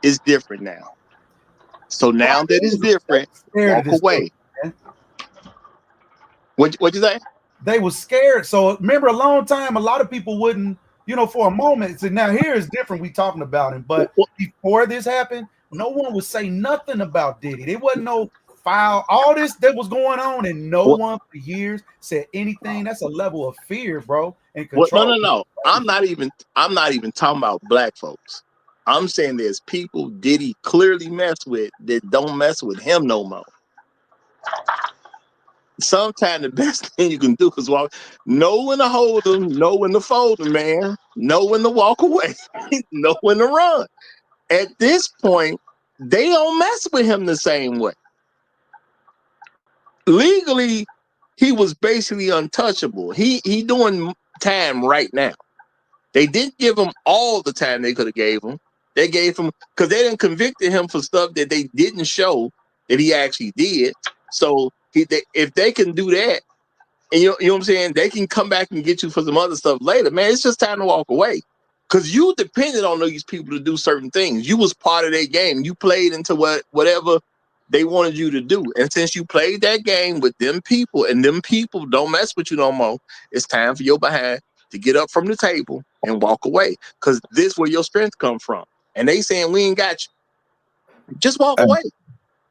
[SPEAKER 6] It's different now. So now that it's different, walk away. What you say?
[SPEAKER 12] They were scared. So remember, a long time, a lot of people wouldn't, for a moment. So now here is different. We talking about him, but before this happened, no one would say nothing about Diddy. There wasn't no file. All this that was going on, and no one for years said anything. That's a level of fear, bro, and control.
[SPEAKER 6] No. I'm not even talking about black folks. I'm saying there's people Diddy clearly messed with that don't mess with him no more. Sometimes the best thing you can do is know when to hold them, know when to fold them, man. Know when to walk away, know when to run. At this point, they don't mess with him the same way. Legally, he was basically untouchable. He doing time right now. They didn't give him all the time they could have gave him. They gave him, because they didn't convicted him for stuff that they didn't show that he actually did. So if they can do that, and you know what I'm saying, they can come back and get you for some other stuff later, man. It's just time to walk away. Because you depended on these people to do certain things. You was part of their game. You played into whatever they wanted you to do. And since you played that game with them people, and them people don't mess with you no more, it's time for your behind to get up from the table and walk away. Because this is where your strength comes from. And they saying, we ain't got you. Just walk away.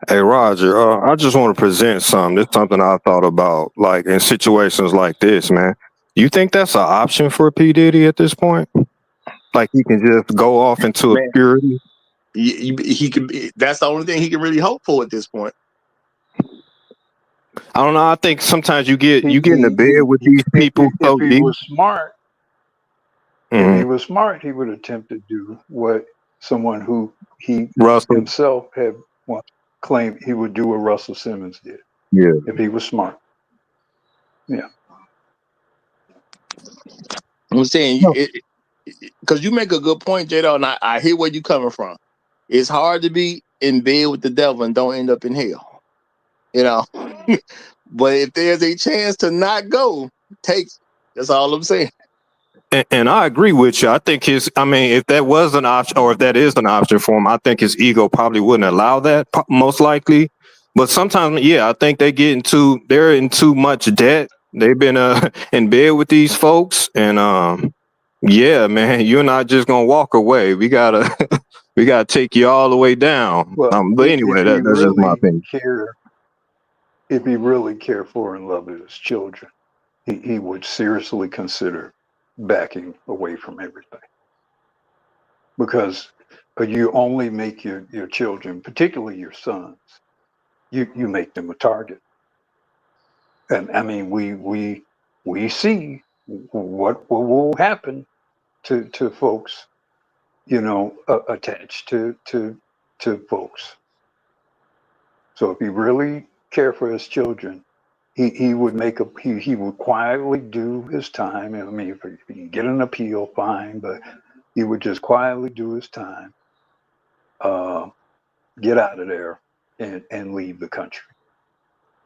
[SPEAKER 13] Hey, Roger, I just want to present something. It's something I thought about, like in situations like this, man. You think that's an option for P. Diddy at this point? Like he can just go off into obscurity?
[SPEAKER 6] He could be, that's the only thing he can really hope for at this point.
[SPEAKER 13] I don't know. I think sometimes you get into bed with these people so
[SPEAKER 14] If he
[SPEAKER 13] deep.
[SPEAKER 14] was smart, if he was smart, he would attempt to do what someone who he himself had once claimed he would do what Russell Simmons did.
[SPEAKER 13] Yeah.
[SPEAKER 14] If he was smart. Yeah.
[SPEAKER 6] I'm saying, because you make a good point, Jada, and I hear where you're coming from. It's hard to be in bed with the devil and don't end up in hell. But if there's a chance to not go, take it. That's all I'm saying.
[SPEAKER 13] And I agree with you. I think if that was an option, or if that is an option for him, I think his ego probably wouldn't allow that, most likely. But sometimes, I think they're in too much debt. They've been in bed with these folks, and man, you're not just gonna walk away. We gotta take you all the way down.
[SPEAKER 14] Well,
[SPEAKER 13] But anyway, that's just my opinion.
[SPEAKER 14] If he really cared for and loved his children, he would seriously consider backing away from everything. Because you only make your children, particularly your sons, you make them a target. And I mean, we see what will happen to folks, attached to folks. So if he really cared for his children, he would he would quietly do his time. I mean, if he can get an appeal, fine, but he would just quietly do his time, get out of there, and leave the country.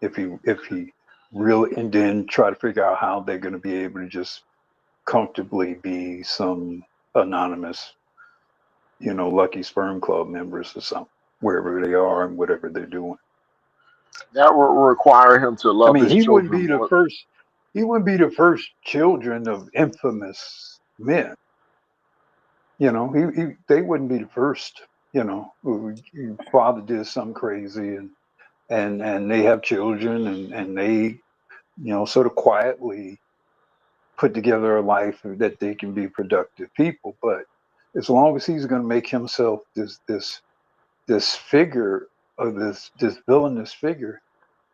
[SPEAKER 14] If he really, and then try to figure out how they're going to be able to just comfortably be some anonymous, Lucky Sperm Club members or something, wherever they are and whatever they're doing.
[SPEAKER 7] That would require him to love his
[SPEAKER 14] he
[SPEAKER 7] children
[SPEAKER 14] wouldn't be
[SPEAKER 7] more.
[SPEAKER 14] the first. He wouldn't be the first children of infamous men. They wouldn't be the first. Who father did something crazy and they have children and they, sort of quietly put together a life that they can be productive people. But as long as he's going to make himself this this figure of this villainous figure.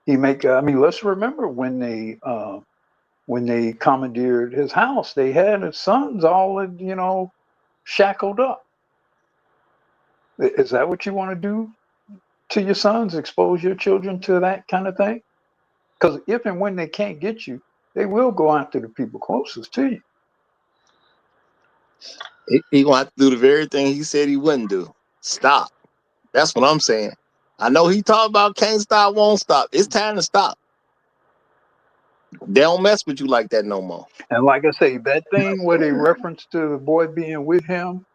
[SPEAKER 14] He make. I mean, let's remember when they commandeered his house, they had his sons all shackled up. Is that what you want to do to your sons? Expose your children to that kind of thing? Because if and when they can't get you, they will go after the people closest to you.
[SPEAKER 6] He gonna have to do the very thing he said he wouldn't do. Stop. That's what I'm saying. I know he talked about can't stop, won't stop. It's time to stop. They don't mess with you like that no more.
[SPEAKER 14] And like I say, that thing where they reference to the boy being with him,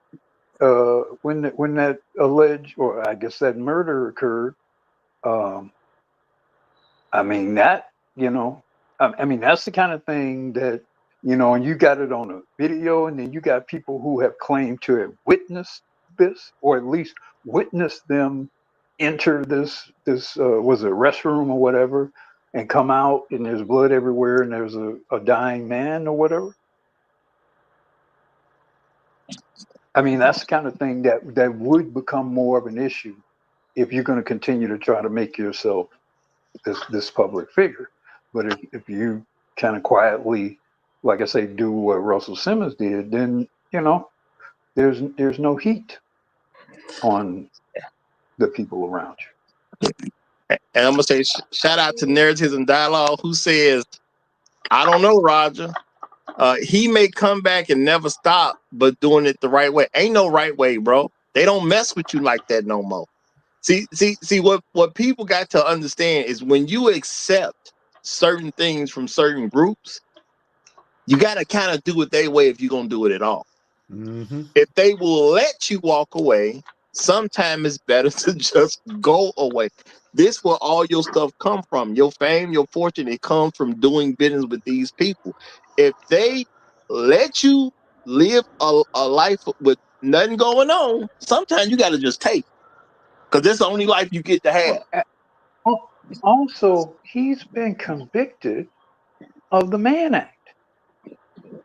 [SPEAKER 14] when that alleged, or I guess that murder occurred, I mean I mean that's the kind of thing that and you got it on a video, and then you got people who have claimed to have witnessed this, or at least witnessed them enter this was it a restroom or whatever, and come out and there's blood everywhere and there's a dying man or whatever. I mean, that's the kind of thing that would become more of an issue if you're going to continue to try to make yourself this public figure. But if you kind of quietly, like I say, do what Russell Simmons did, then there's no heat on the people around you.
[SPEAKER 6] And I'm gonna say shout out to Narratives and Dialogue, who says, I don't know, Roger. He may come back and never stop, but doing it the right way. Ain't no right way, bro. They don't mess with you like that no more. See, what people got to understand is when you accept certain things from certain groups, you got to kind of do it their way if you're going to do it at all.
[SPEAKER 12] Mm-hmm.
[SPEAKER 6] If they will let you walk away, sometimes it's better to just go away. This where all your stuff come from. Your fame, your fortune, it comes from doing business with these people. If they let you live a life with nothing going on, sometimes you got to just take, because this is the only life you get to have.
[SPEAKER 14] Also, he's been convicted of the Mann Act.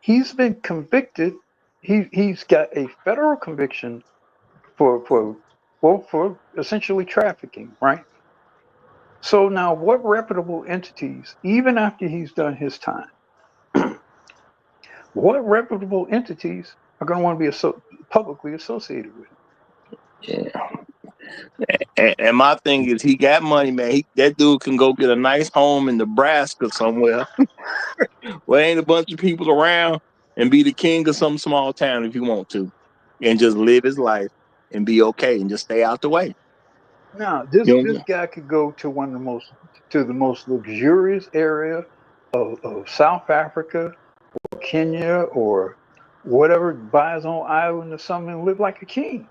[SPEAKER 14] He's been convicted. He's got a federal conviction for essentially trafficking, right? So now, what reputable entities, even after he's done his time, what reputable entities are going to want to be publicly associated with him?
[SPEAKER 6] Yeah. And my thing is, he got money, man. That dude can go get a nice home in Nebraska somewhere where ain't a bunch of people around, and be the king of some small town if you want to, and just live his life and be okay and just stay out the way.
[SPEAKER 14] Now, this guy could go to the most luxurious area of South Africa or Kenya or whatever, buy his own island or something, and live like a king.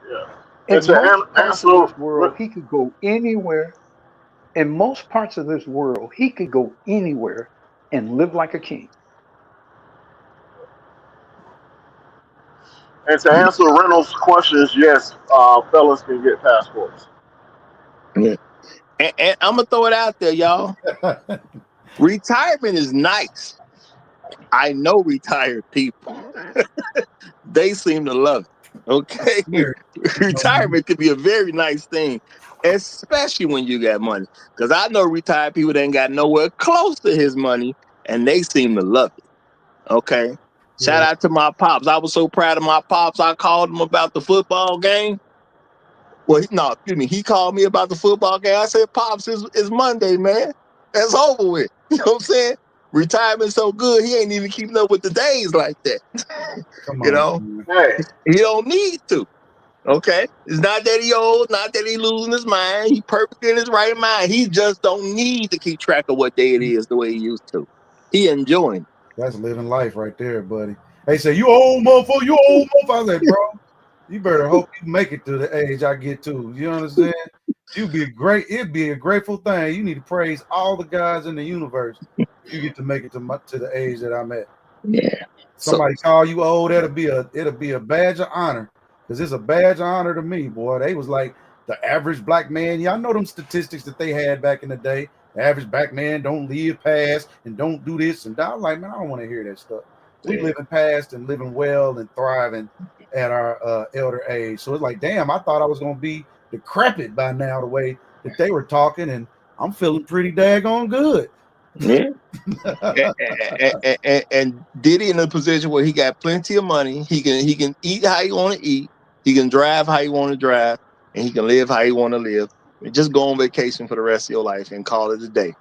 [SPEAKER 7] Yeah.
[SPEAKER 14] In most parts of this world, he could go anywhere. In most parts of this world, he could go anywhere and live like a king.
[SPEAKER 7] And to answer Reynolds' questions, yes, fellas can get passports.
[SPEAKER 6] Yeah. And I'm gonna throw it out there, y'all. Retirement is nice. I know retired people. They seem to love it. Okay, retirement could be a very nice thing, especially when you got money. Because I know retired people that ain't got nowhere close to his money, and they seem to love it. Okay, shout out to my pops. I was so proud of my pops. I called him about the football game. Well, excuse me. He called me about the football game. I said, "Pops, it's Monday, man. That's over with." You know what I'm saying? Retirement's so good, he ain't even keeping up with the days like that. You know, he don't need to. Okay, it's not that he old, not that he losing his mind. He perfect in his right mind. He just don't need to keep track of what day it is the way he used to. He enjoying.
[SPEAKER 12] That's living life right there, buddy. They say, you old motherfucker, you old motherfucker. I was like, bro, you better hope you make it to the age I get to. You understand? It'd be a grateful thing. You need to praise all the guys in the universe. You get to make it to the age that I'm at.
[SPEAKER 6] Yeah.
[SPEAKER 12] Somebody call you old, it'll be a badge of honor. Because it's a badge of honor to me, boy. They was like the average black man. Y'all know them statistics that they had back in the day. The average black man don't live past and don't do this and that. I'm like, man, I don't want to hear that stuff. We living past and living well and thriving at our elder age. So it's like, damn, I thought I was gonna be decrepit by now, the way that they were talking, and I'm feeling pretty daggone good.
[SPEAKER 6] Yeah. and Diddy in a position where he got plenty of money. He can eat how he want to eat. He can drive how he want to drive, and he can live how he want to live. And just go on vacation for the rest of your life and call it a day.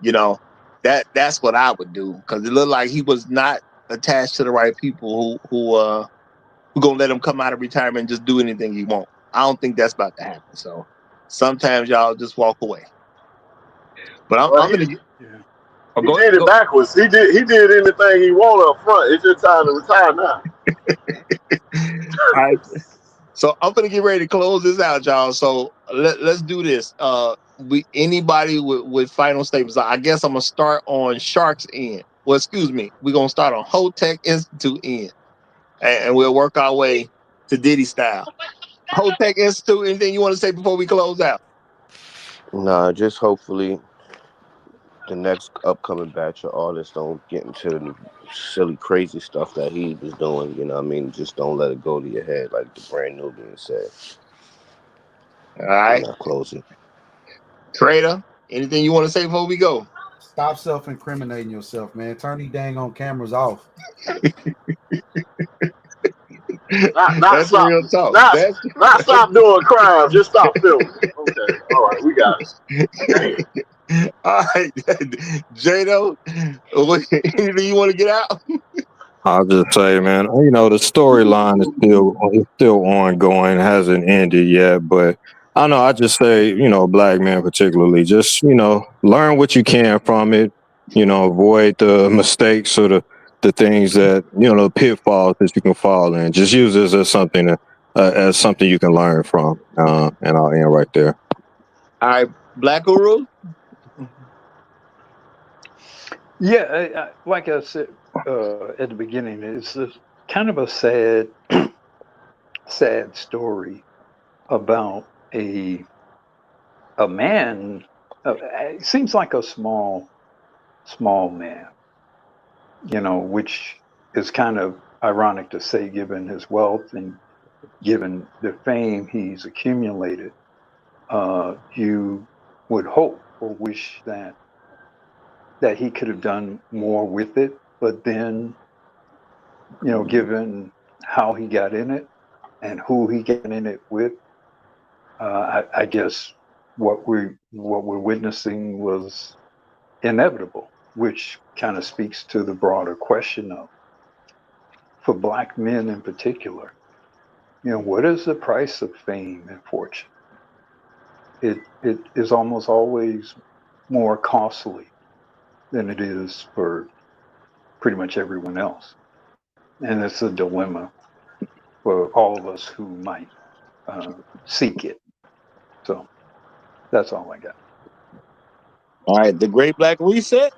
[SPEAKER 6] You know, that's what I would do, because it looked like he was not attached to the right people who gonna let him come out of retirement and just do anything he want. I don't think that's about to happen. So sometimes y'all just walk away. But I'm gonna.
[SPEAKER 7] He did it backwards. He did anything he wanted up front. It's just time to retire now.
[SPEAKER 6] All right. So I'm gonna get ready to close this out, y'all. So let's do this. Anybody with final statements? I guess I'm gonna start on Shark's end. Well, excuse me. We're gonna start on Hotech Institute end, and we'll work our way to Diddy style. Hotech Institute. Anything you want to say before we close out?
[SPEAKER 11] Nah, just hopefully the next upcoming batch of artists don't get into the silly, crazy stuff that he was doing. You know what I mean? Just don't let it go to your head, like the brand new being said.
[SPEAKER 6] All right.
[SPEAKER 11] Not closing.
[SPEAKER 6] Trader, anything you want to say before we go?
[SPEAKER 12] Stop self-incriminating yourself, man. Turn these dang on cameras off.
[SPEAKER 7] Not stop doing crime. Just stop filming. Okay. All right. We got it.
[SPEAKER 6] All right. Jado, anything you want to get out?
[SPEAKER 13] I'll just say, man, you know, the storyline is still ongoing, hasn't ended yet. But I know I just say, you know, black men particularly, just, you know, learn what you can from it. You know, avoid the mistakes or the things that, you know, the pitfalls that you can fall in. Just use this as something you can learn from. And I'll end right there.
[SPEAKER 6] All right, Black Guru.
[SPEAKER 14] Yeah, like I said at the beginning, it's kind of a sad story about a man. It seems like a small man, you know, which is kind of ironic to say, given his wealth and given the fame he's accumulated. You would hope or wish that he could have done more with it, but then, you know, given how he got in it and who he got in it with, I guess what we're witnessing was inevitable, which kind of speaks to the broader question of, for black men in particular, you know, what is the price of fame and fortune? It is almost always more costly than it is for pretty much everyone else. And it's a dilemma for all of us who might seek it. So that's all I got.
[SPEAKER 6] All right, the Great Black Reset.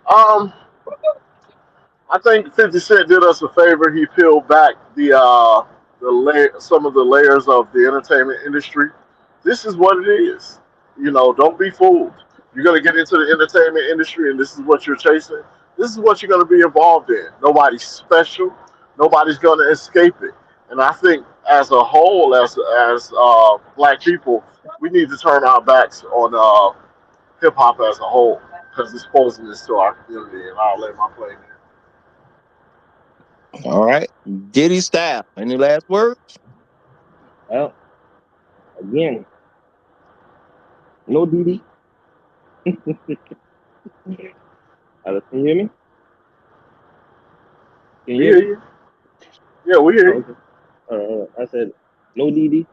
[SPEAKER 7] I think 50 Cent did us a favor. He peeled back some of the layers of the entertainment industry. This is what it is. You know, don't be fooled. You're gonna get into the entertainment industry, and this is what you're chasing. This is what you're gonna be involved in. Nobody's special. Nobody's gonna escape it. And I think, as a whole, as black people, we need to turn our backs on hip hop as a whole, because it's poisonous to our community. And I'll lay my plane there.
[SPEAKER 6] All right, Diddy style. Any last words?
[SPEAKER 17] Well, again, no Diddy. Hello, can you hear me? Can you hear me?
[SPEAKER 7] Yeah, we hear you.
[SPEAKER 17] Okay. I said no Diddy.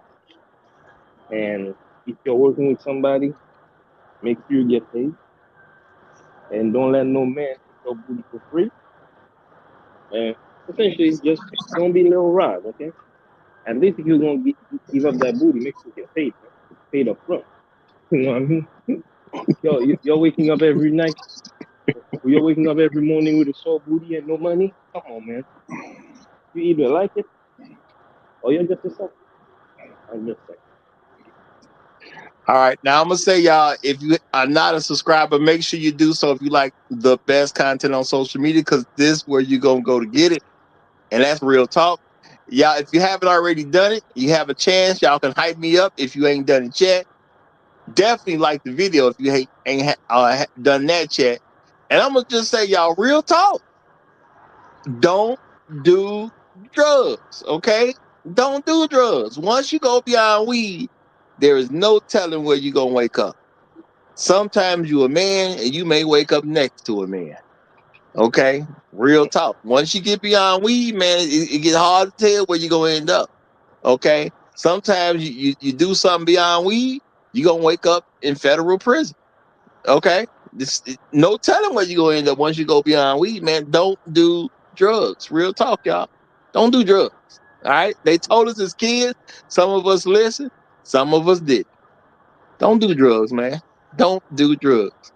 [SPEAKER 17] And if you're working with somebody, make sure you get paid. And don't let no man take your booty for free. And essentially, just don't be little Rod, okay? At least if you're gonna give up that booty, make sure you get paid, man. Paid up front. You know what I mean? You're waking up every night. You're waking up every morning with a sore booty and no money. Come on, man. You either like it or you're just a sucker. I'm just saying.
[SPEAKER 6] All right, now I'm gonna say, y'all, if you are not a subscriber, make sure you do so if you like the best content on social media, because this is where you're gonna go to get it. And that's real talk. Y'all, if you haven't already done it, you have a chance. Y'all can hype me up if you ain't done it yet. Definitely like the video if you ain't done that yet. And I'm gonna just say, y'all, real talk. Don't do drugs, okay? Don't do drugs. Once you go beyond weed, there is no telling where you're gonna wake up. Sometimes you a man and you may wake up next to a man. Okay? Real talk. Once you get beyond weed, man, it gets hard to tell where you're gonna end up. Okay? Sometimes you do something beyond weed, you're gonna wake up in federal prison. Okay? No telling where you're gonna end up once you go beyond weed, man. Don't do drugs. Real talk, y'all. Don't do drugs. All right? They told us as kids, some of us listened, some of us didn't. Don't do drugs, man. Don't do drugs.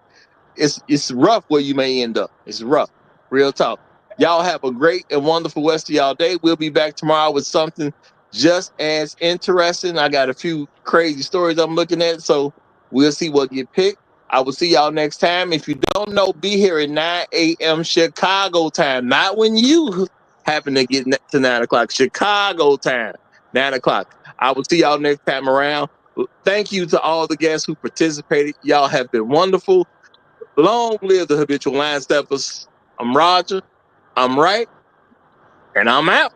[SPEAKER 6] It's rough where you may end up. It's rough. Real talk. Y'all have a great and wonderful rest of y'all day. We'll be back tomorrow with something just as interesting. I got a few crazy stories I'm looking at, so we'll see what get picked. I will see y'all next time. If you don't know, be here at 9 a.m. Chicago time. Not when you happen to get to 9 o'clock. Chicago time, 9 o'clock. I will see y'all next time around. Thank you to all the guests who participated. Y'all have been wonderful. Long live the habitual line steppers. I'm Roger. I'm right. And I'm out.